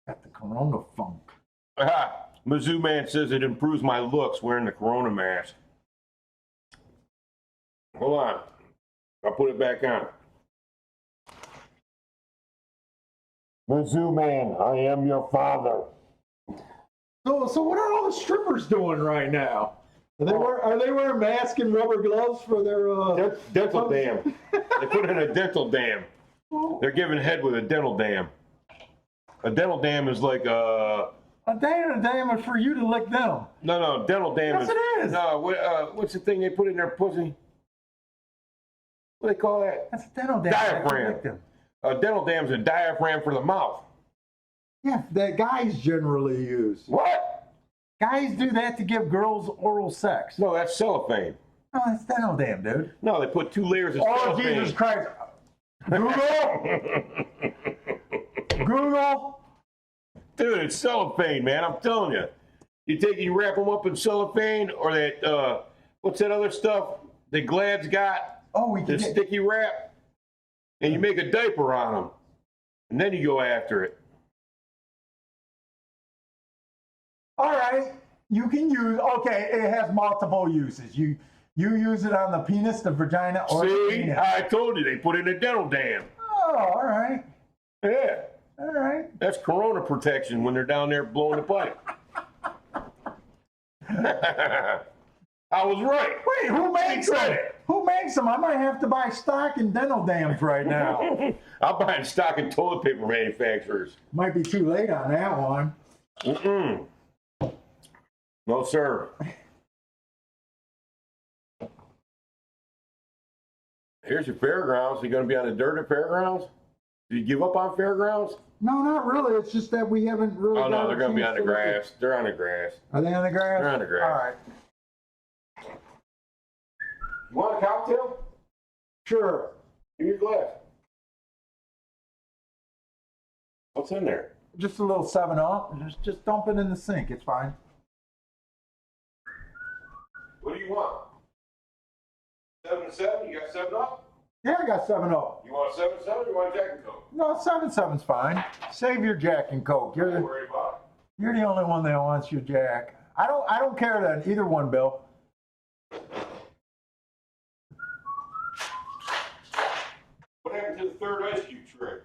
Got the Corona funk. Aha! Mizzou man says it improves my looks wearing the Corona mask. Hold on. I'll put it back on. Mizzou man, I am your father. So what are all the strippers doing right now? Are they wearing masks and rubber gloves for their dental dam? They put in a dental dam. They're giving head with a dental dam. A dental dam is like a dental dam is for you to lick them. No, dental dam Yes, it is. No, what's the thing they put in their pussy? What do they call that? That's a dental dam. Diaphragm. A dental dam's a diaphragm for the mouth. Yeah, that guys generally use. What? Guys do that to give girls oral sex. No, that's cellophane. No, that's dental dam, dude. No, they put 2 layers of Oh, cellophane. Jesus Christ. Google? Google? Dude, it's cellophane, man. I'm telling you. You wrap them up in cellophane or that, what's that other stuff that Glad's got? Oh, we The can get... sticky wrap. And you make a diaper on them. And then you go after it. All right. You can use... Okay, it has multiple uses. You use it on the penis, the vagina, or the See? penis. I told you they put in a dental dam. Oh, all right. Yeah. All right. That's corona protection when they're down there blowing the pipe. I was right. Wait, who makes them? credit. Who makes them? I might have to buy stock in dental dams right now. I'm buying stock in toilet paper manufacturers. Might be too late on that one. Mm-mm. No, sir. Here's your fairgrounds. You going to be on the dirt at fairgrounds? Did you give up on fairgrounds? No, not really. It's just that we haven't really. Oh, no, got they're a going to be chance on the to look at- grass. They're on the grass. Are they on the grass? They're on the grass. All right. You want a cocktail? Sure. Give me your glass. What's in there? Just a little 7-Up. Just dump it in the sink. It's fine. What do you want? 7 and 7? You got 7 up? Yeah, I got 7-Up. You want 7 and 7 or you want Jack and Coke? No, 7-7's fine. Save your Jack and Coke. Don't worry about You're the only one that wants your Jack. I don't care then. Either one, Bill. it. What happened to the third ice cube trick?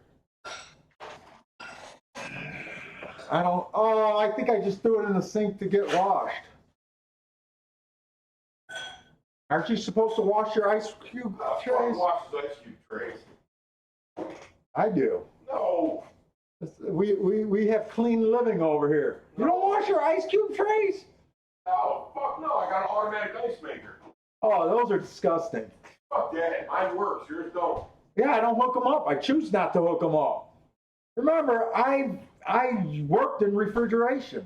I don't. Oh, I think I just threw it in the sink to get washed. Aren't you supposed to wash your ice cube trays? Wash the ice cube trays. I do. No. We have clean living over here. You don't wash your ice cube trays? Oh, fuck no. I got an automatic ice maker. Oh, those are disgusting. Fuck that. Mine works. Yours don't. Yeah, I don't hook them up. I choose not to hook them up. Remember, I worked in refrigeration.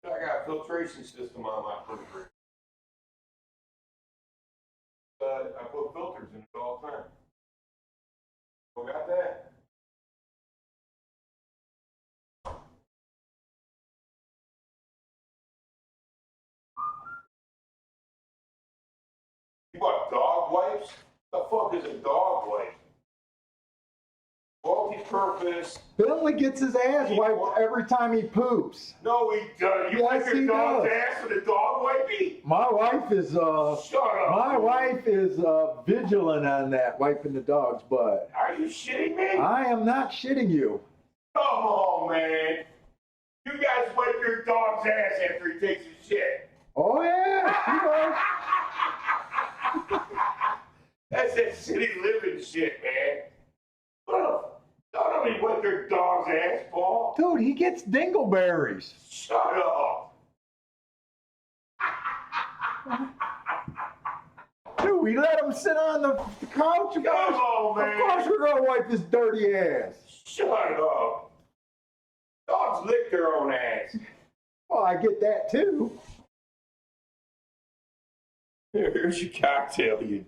I got a filtration system on my refrigerator. I put filters in it all the time. You got that? You want dog wipes? The fuck is a dog wipe? Multi-purpose. Billy gets his ass wiped every time he poops. No, he doesn't. You Yes, wipe he your dog's does. ass with a dog wipey? My wife is Shut up. my wife is vigilant on that, wiping the dog's butt. Are you shitting me? I am not shitting you. Come on, man. You guys wipe your dog's ass after he takes his shit. Oh yeah, she does. That's that city living shit, man. Don't let me wipe your dog's ass, Paul. Dude, he gets dingleberries. Shut up. Dude, we let him sit on the couch. Of Come on, man. Of course we're gonna wipe his dirty ass. Shut up. Dogs lick their own ass. Well, I get that too. Here's your cocktail, you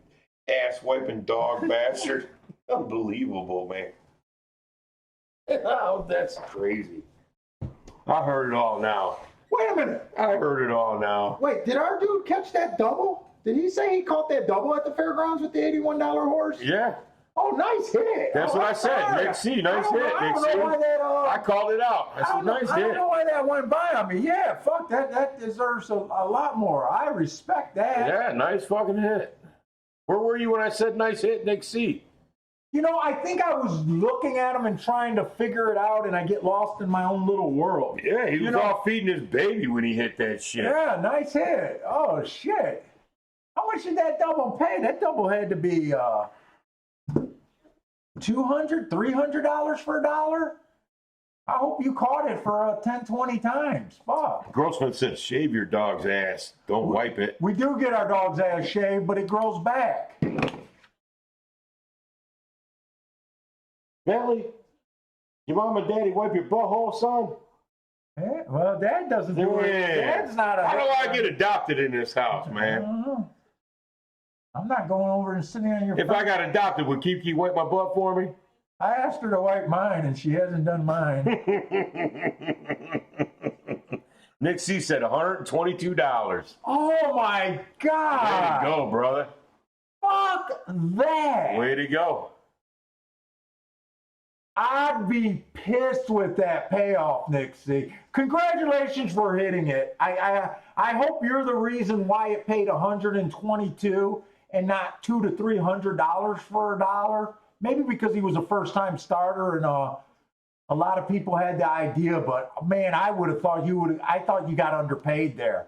ass wiping dog bastard. Unbelievable, man. Oh, that's crazy. I heard it all now. Wait a minute. I heard it all now. Wait, did our dude catch that double? Did he say he caught that double at the fairgrounds with the $81 horse? Yeah, Oh, nice hit. that's what I said. Nick C, nice hit. I Nick don't C. know why that. I called it out. I said, nice I don't hit. know why that went by on me. Yeah, fuck that. That deserves a lot more. I respect that. Yeah, nice fucking hit. Where were you when I said nice hit, Nick C? You know, I think I was looking at him and trying to figure it out, and I get lost in my own little world. Yeah, he was off feeding his baby when he hit that shit. Yeah, nice hit. Oh, shit. How much did that double pay? That double had to be $200, $300 for a dollar? I hope you caught it for 10, 20 times. Fuck. Grossman said, shave your dog's ass. Don't wipe it. We do get our dog's ass shaved, but it grows back. Bentley, your mom and daddy wipe your butthole, son? Yeah, well, Dad doesn't do it. Dad's not a... How do I get adopted in this house, man? I don't know. I'm not going over and sitting on your... If I got adopted, would Kiki wipe my butt for me? I asked her to wipe mine, and she hasn't done mine. Nick C said $122. Oh, my God. Way to go, brother. Fuck that. Way to go. I'd be pissed with that payoff, Nick C. Congratulations for hitting it. I hope you're the reason why it paid $122 and not $200 to $300 for a dollar. Maybe because he was a first-time starter and a lot of people had the idea. But man, I would have thought you would. I thought you got underpaid there.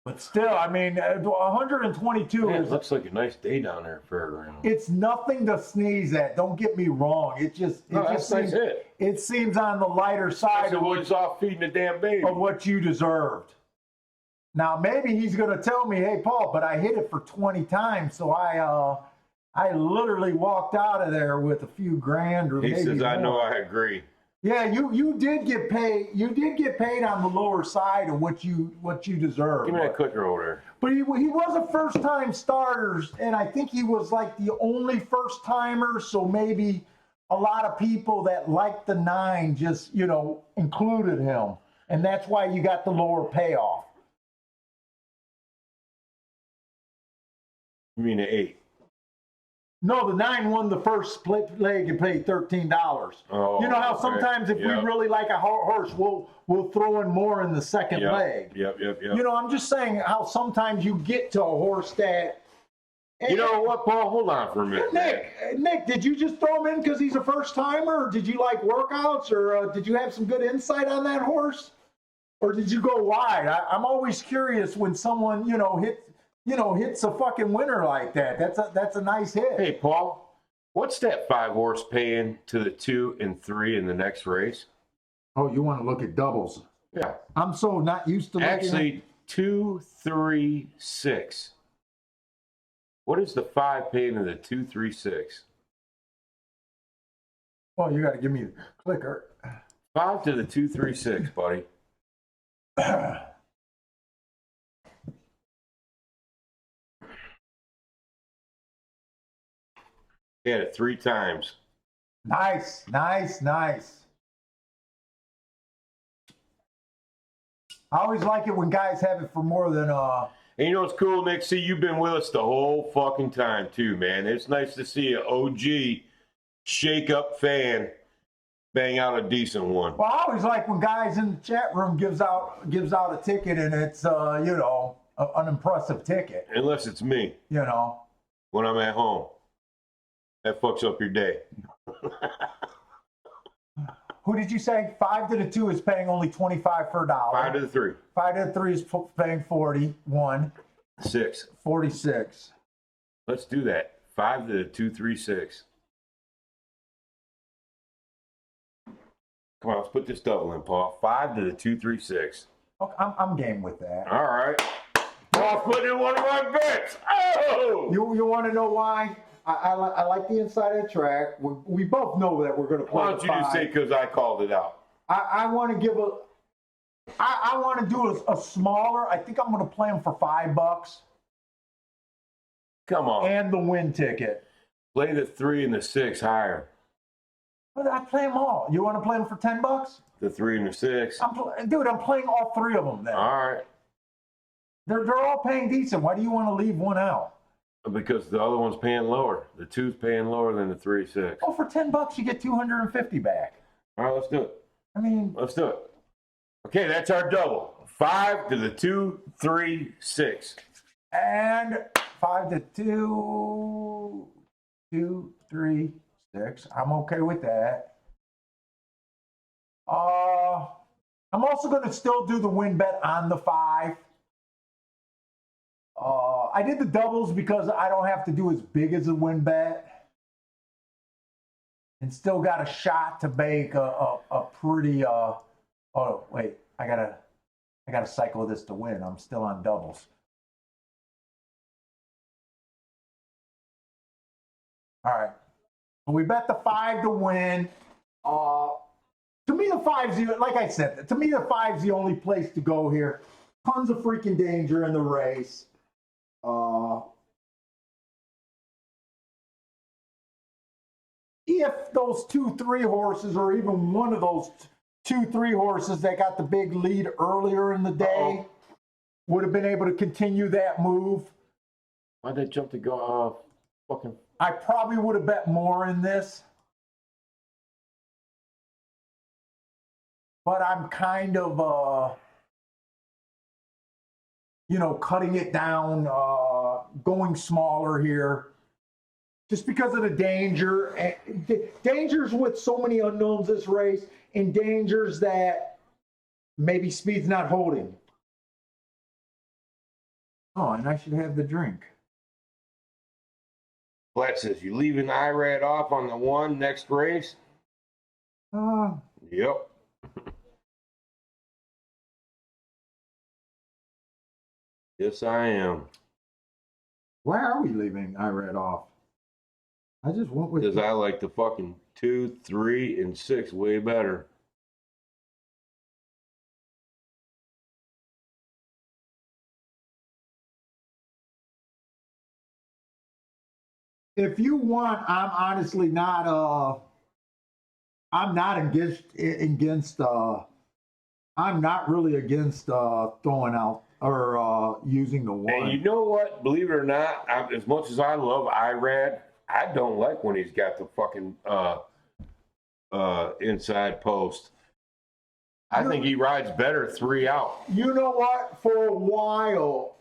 But still, I mean, 122 Man, is... it looks like a nice day down there at Fairground. It's nothing to sneeze at. Don't get me wrong. It just Nice hit. It seems on the lighter side So he's off feeding the damn baby. of what you deserved. Now maybe he's going to tell me, "Hey, Paul, but I hit it for 20 times, so I literally walked out of there with a few grand or He maybe says, "I more." know, I agree." Yeah, you did get paid. You did get paid on the lower side of what you deserve. Give me that clicker over there. But he was a first-time starter, and I think he was like the only first-timer, so maybe a lot of people that liked the 9 just, included him. And that's why you got the lower payoff. You mean the 8? No, the 9 won the first split leg and paid $13. Oh, you know how okay. sometimes if we really like a horse, we'll throw in more in the second leg. Yep. I'm just saying how sometimes you get to a horse that... You know what, Paul? Hold on for a minute. Nick, did you just throw him in because he's a first timer, or did you like workouts, or did you have some good insight on that horse, or did you go wide? I'm always curious when someone hits a fucking winner like that. That's a nice hit. Hey, Paul, what's that 5 horse paying to the 2 and 3 in the next race? Oh, you want to look at doubles? Yeah. I'm so not used to looking Actually, 2, 3, 6. What is the 5 paying to the 2, 3, 6? Oh, you got to give me the clicker. 5 to the 2, 3, 6, buddy. He had it 3 times. Nice. I always like it when guys have it for more than And you know what's cool, Nick? See, you've been with us the whole fucking time, too, man. It's nice to see an OG shake-up fan bang out a decent one. Well, I always like when guys in the chat room gives out a ticket and it's an impressive ticket. Unless it's me when I'm at home. That fucks up your day. Who did you say? 5 to the 2 is paying only 25 for a dollar. 5 to the 3. 5 to the 3 is paying 41. 6. 46. Let's do that. 5 to the 2, 3, 6. Come on, let's put this double in, Paul. 5 to the 2, 3, 6. Okay, I'm game with that. All right. Paul's putting in one of my bets. Oh! You want to know why? I like the inside of the track. We both know that we're going to play. Why don't you just say because I called it out? I want to give I want to do a smaller. I think I'm going to play them for $5. Come on. And the win ticket. Play the 3 and the 6 higher. But I play them all. You want to play them for $10? The 3 and the 6. Dude, I'm playing all 3 of them then. All right. They're all paying decent. Why do you want to leave one out? Because the other one's paying lower. The 2's paying lower than the 3, 6. Oh, for $10 you get $250 back. All right, let's do it. I mean, let's do it. Okay, that's our double. 5 to the 2, 3, 6. And 5 to 2, 2, 3, 6. I'm okay with that. I'm also going to still do the win bet on the 5. I did the doubles because I don't have to do as big as a win bet, and still got a shot to make a pretty. Oh wait, I gotta cycle this to win. I'm still on doubles. All right, we bet the 5 to win. To me, the 5's like I said. To me, the 5's the only place to go here. Tons of freaking danger in the race. If those 2-3 horses, or even one of those 2-3 horses that got the big lead earlier in the day, would have been able to continue that move, Why'd they jump to go? Fucking. I probably would have bet more in this. But I'm kind of, cutting it down, going smaller here, just because of the danger. Dangers with so many unknowns this race, and dangers that maybe speed's not holding. Oh, and I should have the drink. Flat says, you leaving IRAD off on the 1 next race? Yep. Yes, I am. Why are we leaving IRAD off? I just went with. Because I like the fucking 2, 3, and 6 way better. If you want, I'm honestly not. I'm not against. I'm not really against throwing out or using the 1. And you know what? Believe it or not, as much as I love IRAD, I don't like when he's got the fucking inside post. I think he rides better 3 out. You know what? For a while,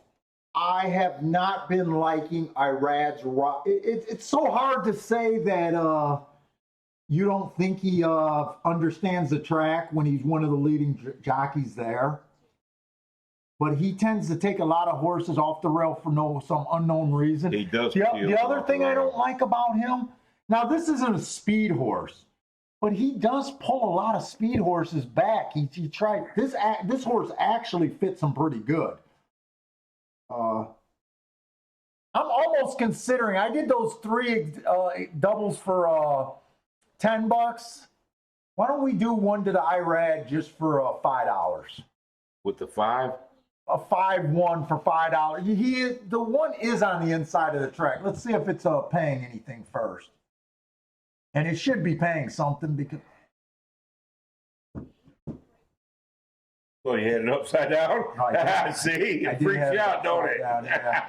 I have not been liking IRAD's ride. It's so hard to say that you don't think he understands the track when he's one of the leading jockeys there. But he tends to take a lot of horses off the rail for some unknown reason. He does. The other thing I don't like about him, now this isn't a speed horse, but he does pull a lot of speed horses back. He tried this horse actually fits him pretty good. I'm almost considering. I did those 3 doubles for $10. Why don't we do one to the IRAD just for $5? With the 5? A 5-1 for $5. The 1 is on the inside of the track. Let's see if it's paying anything first. And it should be paying something because. Well, you had it upside down? No, see? It freaks you out, don't it? Down, yeah.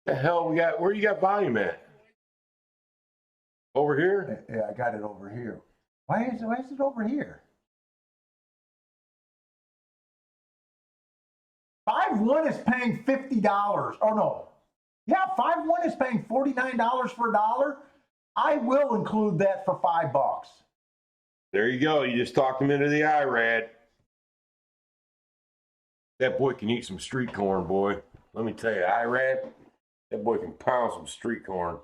The hell we got? Where you got volume at? Over here? Yeah, I got it over here. Why is it over here? 5-1 is paying $50. Oh no. Yeah, 5-1 is paying $49 for $1. I will include that for $5. There you go. You just talked him into the IRAD. That boy can eat some street corn, boy. Let me tell you, IRAD, that boy can pound some street corn.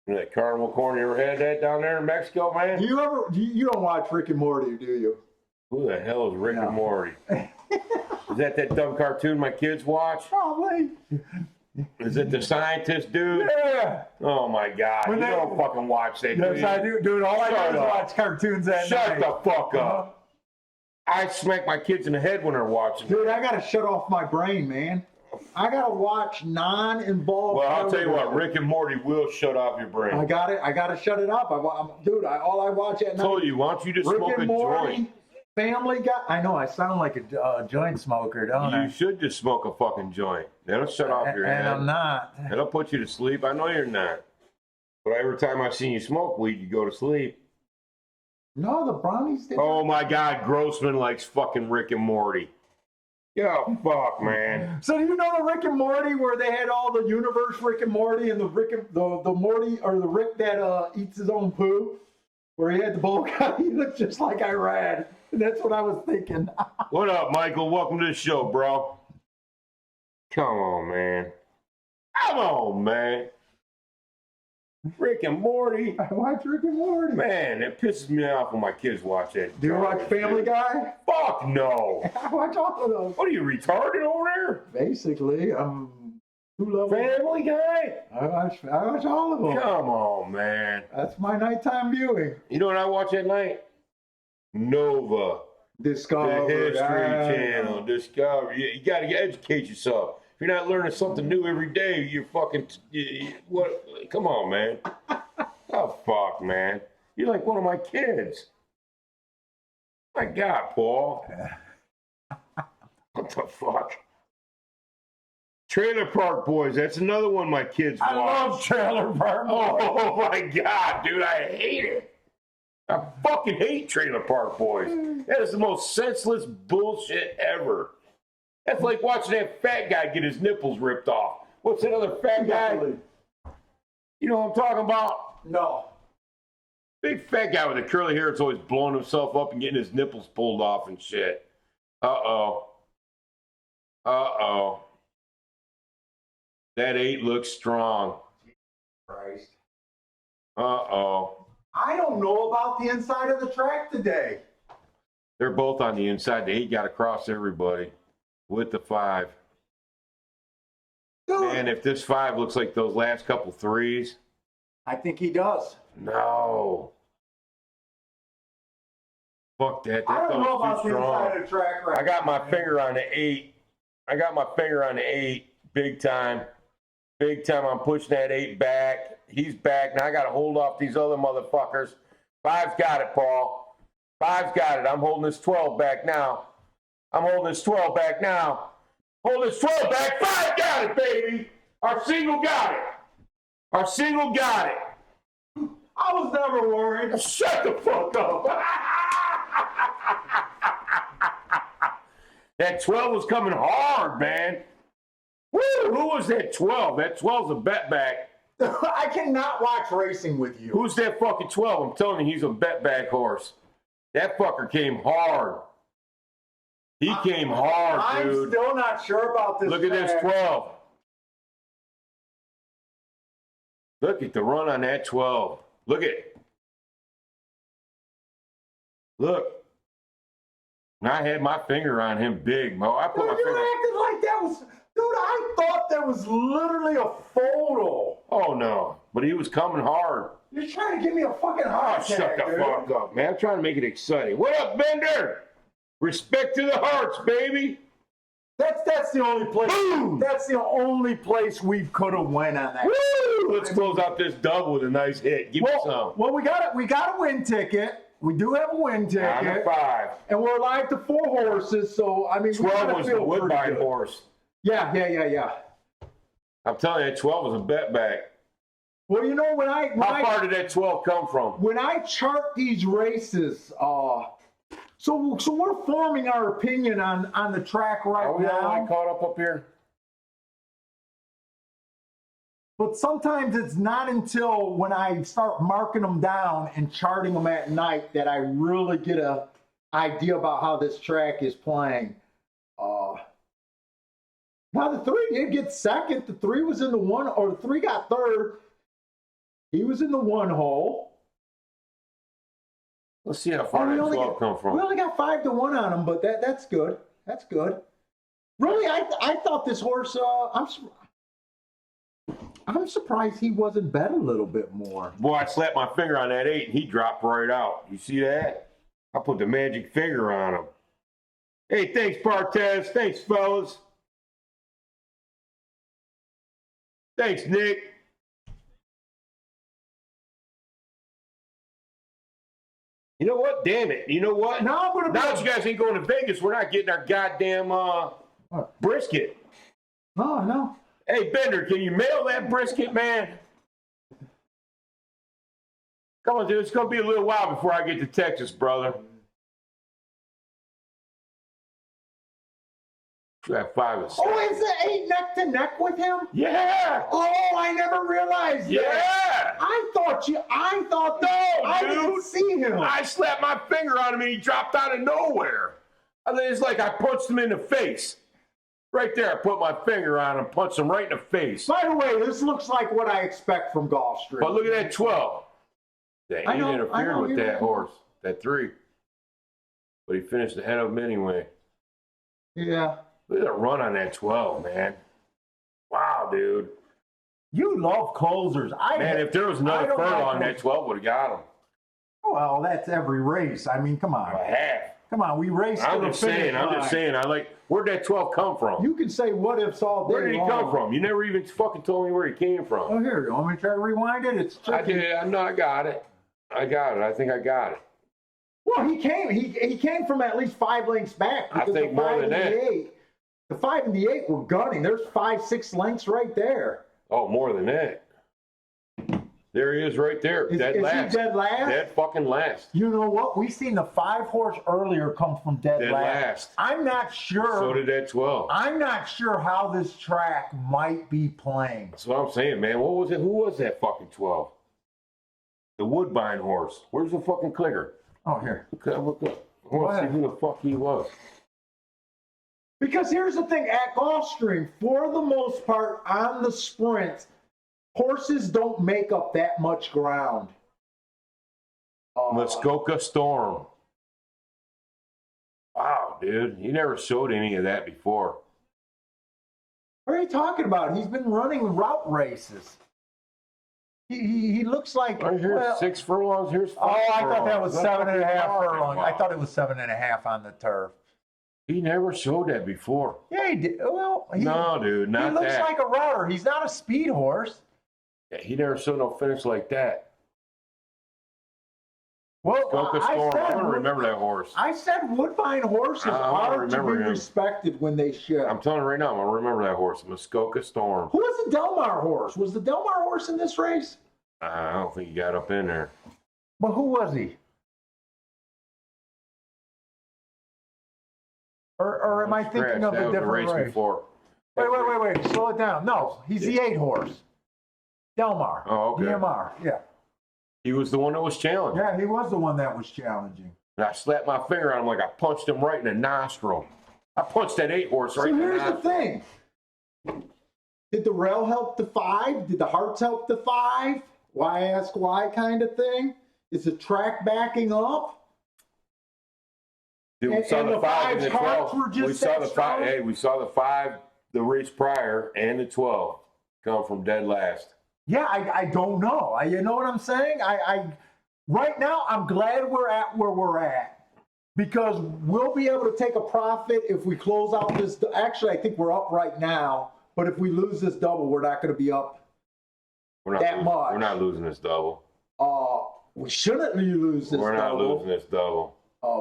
You know that carnival corn, you ever had that down there in Mexico, man? Do you don't watch Rick and Morty, do you? Who the hell is Rick and Morty? Is that dumb cartoon my kids watch? Probably. Is it the scientist dude? Yeah. Oh my God. You don't fucking watch that, Yes, dude. I do. Dude, all I do is watch cartoons at night. Shut the fuck up. I smack my kids in the head when they're watching. Dude, I gotta shut off my brain, man. I gotta watch non-involved. Well, I'll tell you what, Rick and Morty will shut off your brain. I gotta shut it up. All I watch at night. I told you, why don't you just Rick smoke and a Morty, joint? Family Guy. I know I sound like a joint smoker, don't I? You should just smoke a fucking joint. That'll shut off your head. And I'm not. That'll put you to sleep. I know you're not. But every time I've seen you smoke weed, you go to sleep. No, the brownies did. Oh my God, Grossman likes fucking Rick and Morty. Yeah, fuck, man. So do you know the Rick and Morty where they had all the universe Rick and Morty and the Morty or the Rick that eats his own poo? Where he had the bowl cut, he looked just like Irad. And that's what I was thinking. What up, Michael? Welcome to the show, bro. Come on, man. Come on, man. Rick and Morty. I watch Rick and Morty. Man, it pisses me off when my kids watch that. Do you watch Family Guy? Fuck no. I watch all of those. What are you, retarded over there? Basically, who loves Family Guy? I watch all of them. Come on, man. That's my nighttime viewing. You know what I watch at night? Nova. Discovery. The History Channel. Discovery. You got to educate yourself. If you're not learning something new every day, you're fucking... what? Come on, man. Oh, fuck, man. You're like one of my kids. My God, Paul. What the fuck? Trailer Park Boys. That's another one my kids watch. I love Trailer Park Boys. Oh, my God, dude. I hate it. I fucking hate Trailer Park Boys. That is the most senseless bullshit ever. That's like watching that fat guy get his nipples ripped off. What's that other fat guy? You know what I'm talking about? No. Big fat guy with the curly hair that's always blowing himself up and getting his nipples pulled off and shit. Uh-oh. Uh-oh. That 8 looks strong. Christ. Uh-oh. I don't know about the inside of the track today. They're both on the inside. The 8 got across everybody with the 5. Dude, Man, if this 5 looks like those last couple 3s. I think he does. No. Fuck that. I That don't know thumb's about too the inside strong. of the track right I got my now. finger on the 8. I got my finger on the 8. Big time. Big time. I'm pushing that 8 back. He's back. Now I got to hold off these other motherfuckers. 5's got it, Paul. 5's got it. I'm holding this 12 back now. I'm holding this 12 back now. Hold this 12 back. 5 got it, baby. Our single got it. Our single got it. I was never worried. Shut the fuck up. That 12 was coming hard, man. Woo! Who was that 12? That 12's a bet back. I cannot watch racing with you. Who's that fucking 12? I'm telling you, he's a bet back horse. That fucker came hard. He came hard, I'm dude. still not sure about this. Look at this track. 12. Look at the run on that 12. Look at. Look. And I had my finger on him big, Mo. I put Dude, my you finger. acted like that was... Dude, I thought that was literally a photo. Oh, no. But he was coming hard. You're trying to give me a fucking Oh, heart shut attack, the dude. fuck up, man. I'm trying to make it exciting. What up, Bender? Respect to the hearts, baby. That's the only place. Boom! That's the only place we could have went on that. Woo! Let's close out this dub with a nice hit. Give me some. Well, we got a win ticket. We do have a win On ticket, the 5. and we're live to 4 horses. So I mean, we 12 gotta was feel the pretty Woodbine good. horse. Yeah. I'm telling you, 12 was a bet back. Well, you know when How far did that 12 come from? when I chart these races, so we're forming our opinion on the track right Are we all now. caught up here? But sometimes it's not until when I start marking them down and charting them at night that I really get a idea about how this track is playing. Now the 3 did get second. The 3 was in the 1, or the 3 got third. He was in the 1 hole. Let's see how far we that only 12 come We from. only got 5 to 1 on him, but that's good. That's good. Really, I thought this horse. I'm surprised he wasn't bet a little bit more. Boy, I slapped my finger on that 8 and he dropped right out. You see that? I put the magic finger on him. Hey, thanks, Bartez. Thanks, fellas. Thanks, Nick. You know what? Damn it. You know what? Now I'm gonna. Now that you guys ain't going to Vegas, we're not getting our goddamn brisket. No. Hey, Bender, can you mail that brisket, man? Come on, dude. It's going to be a little while before I get to Texas, brother. That 5 is. Oh, is it 8 neck to neck with him? Yeah. Oh, I never realized Yeah. that. I thought No, I didn't dude. see him. I slapped my finger on him and he dropped out of nowhere. I mean, it's like I punched him in the face. Right there, I put my finger on him, punched him right in the face. By the way, this looks like what I expect from Gulfstream. But look at that 12. Dang, I he know, interfered with you that know. horse, that 3. But he finished ahead of him anyway. Yeah. Look at that run on that 12, man. Wow, dude. You love closers. Man, if there was I another don't furlong, like that 12 would have got him. Well, that's every race. I mean, come on. A half. Come on, we raced to I'm the just finish saying, line. where'd that 12 come from? You can say what ifs all day Where did he long. come from? You never even fucking told me where he came from. Oh, here, you want me to try to rewind it? It's I tricky. did. I know. I got it. I think I got it. Well, he came from at least 5 lengths back. I Because think the more 5 than and that. the 8, the 5 and the 8 were gunning. There's 5, 6 lengths right there. Oh, more than that. There he is right there. Is Dead he last. dead last? Dead fucking last. You know what? We seen the 5 horse earlier come from dead Dead last. I'm not sure. So did that 12. I'm not sure how this track might be playing. That's what I'm saying, man. What was it? Who was that fucking 12? The Woodbine horse. Where's the fucking clicker? Oh, here. Look up. I want to see who the fuck he was. Because here's the thing, at Gulfstream, for the most part, on the sprint, horses don't make up that much ground. Muskoka Storm. Wow, dude. You never showed any of that before. What are you talking about? He's been running route races. He looks like... Right here, well, 6 furlongs. Here's 5 I thought that was furlongs. 7.5 What furlong. the I fuck? thought it was 7.5 on the turf. He never showed that before. Yeah, he did. Well, No, dude, he not looks that. like a router. He's not a speed horse. Yeah, he never showed no finish like that. Well, Muskoka Storm. I don't remember that horse. I said Woodbine horses I don't are to be remember him. respected when they should. I'm telling you right now, I'm going to remember that horse. Muskoka Storm. Who was the Delmar horse? Was the Delmar horse in this race? I don't think he got up in there. But who was he? Or am I thinking of That a was the different race? before. Wait. Slow it down. No, he's the 8 horse. Delmar. Oh, okay. DMR. Yeah. He was the one that was challenged. Yeah, he was the one that was challenging. And I slapped my finger on him like I punched him right in the nostril. I punched that 8 horse right So in the here's the nostril. thing. Did the rail help the 5? Did the hearts help the 5? Why ask why kind of thing? Is the track backing up? Dude, we And- saw and the the 5 and the five's hearts 12. were just We saw that the strong? 5. Hey, we saw the 5 the race prior and the 12 come from dead last. Yeah, I don't know. You know what I'm saying? Right now, I'm glad we're at where we're at because we'll be able to take a profit if we close out this. Actually, I think we're up right now, but if we lose this double, we're not going to be up We're not that losing, much. We're not losing this double. We shouldn't lose this We're not double. losing this double.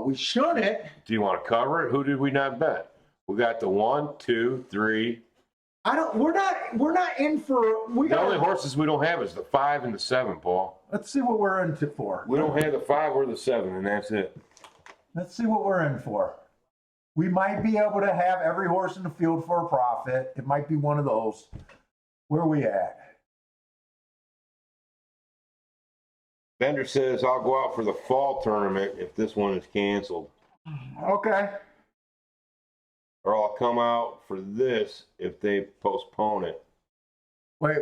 We shouldn't. Do you want to cover it? Who did we not bet? We got the 1, 2, 3. We're not in for. The only horses we don't have is the 5 and the 7, Paul. Let's see what we're in for. We don't have the 5 or the 7, and that's it. Let's see what we're in for. We might be able to have every horse in the field for a profit. It might be one of those. Where are we at? Bender says, I'll go out for the fall tournament if this one is canceled. Okay. Or I'll come out for this if they postpone it. Wait.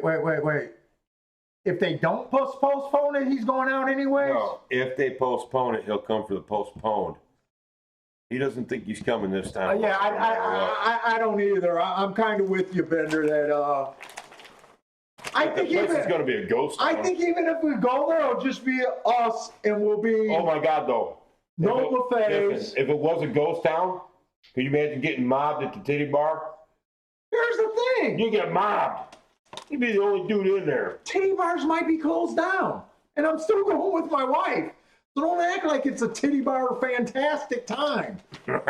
If they don't postpone it, he's going out anyway? No, if they postpone it, he'll come for the postponed. He doesn't think he's coming this time. Yeah, no matter what. I don't either. I'm kind of with you, Bender, that I The think place is even going to be a ghost I town. think even if we go there, it'll just be us and we'll be Oh my God, though. no buffets. If it was a ghost town, can you imagine getting mobbed at the titty bar? Here's the thing. You get mobbed. You'd be the only dude in there. Titty bars might be closed down. And I'm still going with my wife. So don't act like it's a titty bar fantastic time. But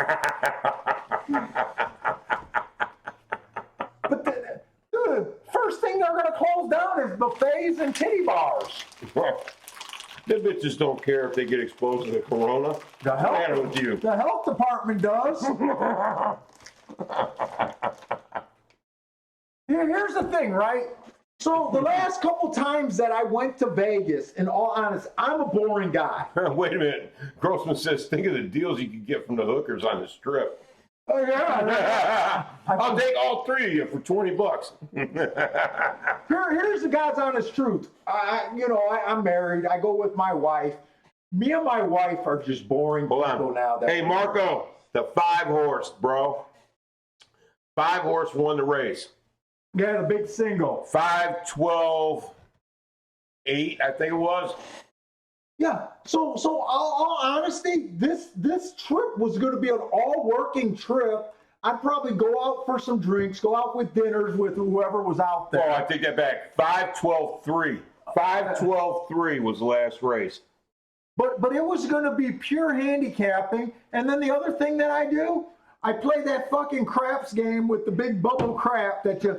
the first thing they're going to close down is buffets and titty bars. Them bitches don't care if they get exposed to the corona. The What's the matter with you? health department does. Here's the thing, right? So the last couple times that I went to Vegas, in all honesty, I'm a boring guy. Wait a minute. Grossman says, think of the deals you can get from the hookers on the strip. Oh yeah. I'll take all 3 of you for $20. Here's the God's honest truth. I'm married. I go with my wife. Me and my wife are just boring people now. Hey, Marco, the 5-horse, bro. 5-horse won the race. Yeah, the big single. 5, 12, 8, I think it was. Yeah. So all honesty, this trip was going to be an all working trip. I'd probably go out for some drinks, go out with dinners with whoever was out there. Oh, I take that back. 5, 12, 3. 5, 12, 3 was the last race. But it was going to be pure handicapping. And then the other thing that I do, I play that fucking craps game with the big bubble crap that you.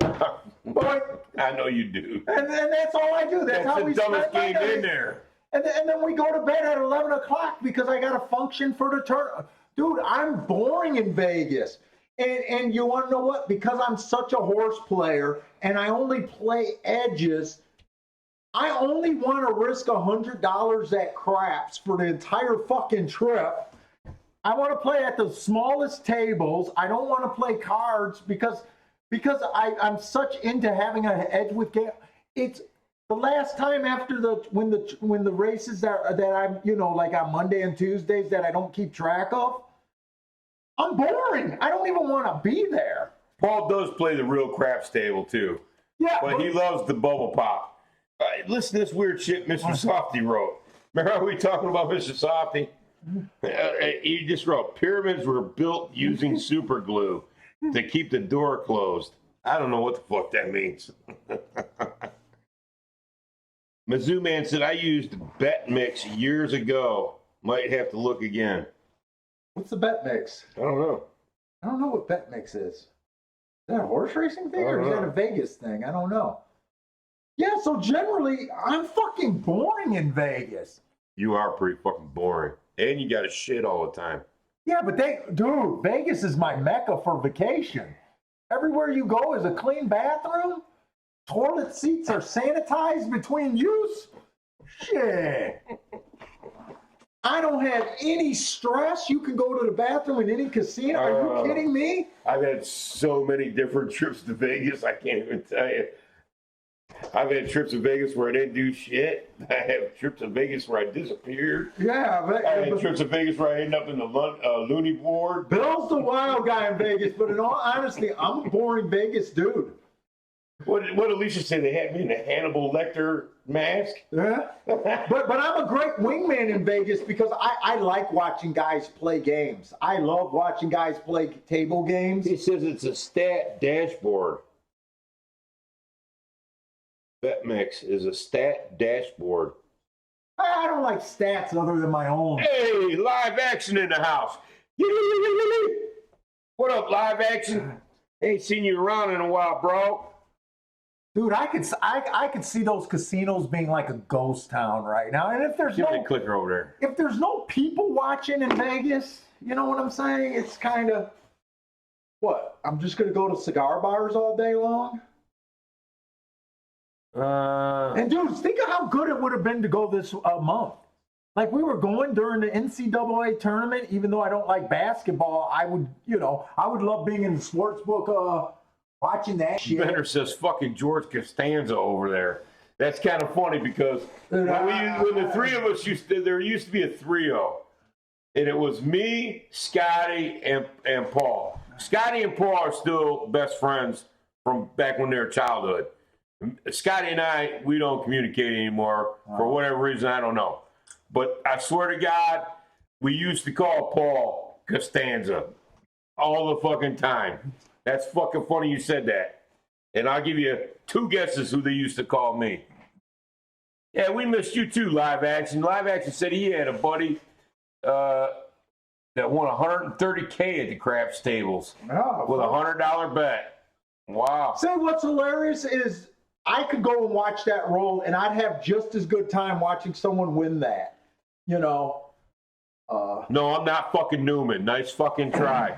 But, I know you do. and that's all I do. That's how the we dumbest spend my game in days. there. And then we go to bed at 11 o'clock because I got to function for the turn. Dude, I'm boring in Vegas. And you want to know what? Because I'm such a horse player and I only play edges, I only want to risk $100 at craps for the entire fucking trip. I want to play at the smallest tables. I don't want to play cards because I'm such into having an edge with game. It's the last time after when the races that I'm like on Monday and Tuesdays that I don't keep track of. I'm boring. I don't even want to be there. Paul does play the real craps table too. Yeah, But he loves the bubble pop. Listen to this weird shit Mr. Softy wrote. Remember how we talking about Mr. Softy? He just wrote, pyramids were built using super glue to keep the door closed. I don't know what the fuck that means. Mizzou Man said, I used Bet Mix years ago. Might have to look again. What's the bet mix? I don't know. I don't know what bet mix is. Is that a horse racing thing or is that a Vegas thing? I don't know. Yeah, so generally, I'm fucking boring in Vegas. You are pretty fucking boring. And you got to shit all the time. Yeah, but dude, Vegas is my mecca for vacation. Everywhere you go is a clean bathroom. Toilet seats are sanitized between use. Shit. I don't have any stress. You can go to the bathroom in any casino. Are you kidding me? I've had so many different trips to Vegas, I can't even tell you. I've had trips to Vegas where I didn't do shit. I have trips to Vegas where I disappeared. Yeah, but, I had trips to Vegas where I ended up in the loony board. Bill's the wild guy in Vegas, but in all honesty, I'm a boring Vegas dude. What Alicia said, they had me in a Hannibal Lecter mask. Yeah, but I'm a great wingman in Vegas because I like watching guys play games. I love watching guys play table games. He says it's a stat dashboard. BetMix is a stat dashboard. I don't like stats other than my own. Hey, live action in the house. What up, live action? Ain't seen you around in a while, bro. Dude, I could see those casinos being like a ghost town right now. And if there's Give me a clicker over there. if there's no people watching in Vegas, you know what I'm saying? It's kind of what? I'm just gonna go to cigar bars all day long. And dude, think of how good it would have been to go this month. Like we were going during the NCAA tournament, even though I don't like basketball, I would love being in the sports book, watching that shit. Bender says fucking George Costanza over there. That's kind of funny because when the three of us there used to be a trio. And it was me, Scotty, and Paul. Scotty and Paul are still best friends from back when they were childhood. Scotty and I, we don't communicate anymore for whatever reason, I don't know. But I swear to God, we used to call Paul Costanza all the fucking time. That's fucking funny you said that. And I'll give you 2 guesses who they used to call me. Yeah, we missed you too, Live Action. Live Action said he had a buddy that won $130K at the craps tables with a $100 bet. Wow. Say what's hilarious is I could go and watch that roll and I'd have just as good time watching someone win that. You know, No, I'm not fucking Newman. Nice fucking try.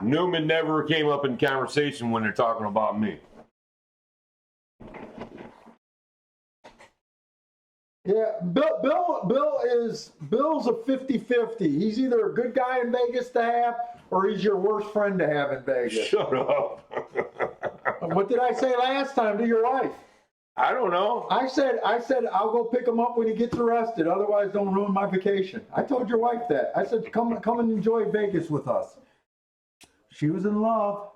Newman never came up in conversation when they're talking about me. Yeah, Bill's a 50-50. He's either a good guy in Vegas to have, or he's your worst friend to have in Vegas. Shut up. What did I say last time to your wife? I don't know. I said I'll go pick him up when he gets arrested. Otherwise, don't ruin my vacation. I told your wife that. I said, come and enjoy Vegas with us. She was in love.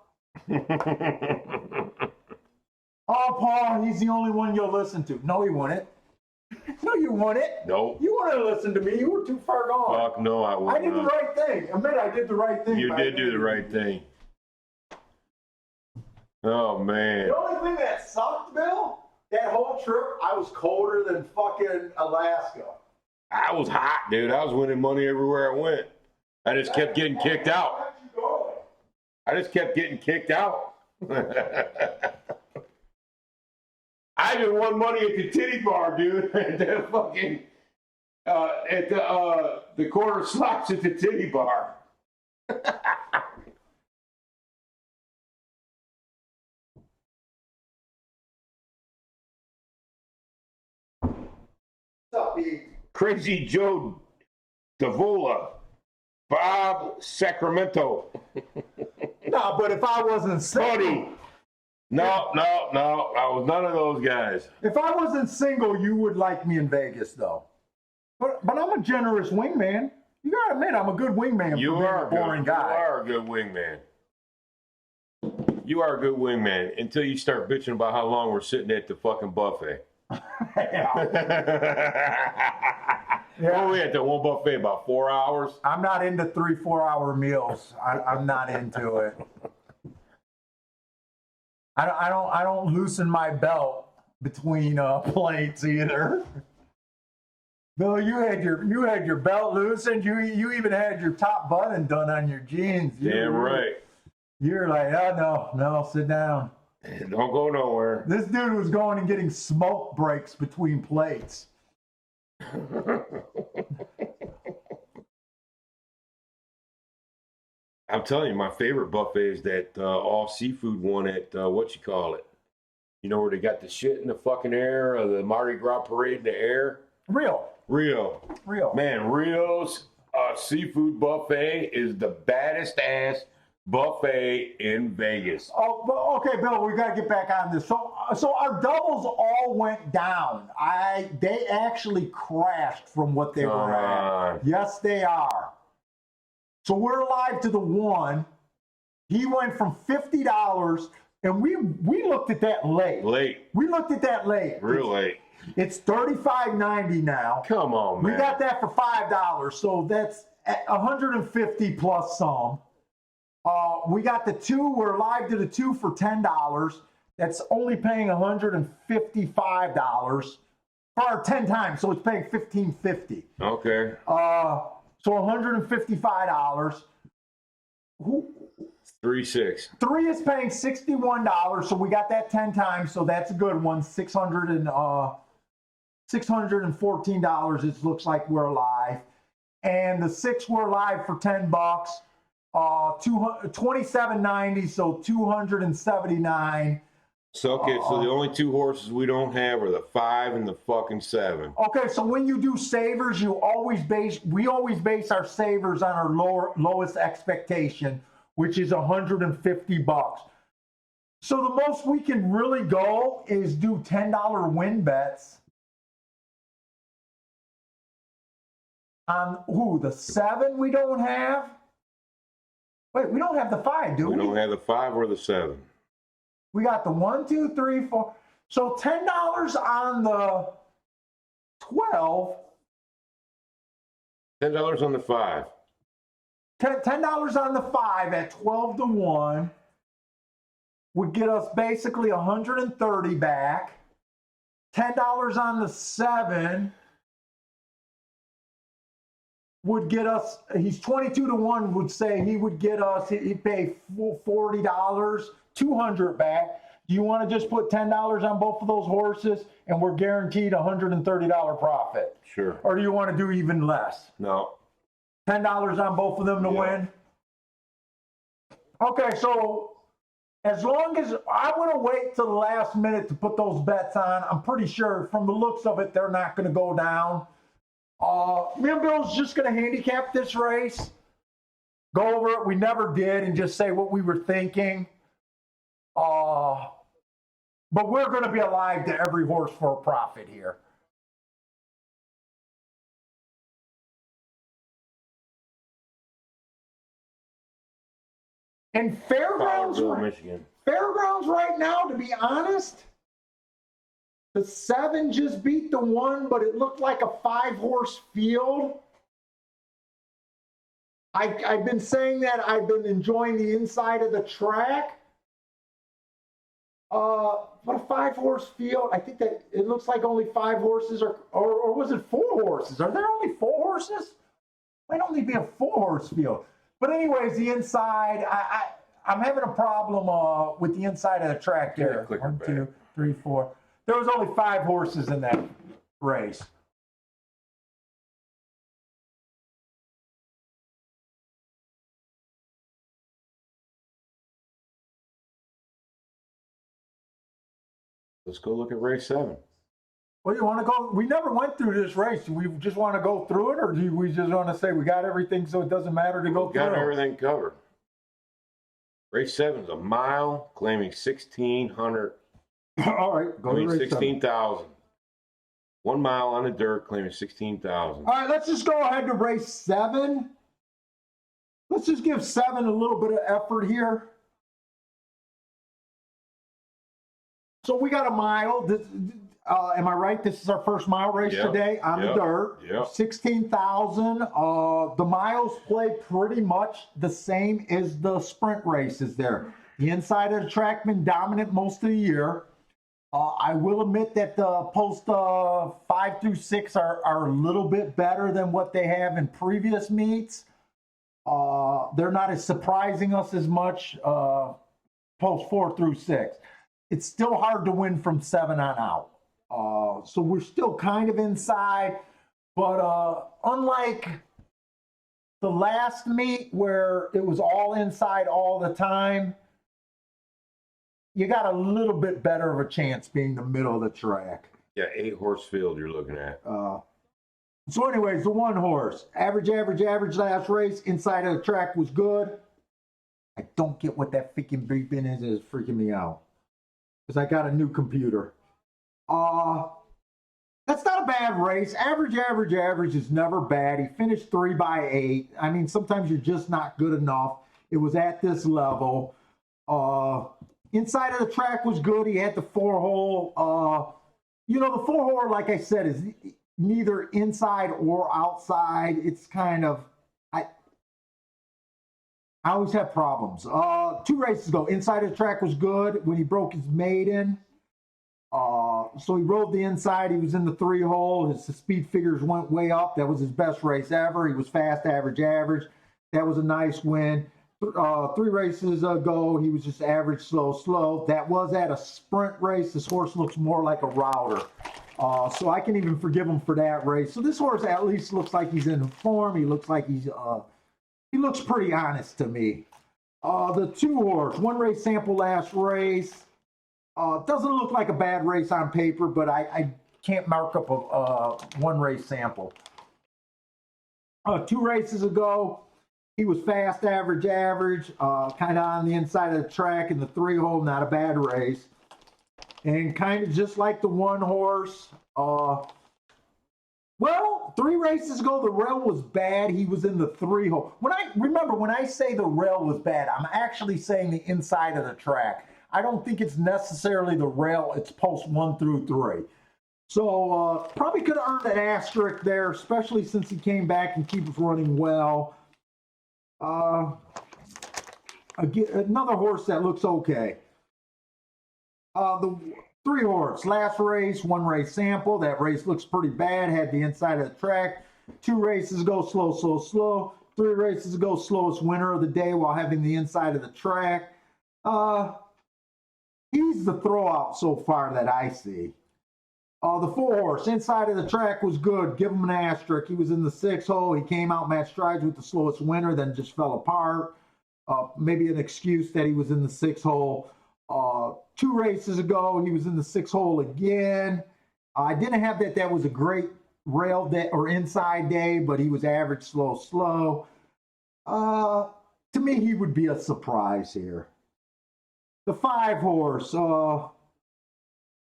Oh, Paul, he's the only one you'll listen to. No, he wouldn't. No, you wouldn't. No. You wouldn't listen to me. You were too far gone. Fuck no, I wouldn't. I did the right thing. Admit I did the right thing. You did do the right thing. Oh, man. The only thing that sucked, Bill, that whole trip, I was colder than fucking Alaska. I was hot, dude. I was winning money everywhere I went. I just kept getting kicked out. Where'd you go? I just kept getting kicked out. I even won money at the titty bar, dude. At the fucking at the quarter slots at the titty bar. What's up, B? Crazy Joe Davola, Bob Sacramento, No, but if I wasn't single, Buddy. No, I was none of those guys. if I wasn't single, you would like me in Vegas, though. But I'm a generous wingman. You gotta admit, I'm a good wingman You for being are a boring good. guy. You are a good wingman. You are a good wingman until you start bitching about how long we're sitting at the fucking buffet. What were we at the one buffet? About 4 hours? I'm not into 3-4 hour meals. I'm not into it. I don't loosen my belt between plates either. Bill, you had your belt loosened. You even had your top button done on your jeans. Damn right. You're like, oh no, sit down. Don't go nowhere. This dude was going and getting smoke breaks between plates. I'm telling you, my favorite buffet is that all seafood one at what you call it? You know where they got the shit in the fucking air, or the Mardi Gras parade in the air? Rio. Man, Rio's seafood buffet is the baddest ass buffet in Vegas. Oh, but okay, Bill, we got to get back on this. So our doubles all went down. They actually crashed from what they were at. Yes, they are. So we're alive to the one. He went from $50, and we looked at that late. We looked at that late. Real late. It's $35.90 now. Come on, man. We got that for $5, so that's $150 plus some. We got the two. We're live to the two for $10. That's only paying $155 for our 10 times, so it's paying $15.50. Okay. So $155. 3-6. 3 is paying $61, so we got that 10 times, so that's a good one. $614. It looks like we're live, and the 6 we're live for $10. $27.90, so $279. So okay, so the only two horses we don't have are the 5 and the fucking 7. Okay, so when you do savers, we always base our savers on our lowest expectation, which is $150. So the most we can really go is do $10 win bets on the 7 we don't have. Wait, we don't have the 5, do we? We don't have the 5 or the 7. We got the 1, 2, 3, 4. So $10 on the 12. $10 on the 5. $10 on the 5 at 12 to 1 would get us basically 130 back. $10 on the 7 would get us, he's 22 to 1, would say he would get us, he'd pay $40, 200 back. Do you want to just put $10 on both of those horses and we're guaranteed $130 profit? Sure. Or do you want to do even less? No. $10 on both of them to win? Okay, so as long as I want to wait till the last minute to put those bets on, I'm pretty sure from the looks of it, they're not going to go down. Me and Bill's just going to handicap this race, go over it. We never did, and just say what we were thinking. But we're going to be alive to every horse for a profit here. And Fairgrounds, Michigan. Fairgrounds right now, to be honest, the 7 just beat the 1, but it looked like a 5-horse field. I've been saying that I've been enjoying the inside of the track. But a 5-horse field, I think that it looks like only 5 horses, or was it 4 horses? Are there only 4 horses? Might only be a 4-horse field. But anyways, the inside, I'm having a problem with the inside of the track there. 1, 2, 3, 4. There was only 5 horses in that race. Let's go look at race 7. Well, you want to go? We never went through this race. Do we just want to go through it, or do we just want to say we got everything so it doesn't matter to go through? Got everything covered. Race 7 is a mile, claiming 1,600. All right, go to race 16,000. 1 mile on the dirt, claiming 16,000. All right, let's just go ahead to race 7. Let's just give 7 a little bit of effort here. So we got a mile. Am I right? This is our first mile race today on the dirt. 16,000. The miles play pretty much the same as the sprint races there. The inside of the track been dominant most of the year. I will admit that the post 5 through 6 are a little bit better than what they have in previous meets. They're not as surprising us as much post 4 through 6. It's still hard to win from 7 on out. So we're still kind of inside, but unlike the last meet where it was all inside all the time, you got a little bit better of a chance being the middle of the track. Yeah, 8-horse field you're looking at. So anyways, the 1 horse, average last race, inside of the track was good. I don't get what that freaking beeping is. It's freaking me out. Because I got a new computer. That's not a bad race. Average is never bad. He finished 3 by 8. I mean, sometimes you're just not good enough. It was at this level. Inside of the track was good. He had the 4-hole. The 4-hole, like I said, is neither inside or outside. It's kind of, I always have problems. 2 races ago, inside of the track was good when he broke his maiden. So he rode the inside. He was in the 3-hole. His speed figures went way up. That was his best race ever. He was fast, average. That was a nice win. 3 races ago, he was just average, slow. That was at a sprint race. This horse looks more like a router. So I can even forgive him for that race. So this horse at least looks like he's in form. He looks like he looks pretty honest to me. The 2 horse, 1 race sample last race. Doesn't look like a bad race on paper, but I can't mark up a 1 race sample. 2 races ago, he was fast, average, kind of on the inside of the track in the 3-hole, not a bad race. And kind of just like the 1 horse. Well, 3 races ago, the rail was bad. He was in the 3-hole. When I say the rail was bad, I'm actually saying the inside of the track. I don't think it's necessarily the rail. It's post 1 through 3. So probably could have earned an asterisk there, especially since he came back and keeps running well. Again, another horse that looks okay. The 3 horse, last race, 1 race sample. That race looks pretty bad. Had the inside of the track. 2 races ago, slow. 3 races ago, slowest winner of the day while having the inside of the track. he's the throwout so far that I see. The 4-horse, inside of the track was good. Give him an asterisk. He was in the 6 hole. He came out match strides with the slowest winner, then just fell apart. Maybe an excuse that he was in the 6 hole. 2 races ago, he was in the 6 hole again. I didn't have that. That was a great rail day or inside day, but he was average, slow. To me, he would be a surprise here. The 5-horse,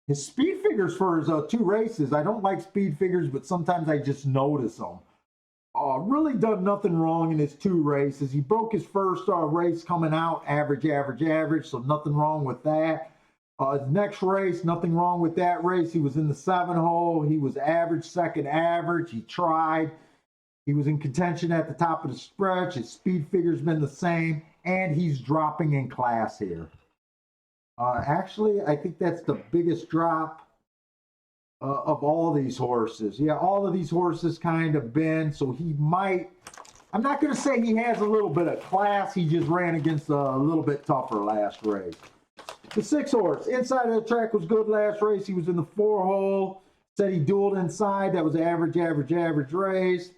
his speed figures for his 2 races, I don't like speed figures, but sometimes I just notice them. Really done nothing wrong in his 2 races. He broke his first race coming out, average, so nothing wrong with that. His next race, nothing wrong with that race. He was in the 7 hole. He was average, second average. He tried. He was in contention at the top of the stretch. His speed figure's been the same, and he's dropping in class here. Actually, I think that's the biggest drop of all these horses. Yeah, all of these horses kind of been, so he might, I'm not going to say he has a little bit of class. He just ran against a little bit tougher last race. The 6-horse, inside of the track was good last race. He was in the 4 hole. Said he dueled inside. That was average race.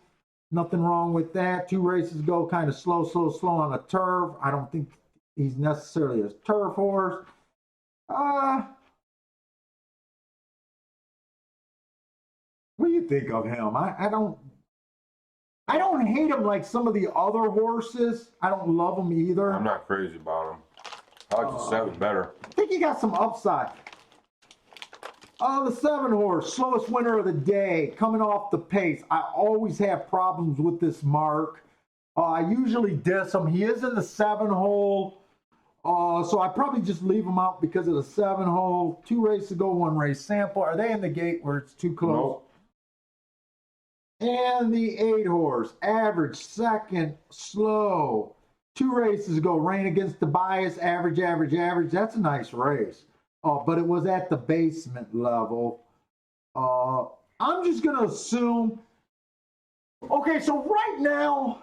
Nothing wrong with that. 2 races ago, kind of slow on a turf. I don't think he's necessarily a turf horse. What do you think of him? I don't hate him like some of the other horses. I don't love him either. I'm not crazy about him. I like the 7 better. I think he got some upside. The 7-horse, slowest winner of the day, coming off the pace. I always have problems with this mark. I usually diss him. He is in the 7 hole. So I probably just leave him out because of the 7 hole. 2 races ago, 1 race sample. Are they in the gate where it's too close? Nope. And the 8-horse, average, second, slow. 2 races ago, ran against the bias, average. That's a nice race. But it was at the basement level. I'm just going to assume. Okay, so right now,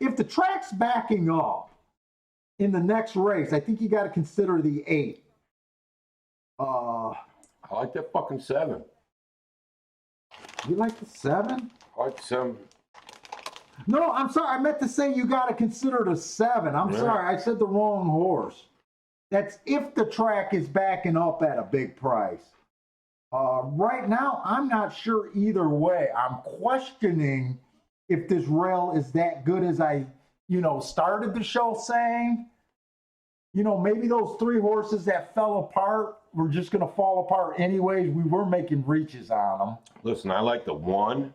if the track's backing up in the next race, I think you got to consider the 8. I like that fucking 7. You like the 7? I like the 7. No, I'm sorry. I meant to say you got to consider the 7. I'm sorry. I said the wrong horse. That's if the track is backing up at a big price. Right now, I'm not sure either way. I'm questioning if this rail is that good as I, started the show saying. Maybe those 3 horses that fell apart were just going to fall apart anyways. We were making reaches on them. Listen, I like the 1.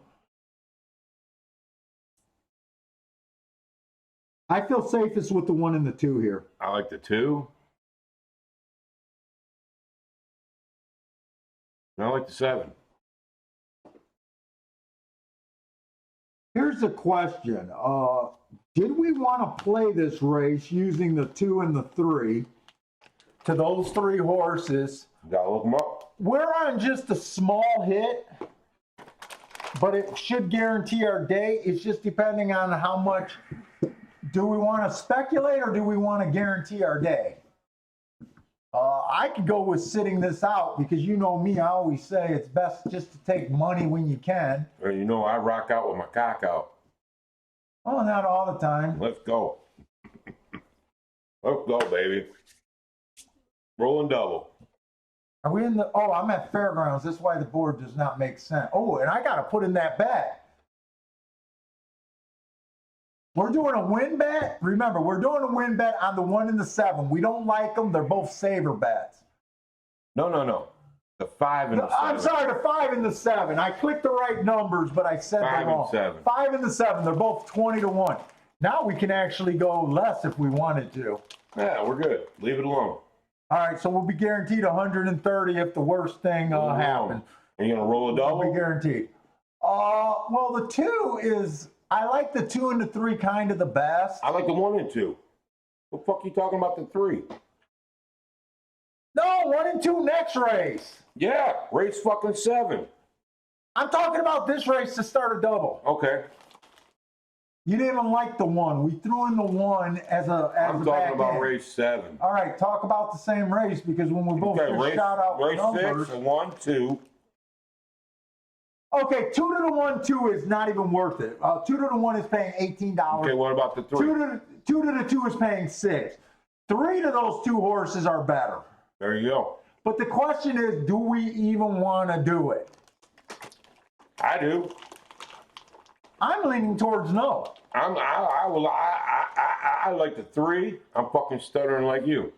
I feel safest with the 1 and the 2 here. I like the 2. And I like the 7. Here's the question. Did we want to play this race using the 2 and the 3 to those 3 horses? Gotta look them up. We're on just a small hit, but it should guarantee our day. It's just depending on how much. Do we want to speculate or do we want to guarantee our day? I could go with sitting this out because you know me, I always say it's best just to take money when you can. Or I rock out with my cock out. Oh, not all the time. Let's go. Let's go, baby. Rolling double. Are we in the, I'm at Fairgrounds. That's why the board does not make sense. Oh, and I got to put in that bet. We're doing a win bet. Remember, we're doing a win bet on the 1 and the 7. We don't like them. They're both saver bets. No. The 5 and the 7. I'm sorry, the 5 and the 7. I clicked the right numbers, but I said them wrong. 5 and 7. 5 and the 7. They're both 20-1. Now we can actually go less if we wanted to. Yeah, we're good. Leave it alone. All right, so we'll be guaranteed 130 if the worst thing happens. Are you going to roll a double? We'll be guaranteed. Well, the 2 is... I like the 2 and the 3 kind of the best. I like the 1 and 2. What the fuck are you talking about the 3? No, 1 and 2 next race. Yeah, race fucking 7. I'm talking about this race to start a double. Okay. You didn't even like the 1. We threw in the 1 as a I'm back talking about end. race 7. All right, talk about the same race because when we're both just shout out race numbers. 6 and 1, 2. Okay, 2 to the 1, 2 is not even worth it. 2 to the 1 is paying $18. Okay, what about the 3? 2 to the 2 is paying 6. 3 to those 2 horses are better. There you go. But the question is, do we even want to do it? I do. I'm leaning towards no. I like the 3. I'm fucking stuttering like you.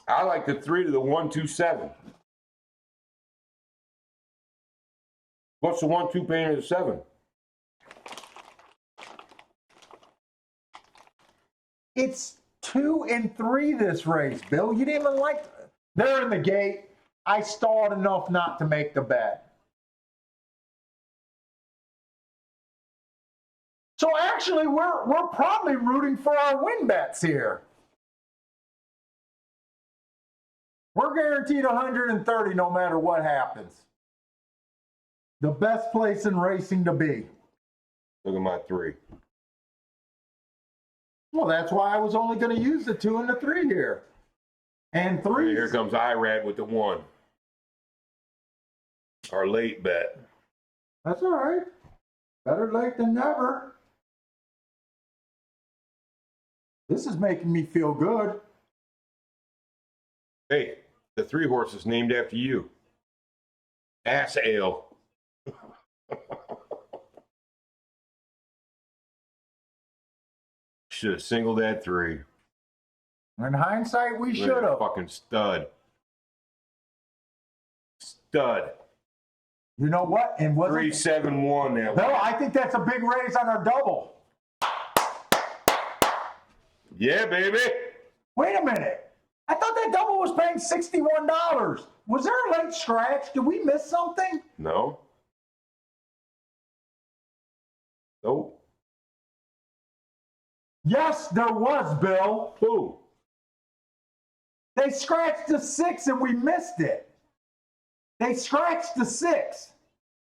I like the 3 to the 1, 2, 7. What's the 1, 2 paying to the 7? It's 2 and 3 this race, Bill. You didn't even like. They're in the gate. I stalled enough not to make the bet. So actually, we're probably rooting for our win bets here. We're guaranteed 130 no matter what happens. The best place in racing to be. Look at my 3. Well, that's why I was only going to use the 2 and the 3 here. And 3. Here comes Irad with the 1. Our late bet. That's all right. Better late than never. This is making me feel good. Hey, the 3 horse is named after you. Ass Ale. Should have singled that 3. In hindsight, we should have. Fucking stud. Stud. You know what? And wasn't 3-7-1 that Bill, one. I think that's a big raise on our double. Yeah, baby. Wait a minute. I thought that double was paying $61. Was there a late scratch? Did we miss something? No. Nope. Yes, there was, Bill. Who? They scratched the 6 and we missed it. They scratched the 6.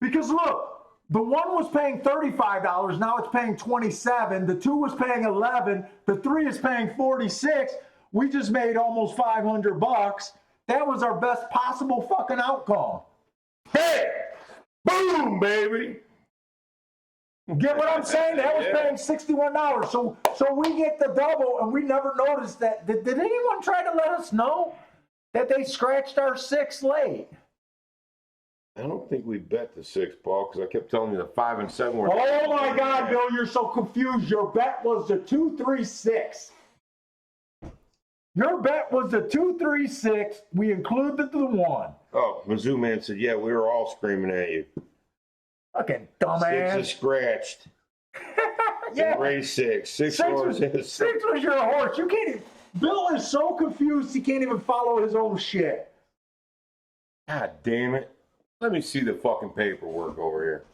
Because look, the 1 was paying $35, now it's paying $27. The 2 was paying $11. The 3 is paying $46. We just made almost $500. That was our best possible fucking outcome. Hey! Boom, baby! Get what I'm saying? That was Yeah. paying $61. So we get the double and we never noticed that. Did anyone try to let us know that they scratched our 6 late? I don't think we bet the 6, Paul, because I kept telling you the 5 and 7 were. Oh my God, Bill, you're so confused. Your bet was the 2-3-6. Your bet was the 2-3-6. We included the 1. Oh, Mizzou man said, yeah, we were all screaming at you. Fucking 6 dumbass. is scratched. Yeah. Race 6. 6 Six horse was, is. 6 was your horse. You can't even, Bill is so confused he can't even follow his own shit. God damn it. Let me see the fucking paperwork over here.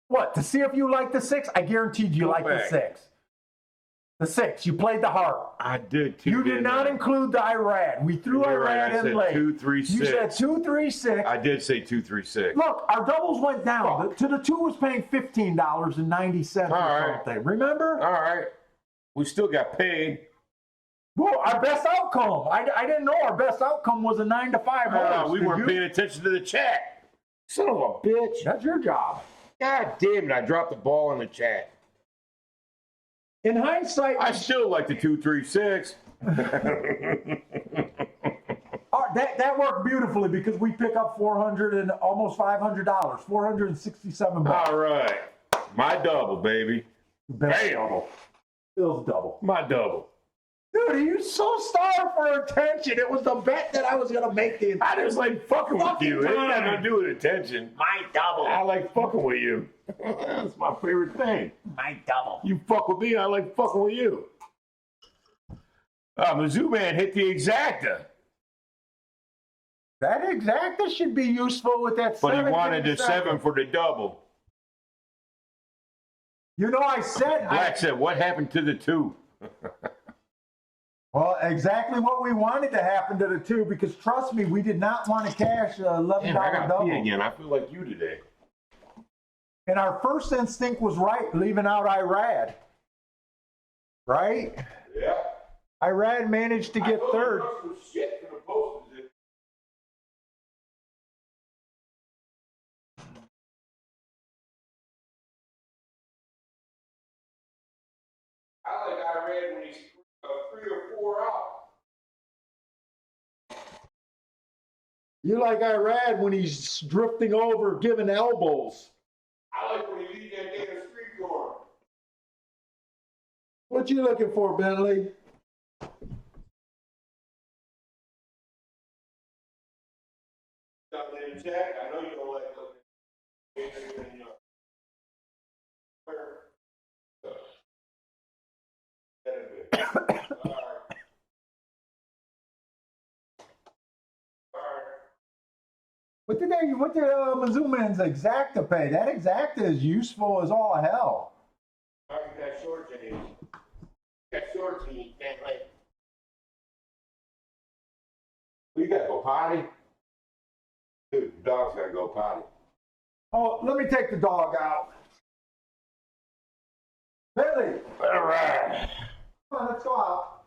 What, to see if you like the 6? I guaranteed you Go like back. the 6. The 6, you played the heart. I did too. You did not include the Irad. We threw You're right, Irad I in said late. 2-3-6. You said 2-3-6. I did say 2-3-6. Look, our doubles went down. To the 2 was paying $15.90 or All right. something. Remember? All right. We still got paid. Well, our best outcome. I didn't know our best outcome was a 9 to 5 horse. We Did weren't you? paying attention to the chat. Son of a bitch. That's your job. God damn it. I dropped the ball in the chat. In hindsight, I still like the 2-3-6. that worked beautifully because we pick up $400 and almost $500, $467. All right. My double, baby. Bam. Bill's double. My double. Dude, you so starved for attention. It was the bet that I was going to make the I just like fucking with you. It ain't got nothing to do with attention. My double. I like fucking with you. That's my favorite thing. My double. You fuck with me, I like fucking with you. Mizzou man hit the exacta. That exacta should be useful with that But he 7 wanted the second. 7 for the double. You know, I said... Black said, what happened to the 2? Well, exactly what we wanted to happen to the 2, because trust me, we did not want to cash $11 Damn, I gotta double. pee again. I feel like you today. And our first instinct was right, leaving out Irad. right? Yeah. Irad managed to get third. Shit for the post position. I like I read when he's 3 or 4 out. You like Irad when he's drifting over, giving elbows. I like when he leads that damn street door. What you looking for, Bentley? Something in check. I know you don't like looking. What did Mizzou man's exacta pay? That exacta is useful as all hell. I got shorts in it. Got shorts in it, can't like. You gotta go potty? Dude, the dog's gotta go potty. Oh, let me take the dog out. Bentley, All right. come on, let's go out.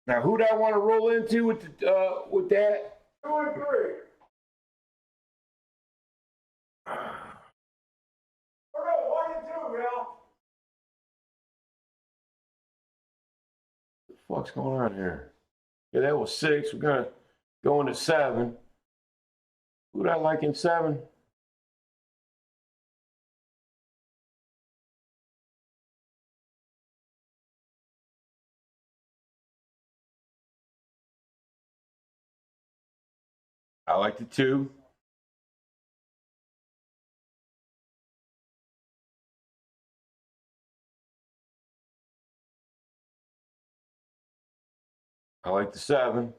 Now, who'd I want to roll into with that? 2 and 3. For real, 1 and 2, real. What the fuck's going on here? Yeah, that was 6. We're gonna go into 7. Who'd I like in 7? I like the 2. I like the 7.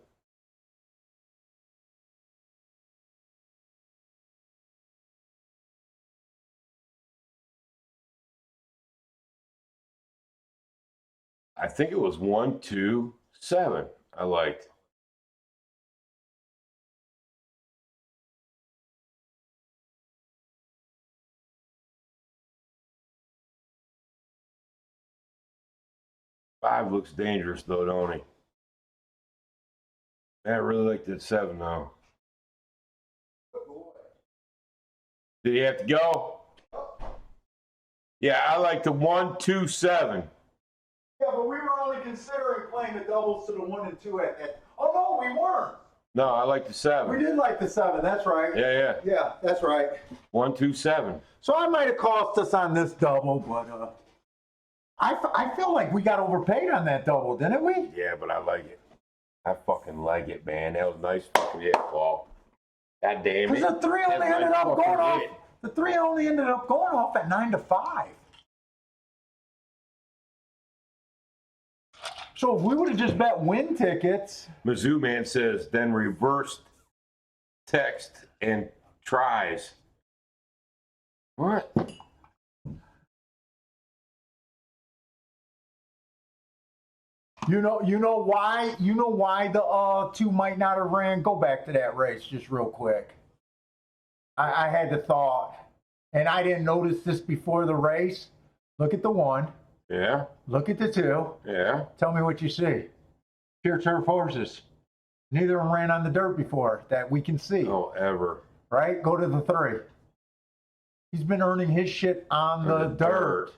I think it was 1, 2, 7. I liked. Five looks dangerous though, don't he? I really like that 7 though. Did he have to go? Yeah, I like the 1, 2, 7. Yeah, but we were only considering playing the doubles to the 1 and 2 at that. Oh, no, we weren't. No, I like the 7. We did like the 7, that's right. Yeah. Yeah, that's right. 1, 2, 7. So I might have cost us on this double, but I feel like we got overpaid on that double, didn't we? Yeah, but I like it. I fucking like it, man. That was nice fucking hit, Paul. God damn it. Because the 3 only ended up going off. The 3 only ended up going off at 9-5. So if we would have just bet win tickets. Mizzou man says, then reverse text and tries. What? You know why the 2 might not have ran. Go back to that race just real quick. I had the thought, and I didn't notice this before the race. Look at the 1. Yeah. Look at the 2. Yeah. Tell me what you see. Pure turf horses. Neither of them ran on the dirt before that we can see. Oh, ever. Right? Go to the 3. He's been earning his shit on the dirt.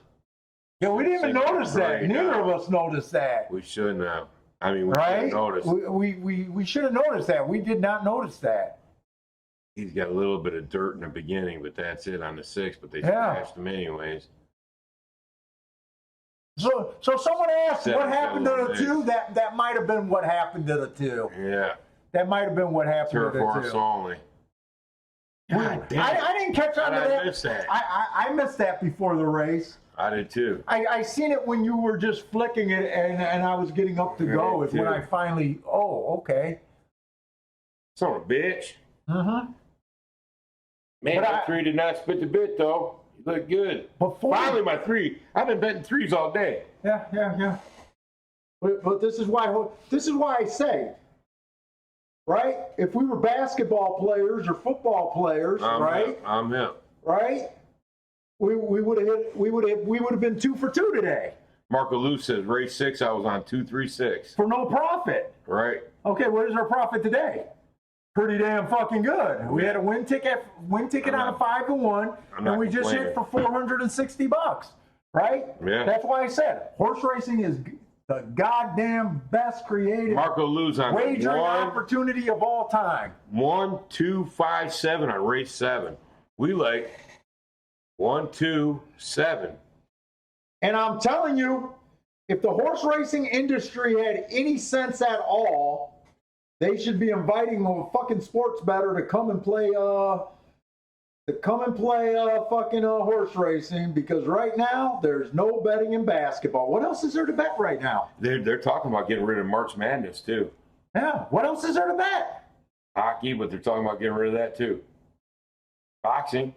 Yeah, we didn't even notice that. Neither of us noticed that. We shouldn't have. I mean, we should Right? have noticed. We should have noticed that. We did not notice that. He's got a little bit of dirt in the beginning, but that's it on the 6. But they Yeah. scratched him anyways. So someone asked what happened to the Days. 2. That might have been what happened to the 2. Yeah. That might have been what happened Turf to the horse 2. only. God damn. I didn't catch on to How'd I that. miss that? I missed that before the race. I did too. I seen it when you were just flicking it and I was getting up to go. Is when I finally, okay. Son of a bitch. Mm-hmm. Man, But my I- 3 did not spit the bit though. You look good. Before, Finally, my 3. I've been betting 3s all day. Yeah. But this is why I say, right? If we were basketball players or football players, right? I'm him. Right? We would have been 2 for 2 today. Marco Lou says race 6, I was on 236. For no profit. Right? Okay, what is our profit today? Pretty damn fucking good. We had a win ticket on a 5-1, and we just hit for $460, right? Yeah. That's why I said horse racing is the goddamn best creative Marco Lou's on wagering opportunity of all time. 1, 2, 5, 7 on race 7. We like 1, 2, 7. And I'm telling you, if the horse racing industry had any sense at all, they should be inviting a fucking sports bettor to come and play fucking horse racing, because right now there's no betting in basketball. What else is there to bet right now? They're talking about getting rid of March Madness too. Yeah. What else is there to bet? Hockey, but they're talking about getting rid of that too. Boxing.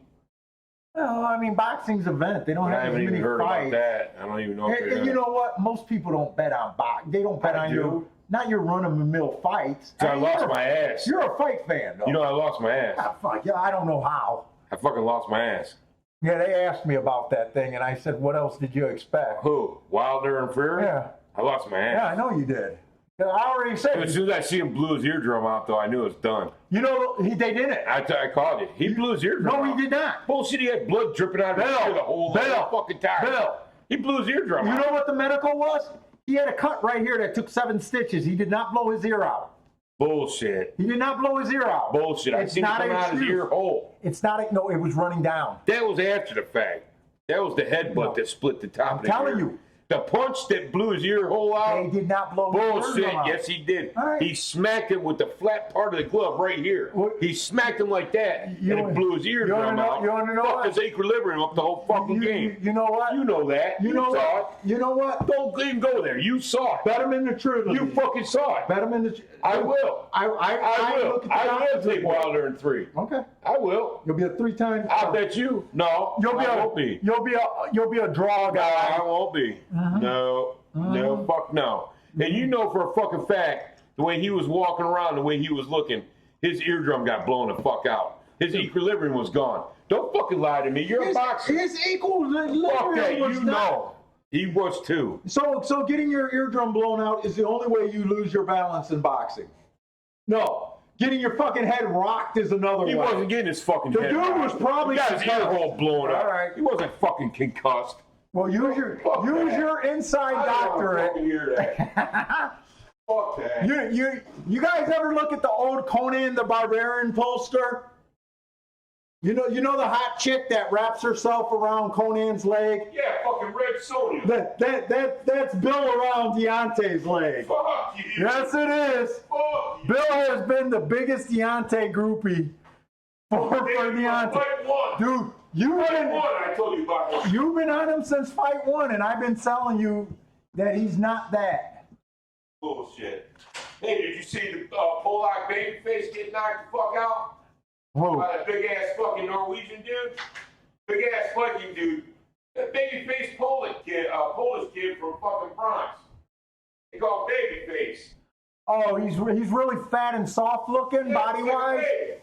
Well, I mean, boxing's an event. They don't I have as haven't even many heard fights. about that. I don't even know. And you know what? Most people don't bet on boxing. They don't bet I on do. not your run-of-the-mill fights. So I lost my ass. You're a fight fan, though. You know, I lost my ass. Ah, fuck, yeah, I don't know how. I fucking lost my ass. Yeah, they asked me about that thing, and I said, what else did you expect? Who? Wilder and Fury? Yeah. I lost my ass. Yeah, I know you did. I already said. As soon as I see him blew his eardrum out, though, I knew it was done. You know, they didn't. I called it. He blew his eardrum out. No, he did not. Bullshit, he had blood dripping out of his ear the whole fucking time. Bill. He blew his eardrum out. You know what the medical was? He had a cut right here that took 7 stitches. He did not blow his ear out. Bullshit. He did not blow his ear out. Bullshit. I seen it coming out of his ear hole. It's not no, it was running down. That was after the fact. That was the headbutt that split the top of the ear. I'm telling you. The punch that blew his ear hole out. They did not blow his Bullshit. eardrum out. Yes, he did. All right. He smacked him with the flat part of the glove right here. What? He smacked him like that, and You- it blew his eardrum out. you wanna know Fucked what? his equilibrium up the whole fucking game. You know what? You know that. You know saw what? You know what? it. Don't even go there. You saw it. Bet him in the trilogy. You fucking saw it. Bet him in the. I will. I will. look at the I will odds take of it. Wilder in 3. Okay. I will. You'll be a 3-time. I bet you. No, You'll be I a. won't be. You'll be a draw No, guy. I won't be. No, no, fuck no. And you know for a fucking fact, the way he was walking around, the way he was looking, his eardrum got blown the fuck out. His equilibrium was gone. Don't fucking lie to me. You're a boxer. His equilibrium Fuck that. was You not. know. He was too. So getting your eardrum blown out is the only way you lose your balance in boxing. No, getting your fucking head rocked is another He way. wasn't getting his fucking The head dude rocked. was probably He got his ear concussed. hole blown up. All right. He wasn't fucking concussed. Well, use your inside I don't wanna doctorate. fucking hear that. Fuck that. You guys ever look at the old Conan the Barbarian poster? You know the hot chick that wraps herself around Conan's leg? Yeah, fucking Red Sonja. That's Bill around Deontay's leg. Fuck you. Yes, it is. Fuck you. Bill has been the biggest Deontay groupie for Deontay. Fight 1. Dude, Fight 1, I told you about it. you've been on him since fight 1, and I've been telling you that he's not that. Bullshit. Hey, did you see the Polak babyface get knocked the fuck out Whoa. by that big ass fucking Norwegian dude? Big ass Viking dude. That babyface Polish kid from fucking Bronx. They call him babyface. Oh, he's really fat and soft looking, Yeah, body he's like a wise. baby.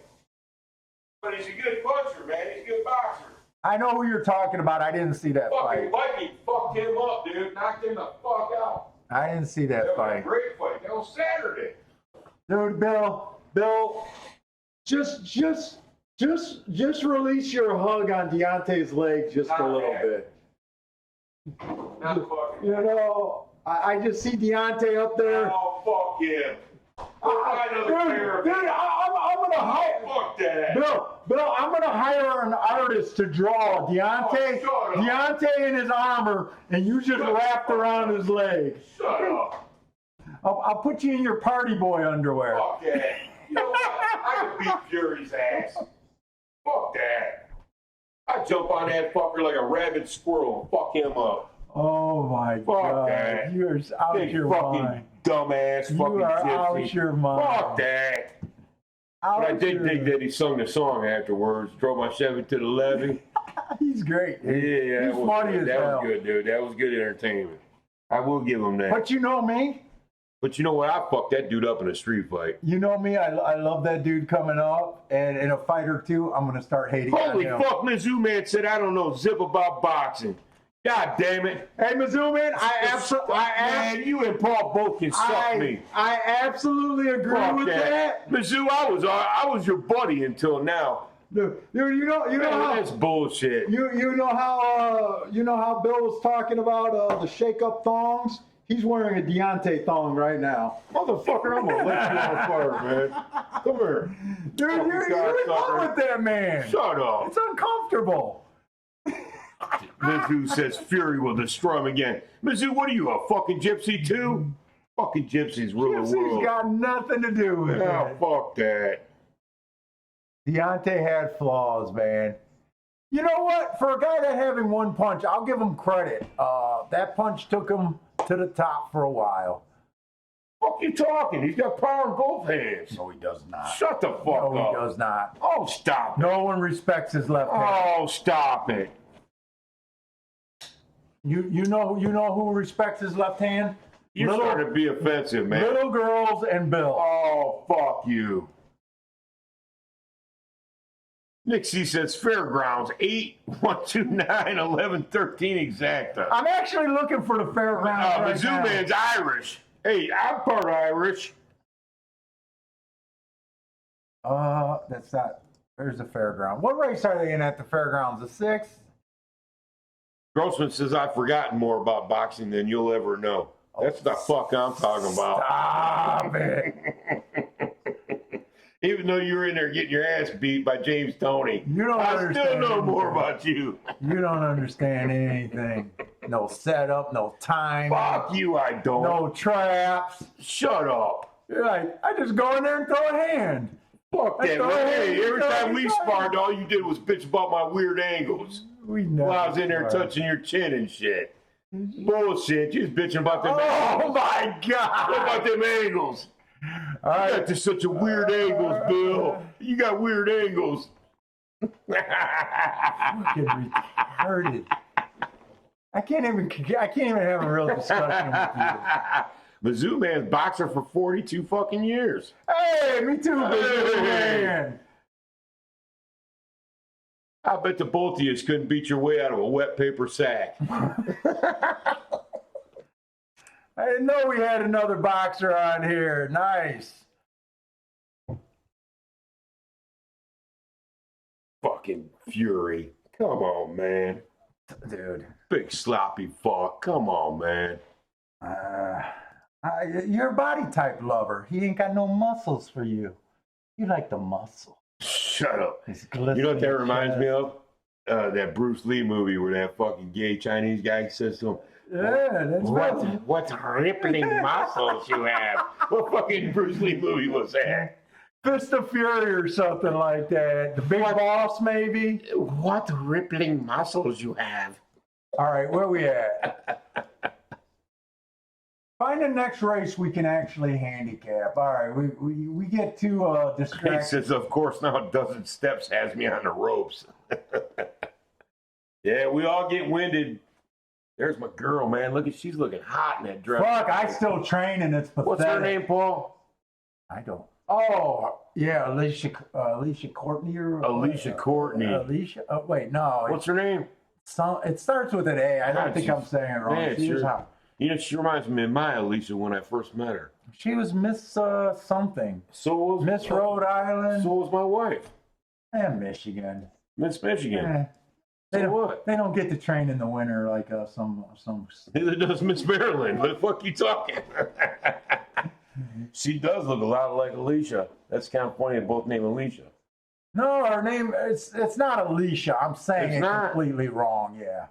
But he's a good puncher, man. He's a good boxer. I know who you're talking about. I didn't see that Fucking fight. Viking fucked him up, dude. Knocked him the fuck out. I didn't see that That was a fight. great fight. That was Saturday. Dude, Bill, just release your hug on Deontay's leg just a little bit. Not fucking. You know, I just see Deontay up there. Oh, fuck him. Dude, I'm gonna hire. Fuck that. Bill, I'm gonna hire an artist to draw Deontay, Oh, shut up. Deontay in his armor, and you just wrapped around his leg. Shut up. I'll put you in your party boy underwear. Fuck that. You know what? I could beat Fury's ass. Fuck that. I jump on that fucker like a rabid squirrel and fuck him up. Oh my God! that. You're out Big your fucking mind. dumbass You fucking are gypsy. out your mind. Fuck that. Out But I did your- dig that he sung the song afterwards. Drove my Chevy to the levee. He's great. Yeah, that He's was funny good. as That hell. was good, dude. That was good entertainment. I will give him that. But you know me. But you know what? I fucked that dude up in a street fight. You know me. I love that dude coming up, and in a fight or two, I'm gonna start hating Holy on him. fuck, Mizzou man said I don't know zip about boxing. God damn it. Hey, Mizzou, man, Man, you and Paul both can suck me. I absolutely agree Fuck with that. Mizzou, I was your buddy until now. Dude, you know Man, how that's bullshit. you know how Bill was talking about the shake up thongs. He's wearing a Deontay thong right now. Motherfucker, I'm gonna let you on fire, man. Come here. Dude, you're in love with that man. Shut up. It's uncomfortable. Mizzou says Fury will destroy him again. Mizzou, what are you, a fucking gypsy too? Fucking gypsies rule the world. Gypsy's got nothing to do with Oh, it. fuck that. Deontay had flaws, man. You know what? For a guy that having one punch, I'll give him credit. That punch took him to the top for a while. Fuck you talking? He's got power in both hands. No, he does not. Shut the fuck No, up. he does not. Oh, stop it. No one respects his left hand. Oh, stop it. You know who respects his left hand? You're starting to be offensive, man. Little girls and Bill. Oh, fuck you. Nixie says Fairgrounds 8-129-11-13 exacta. I'm actually looking for the fairgrounds right Mizzou now. man's Irish. Hey, I'm part Irish. That's not. There's the fairground. What race are they in at the fairgrounds? The 6th? Grossman says I've forgotten more about boxing than you'll ever know. That's the fuck I'm talking about. Stop it. Even though you were in there getting your ass beat by James Toney, You don't I understand still know more anything. about you. You don't understand anything. No setup, no time, Fuck you, I don't. no traps. Shut up. You're like, I just go in there and throw a hand. Fuck That's that. all Hey, right. every time we sparred, all you did was bitch about my weird angles. We never While I was in there sparred. touching your chin and shit. Bullshit. You was bitching about them Oh angles. my What God. about them angles? All You right. got just such a weird angles, Bill. You got weird angles. Fucking retarded. I can't even have a real discussion with you. Mizzou man's boxer for 42 fucking years. Hey, me too, baby Hey. man. I bet the both of you couldn't beat your way out of a wet paper sack. I didn't know we had another boxer on here. Nice. Fucking Fury. Come on, man. Dude. Big sloppy fuck. Come on, man. You're a body type lover. He ain't got no muscles for you. You like the muscle. Shut up. It's You know what that reminds me of? That Bruce Lee movie where that fucking gay Chinese guy says to him, Yeah, that's right. what rippling muscles you have. What fucking Bruce Lee movie was that? Fist of Fury or something like that. The Big Boss, maybe. What rippling muscles you have. All right, where we at? Find the next race we can actually handicap. All right, we get too He distracted. says, of course, now a dozen steps has me on the ropes. Yeah, we all get winded. There's my girl, man. Look at, she's looking hot in that dress. Fuck, I still train and it's pathetic. What's her name, Paul? I don't. Oh, yeah, Alicia Courtney or Alicia Courtney. Alicia. Oh, wait, no. What's her name? It starts with an A. I don't God, think I'm saying it wrong. man, She is sure. hot. You know, she reminds me of my Alicia when I first met her. She was Miss something. So was Miss Rhode Island. So was my wife, And Michigan. Miss Michigan. Eh, They So don't, what? they don't get to train in the winter like some. Neither does Miss Maryland. What the fuck you talking? She does look a lot like Alicia. That's kind of funny. They both name Alicia. No, her name it's not Alicia. I'm saying It's it not. completely wrong. Yeah.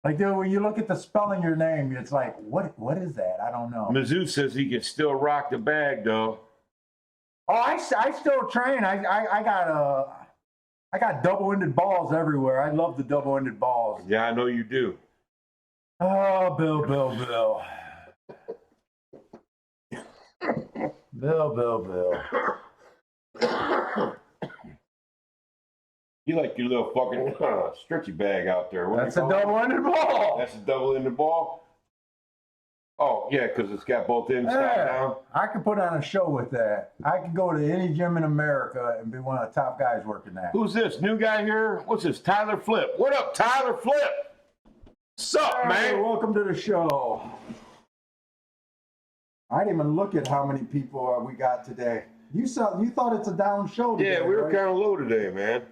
Like, dude, when you look at the spelling of your name, it's like, what is that? I don't know. Mizzou says he can still rock the bag, though. Oh, I still train. I got double-ended balls everywhere. I love the double-ended balls. Yeah, I know you do. Oh, Bill. Bill. You like your little fucking stretchy bag out there. What do That's you a call it? double-ended ball. That's a double-ended ball. Oh, yeah, because it's got both ends tied down. I could put on a show with that. I could go to any gym in America and be one of the top guys working that. Who's this? New guy here? What's this? Tyler Flip. What up, Tyler Flip? Sup, Hey, man? welcome to the show. I didn't even look at how many people we got today. You thought it's a down show today, Yeah, we were right? kind of low today, man.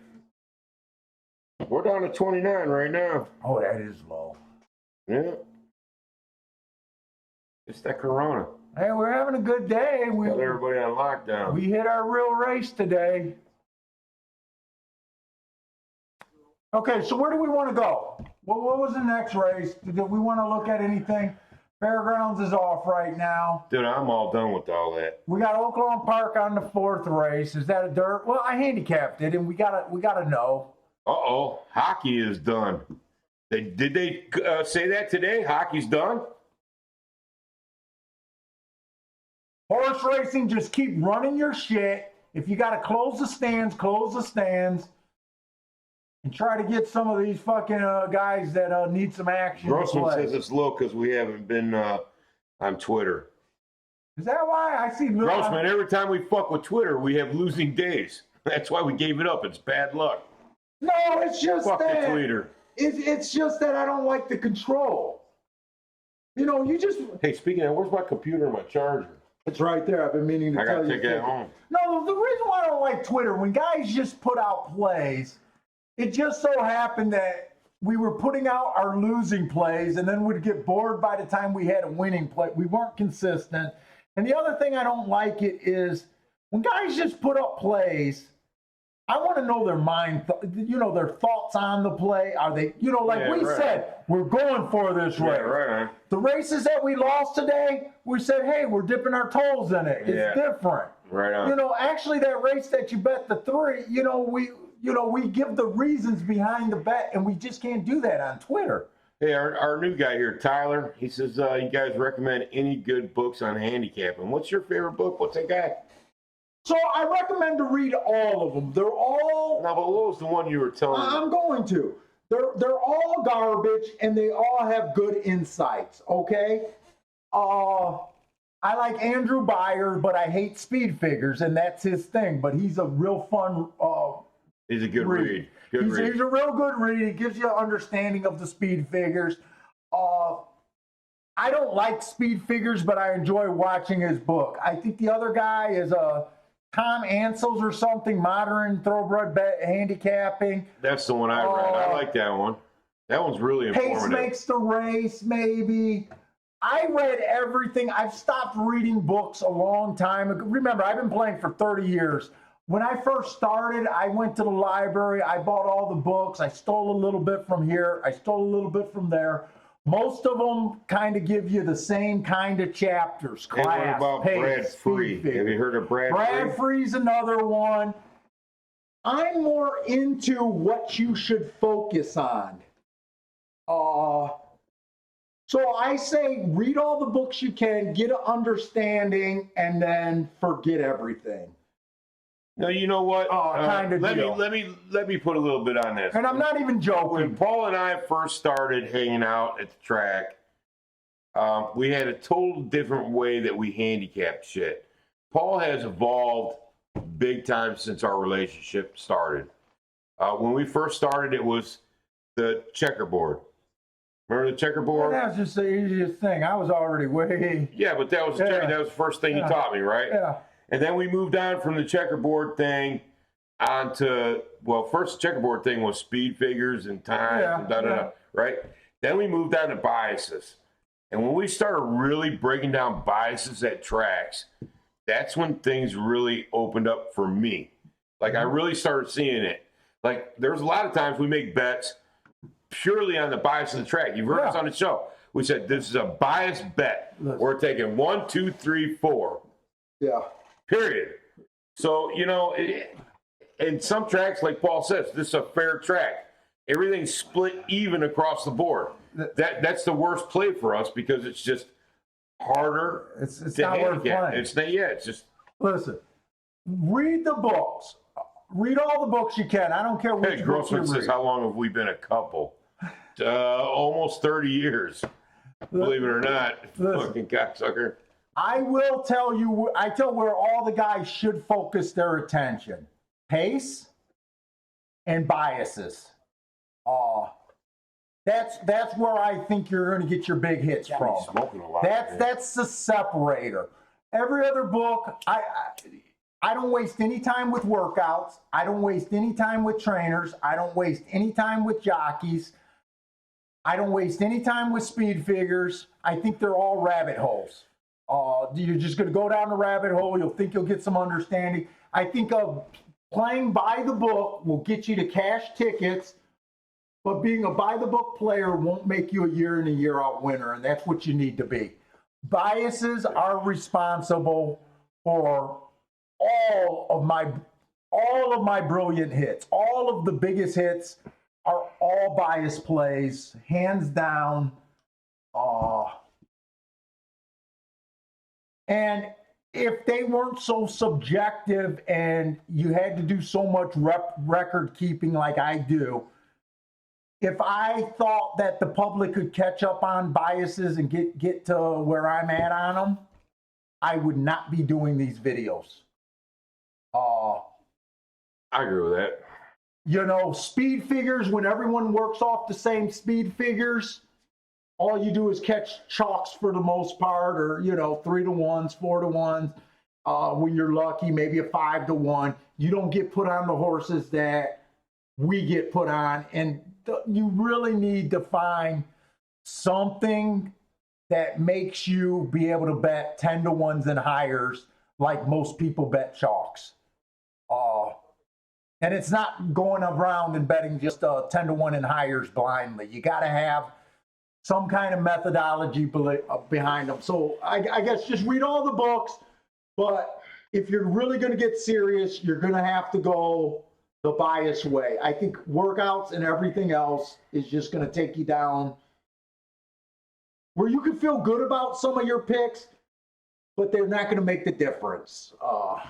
We're down to 29 right now. Oh, that is low. Yeah. It's that Corona. Hey, we're having a good day. Got everybody on lockdown. We hit our real race today. Okay, so where do we want to go? Well, what was the next race? Did we want to look at anything? Fairgrounds is off right now. Dude, I'm all done with all that. We got Oklahoma Park on the 4th race. Is that a dirt? Well, I handicapped it, and we gotta know. Uh-oh. Hockey is done. Did they say that today? Hockey's done? Horse racing, just keep running your shit. If you got to close the stands, and try to get some of these fucking guys that need some action. Grossman says it's low because we haven't been on Twitter. Is that why I see? Grossman, every time we fuck with Twitter, we have losing days. That's why we gave it up. It's bad luck. No, it's just Fuck that. the Twitter. It's just that I don't like the control. You know, you just. Hey, speaking of, where's my computer and my charger? It's right there. I've been meaning to I tell gotta you. take that home. No, the reason why I don't like Twitter, when guys just put out plays, it just so happened that we were putting out our losing plays and then we'd get bored by the time we had a winning play. We weren't consistent. And the other thing I don't like it is when guys just put up plays, I want to know their mind, their thoughts on the play. Are they, said, we're going for this race. Yeah, right. The races that we lost today, we said, hey, we're dipping our toes in it. It's different. Right on. Actually, that race that you bet the 3, we give the reasons behind the bet, and we just can't do that on Twitter. Hey, our new guy here, Tyler, he says, you guys recommend any good books on handicapping. What's your favorite book? What's that guy? So I recommend to read all of them. They're all. No, but what was the one you were telling me? I'm going to. They're all garbage, and they all have good insights. Okay. I like Andrew Byer, but I hate speed figures, and that's his thing. But he's a real fun. He's a good read. He's a real good read. He gives you an understanding of the speed figures. I don't like speed figures, but I enjoy watching his book. I think the other guy is Tom Ansels or something, Modern Thoroughbred Handicapping. That's the one I read. I like that one. That one's really informative. Pace Makes the Race, maybe. I read everything. I've stopped reading books a long time ago. Remember, I've been playing for 30 years. When I first started, I went to the library. I bought all the books. I stole a little bit from here. I stole a little bit from there. Most of them kind of give you the same kind of chapters. Class, and what about pace, Brad Free? Have you heard of Brad Free? Brad Free's another one. I'm more into what you should focus on. So I say read all the books you can, get an understanding, and then forget everything. No, you know what? Kind of deal. Let me put a little bit on this. And I'm not even When joking. Paul and I first started hanging out at the track, we had a total different way that we handicapped shit. Paul has evolved big time since our relationship started. When we first started, it was the checkerboard. Remember the checkerboard? That was just the easiest thing. I was already way. Yeah, but that was the first thing you taught me, right? Yeah. And then we moved on from the checkerboard thing onto, first the checkerboard thing was speed figures and time, and right? Then we moved on to biases. And when we started really breaking down biases at tracks, that's when things really opened up for me. Like I really started seeing it. Like there's a lot of times we make bets purely on the bias of the track. You've heard us on the show. We said this is a biased bet. We're taking 1, 2, 3, 4. Yeah. Period. So, in some tracks, like Paul says, this is a fair track. Everything's split even across the board. That's the worst play for us because it's just harder. It's to not worth handicap. playing. It's just. Listen, read the books. Read all the books you can. I don't care which Hey, books you Grossman read. says, how long have we been a couple? Almost 30 years. believe it or not. Listen. Fucking cocksucker. I will tell you, I tell where all the guys should focus their attention. Pace and biases. That's where I think you're going to get your big hits from. Smoking a lot. That's the separator. Every other book, I don't waste any time with workouts. I don't waste any time with trainers. I don't waste any time with jockeys. I don't waste any time with speed figures. I think they're all rabbit holes. You're just going to go down the rabbit hole. You'll think you'll get some understanding. I think of playing by the book will get you to cash tickets, but being a by the book player won't make you a year in and year out winner, and that's what you need to be. Biases are responsible for all of my brilliant hits. All of the biggest hits are all bias plays, hands down. And if they weren't so subjective and you had to do so much record keeping like I do, if I thought that the public could catch up on biases and get to where I'm at on them, I would not be doing these videos. I agree with that. You know, speed figures, when everyone works off the same speed figures, all you do is catch chalks for the most part, or, 3-to-1s, 4-to-1s. When you're lucky, maybe a 5-to-1. You don't get put on the horses that we get put on. And you really need to find something that makes you be able to bet 10-to-1s and higher, like most people bet chalks. And it's not going around and betting just 10-to-1 and higher blindly. You got to have some kind of methodology behind them. So I guess just read all the books, but if you're really going to get serious, you're going to have to go the bias way. I think workouts and everything else is just going to take you down where you can feel good about some of your picks, but they're not going to make the difference,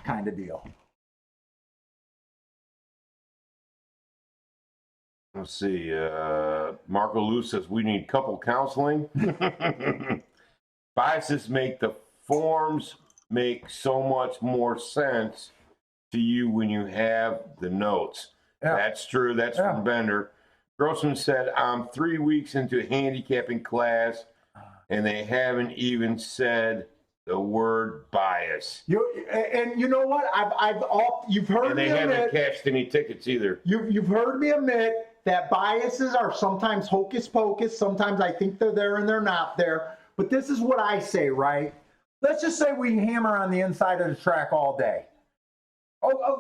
kind of deal. Let's see. Marco Lou says we need couple counseling. Biases make the forms make so much more sense to you when you have the notes. Yeah. That's true. That's from Bender. Grossman said, I'm 3 weeks into handicapping class, and they haven't even said the word bias. And you know what? You've heard me admit. And they haven't cashed any tickets either. You've heard me admit that biases are sometimes hocus pocus. Sometimes I think they're there and they're not there. But this is what I say, right? Let's just say we hammer on the inside of the track all day.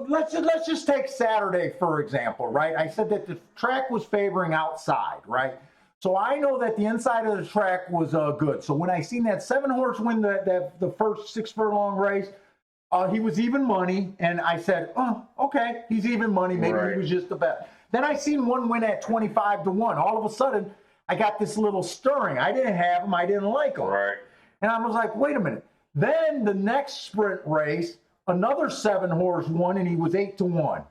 Let's just take Saturday, for example, right? I said that the track was favoring outside, right? So I know that the inside of the track was good. So when I seen that 7-horse win the first 6 furlong race, he was even money. And I said, oh, okay, he's even money. Maybe he was just a bet. Then I seen one win at 25-1. All of a sudden, I got this little stirring. I didn't have him. I didn't like him. Right. And I was like, wait a minute. Then the next sprint race, another 7-horse won, and he was 8-1.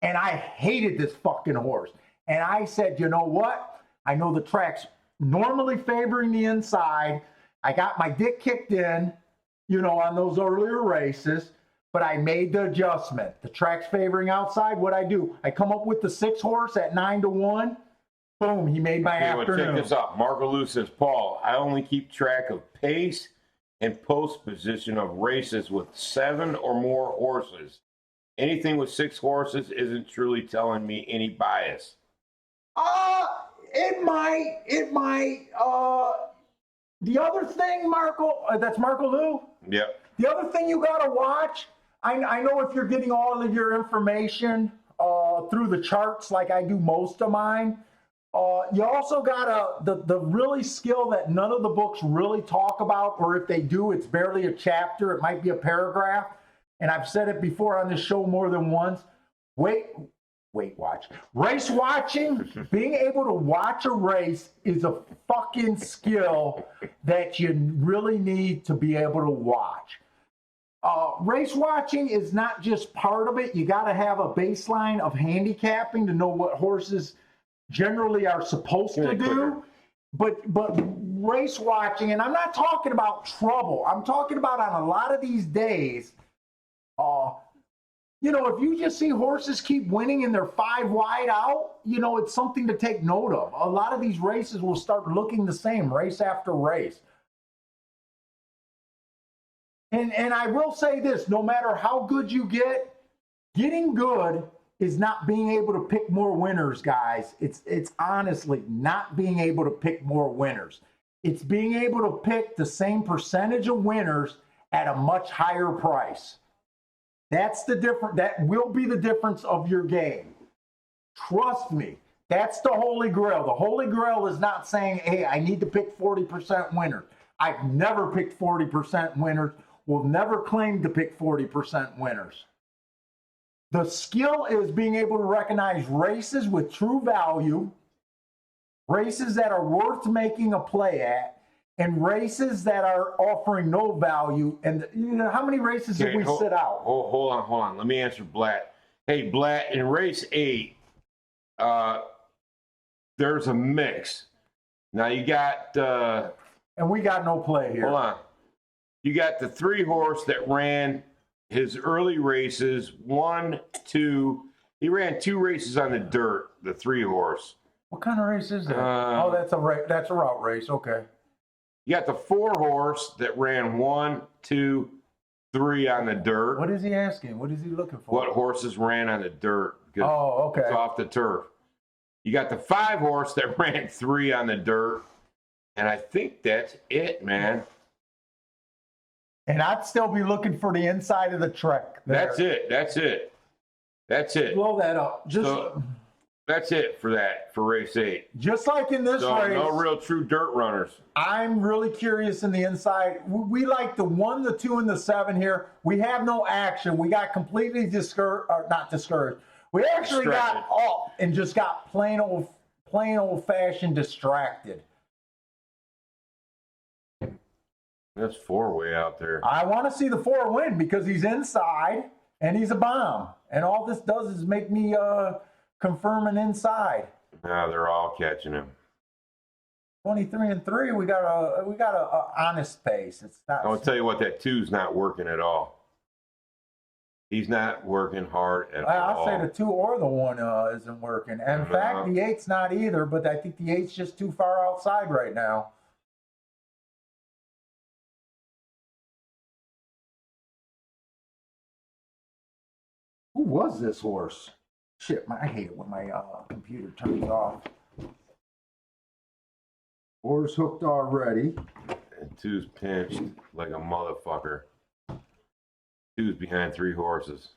And I hated this fucking horse. And I said, you know what? I know the track's normally favoring the inside. I got my dick kicked in, on those earlier races. But I made the adjustment. The track's favoring outside. What I do? I come up with the 6-horse at 9-1. Boom, he made my afternoon. Well, check this out. Marco Lou says, Paul, I only keep track of pace and post position of races with 7 or more horses. Anything with 6 horses isn't truly telling me any bias. It might. The other thing, Marco, that's Marco Lou? Yep. The other thing you got to watch, I know if you're getting all of your information through the charts like I do most of mine, you also got the really skill that none of the books really talk about, or if they do, it's barely a chapter. It might be a paragraph. And I've said it before on this show more than once. Race watching, being able to watch a race is a fucking skill that you really need to be able to watch. Race watching is not just part of it. You got to have a baseline of handicapping to know what horses generally are supposed to do. But race watching, and I'm not talking about trouble. I'm talking about on a lot of these days, you know, if you just see horses keep winning and they're 5 wide out, you know, it's something to take note of. A lot of these races will start looking the same race after race. And I will say this, no matter how good you get, getting good is not being able to pick more winners, guys. It's honestly not being able to pick more winners. It's being able to pick the same percentage of winners at a much higher price. That's the difference. That will be the difference of your game. Trust me. That's the Holy Grail. The Holy Grail is not saying, hey, I need to pick 40% winners. I've never picked 40% winners. Will never claim to pick 40% winners. The skill is being able to recognize races with true value, races that are worth making a play at, and races that are offering no value. And you know, how many races did we sit out? Hold on. Let me answer Blatt. Hey, Blatt, in race 8, there's a mix. Now you got... and we got no play here. Hold on. You got the 3 horse that ran his early races, 1, 2. He ran 2 races on the dirt, the 3 horse. What kind of race is that? Oh, that's a route race. Okay. You got the 4 horse that ran 1, 2, 3 on the dirt. What is he asking? What is he looking for? What horses ran on the dirt? Oh, okay. It's off the turf. You got the 5 horse that ran 3 on the dirt. And I think that's it, man. And I'd still be looking for the inside of the track. That's it. Blow that up. That's it for race 8. Just like in this race. No real true dirt runners. I'm really curious in the inside. We like the 1, the 2, and the 7 here. We have no action. We got completely not discouraged. We actually got up and just got plain old fashioned distracted. That's 4 way out there. I want to see the 4 win because he's inside and he's a bomb. And all this does is make me confirm an inside. Nah, they're all catching him. 23-3. We got a honest pace. It's not. I'll tell you what, that 2's not working at all. He's not working hard at all. I'll say the 2 or the 1 isn't working. And in fact, the 8's not either. But I think the 8's just too far outside right now. Who was this horse? Shit, I hate it when my computer turns off. Horse hooked already. And 2's pinched like a motherfucker. 2's behind 3 horses.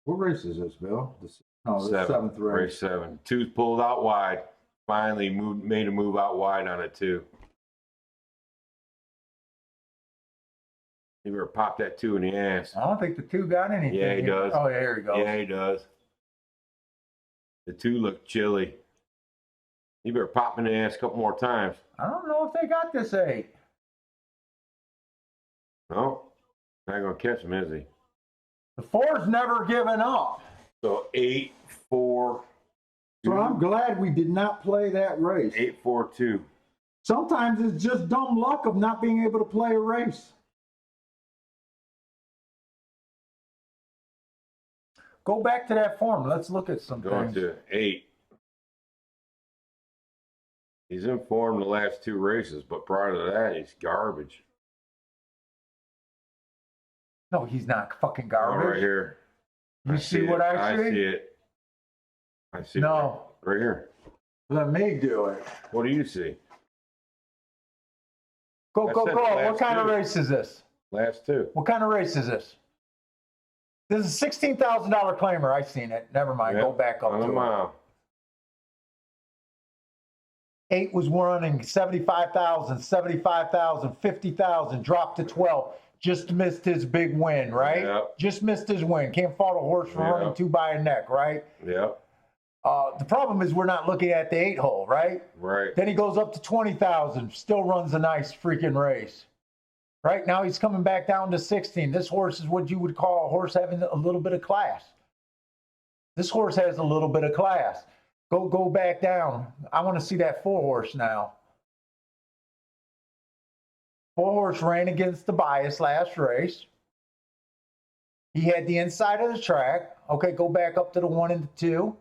What race is this, Bill? This 7th race. Race 7. 2's pulled out wide. Finally made a move out wide on it, 2. You better pop that 2 in the ass. I don't think the 2 got anything. Yeah, he does. Oh, yeah, here he goes. Yeah, he does. The 2 look chilly. You better pop in the ass a couple more times. I don't know if they got this 8. No, not going to catch him, is he? The 4's never given up. So 8, 4. So I'm glad we did not play that race. 8, 4, 2. Sometimes it's just dumb luck of not being able to play a race. Go back to that form. Let's look at some Going things. to 8. He's in form the last 2 races, but prior to that, he's garbage. No, he's not fucking Oh, garbage. right here. You see what I see? I see it. I see No. it. Right here. Let me do it. What do you see? Go. That's it, What kind of last 2. race is this? Last 2. What kind of race is this? This is a $16,000 claimer. I've seen it. Never mind. Yep. Go back up On to the it. mile. 8 was running 75,000, 75,000, 50,000, dropped to 12. Just missed his big win, right? Yep. Just missed his win. Can't fault a horse for running 2 by a neck, right? Yep. The problem is we're not looking at the 8 hole, right? Right. Then he goes up to 20,000, still runs a nice freaking race. Right now he's coming back down to 16. This horse is what you would call a horse having a little bit of class. This horse has a little bit of class. Go back down. I want to see that 4 horse now. 4-horse ran against Tobias last race. He had the inside of the track. Okay, go back up to the 1 and the 2.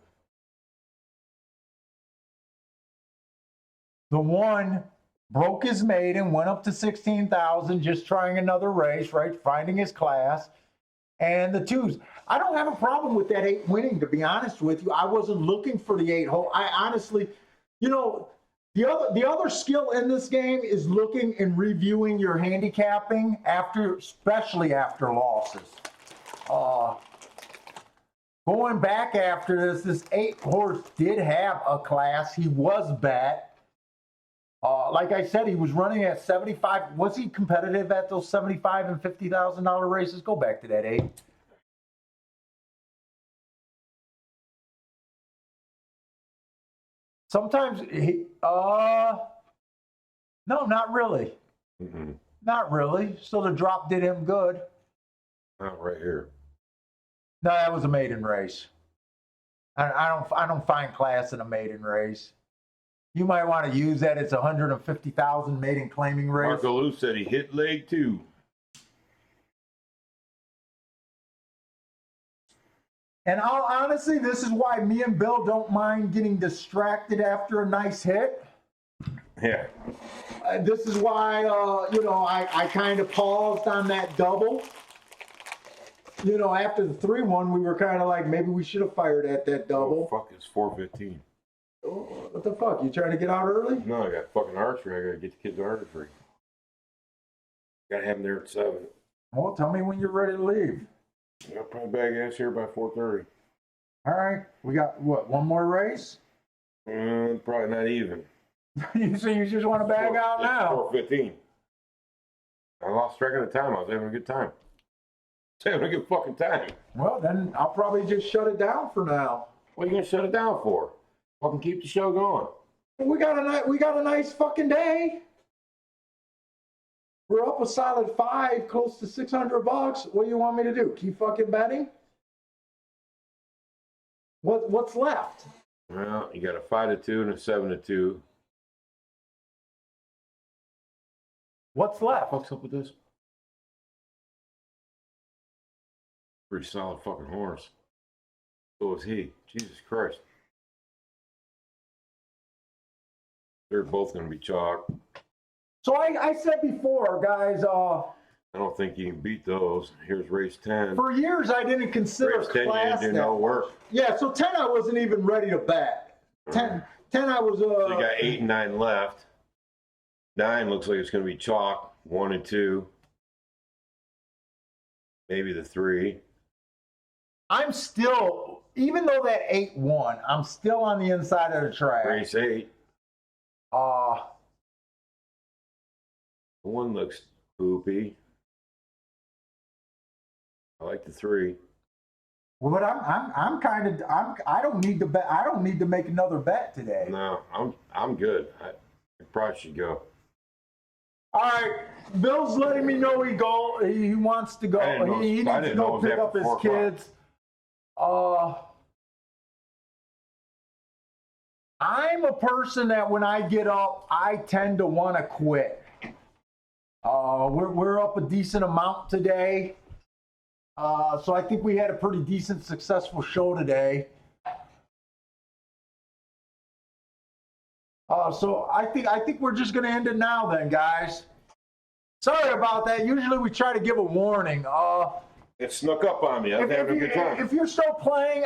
The 1 broke his maiden, went up to 16,000, just trying another race, right? Finding his class. And the 2s. I don't have a problem with that 8 winning, to be honest with you. I wasn't looking for the 8 hole. I honestly, you know, the other skill in this game is looking and reviewing your handicapping especially after losses. Going back after this 8-horse did have a class. He was bet. Like I said, he was running at 75. Was he competitive at those $75,000 and $50,000 races? Go back to that 8. Sometimes he, no, not really. Mm-hmm. Not really. So the drop did him good. Not right here. No, that was a maiden race. I don't find class in a maiden race. You might want to use that. It's 150,000 maiden claiming race. Marco Lou said he hit leg 2. And honestly, this is why me and Bill don't mind getting distracted after a nice hit. Yeah. This is why, you know, I kind of paused on that double. You know, after the 3-1, we were kind of like, maybe we should have fired at that double. Oh, fuck, it's 4:15. Oh, what the fuck? You trying to get out early? No, I got fucking archery. I gotta get the kids archery. Gotta have them there at 7. Well, tell me when you're ready to leave. I'll probably bag ass here by 4:30. All right. We got, what, one more race? Probably not even. So you just want to bag out now? 4:15. I lost track of the time. I was having a good time. I was having a good fucking time. Well, then I'll probably just shut it down for now. What are you gonna shut it down for? Fucking keep the show going. We got a nice fucking day. We're up a solid 5, close to $600. What do you want me to do? Keep fucking betting? What's left? Well, you got a 5-2 and a 7-2. What's left? What's up with this? Pretty solid fucking horse. So is he. Jesus Christ. They're both going to be chalk. So I said before, guys, I don't think you can beat those. Here's race 10. for years I didn't consider Race 10, you class didn't do that no much. work. Yeah, so 10 I wasn't even ready to bet. 10 I was So you got 8 and 9 left. 9 looks like it's going to be chalk. 1 and 2. Maybe the 3. I'm still, even though that 8 won, I'm still on the inside of the track. Race 8. Uh, 1 looks poopy. I like the 3. but I don't need to bet. I don't need to make another bet today. No, I'm good. I probably should go. All right, Bill's letting me know he wants to go. I didn't know- He I needs to didn't go know it was pick after up his 4 o'clock. kids. I'm a person that when I get up, I tend to want to quit. We're up a decent amount today. So I think we had a pretty decent, successful show today. So I think we're just going to end it now then, guys. Sorry about that. Usually we try to give a warning. It snuck up on me. I was having a good time. If you're still playing,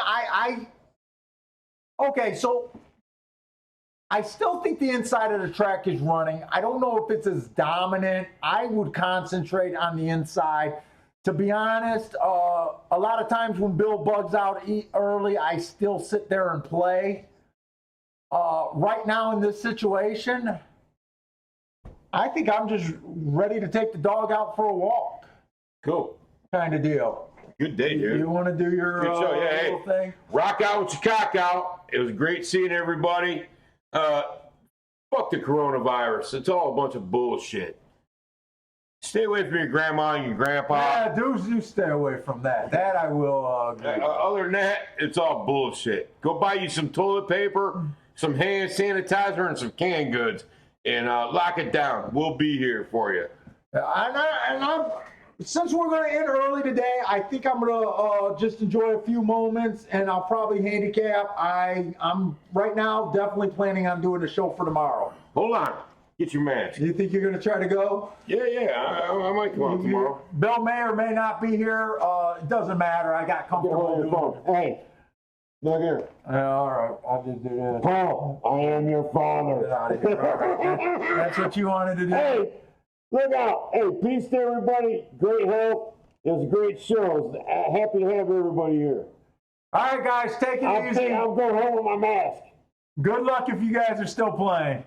okay, so I still think the inside of the track is running. I don't know if it's as dominant. I would concentrate on the inside. To be honest, a lot of times when Bill bugs out early, I still sit there and play. Right now in this situation, I think I'm just ready to take the dog out for a walk. Cool. Kind of deal. Good day, dude. You want to do your Good show. Yeah, little thing? Rock out with your cock out. It was great seeing everybody. Fuck the coronavirus. It's all a bunch of bullshit. Stay away from your grandma and your grandpa. Yeah, do stay away from that. That I will agree. Other than that, it's all bullshit. Go buy you some toilet paper, some hand sanitizer, and some canned goods, and lock it down. We'll be here for you. Since we're going to end early today, I think I'm going to just enjoy a few moments, and I'll probably handicap. I'm right now definitely planning on doing the show for tomorrow. Hold on. Get your mask. Do you think you're going to try to go? Yeah, I might come out tomorrow. Bill may or may not be here. It doesn't matter. I got comfortable. Hey, look here. All right, I'll just do this. Paul, I am your father. Get out of here. All right. That's what you wanted to do. Hey, look out. Hey, peace to everybody. Great health. It was a great show. Happy to have everybody here. All right, guys, take it easy. I'm going home with my mask. Good luck if you guys are still playing.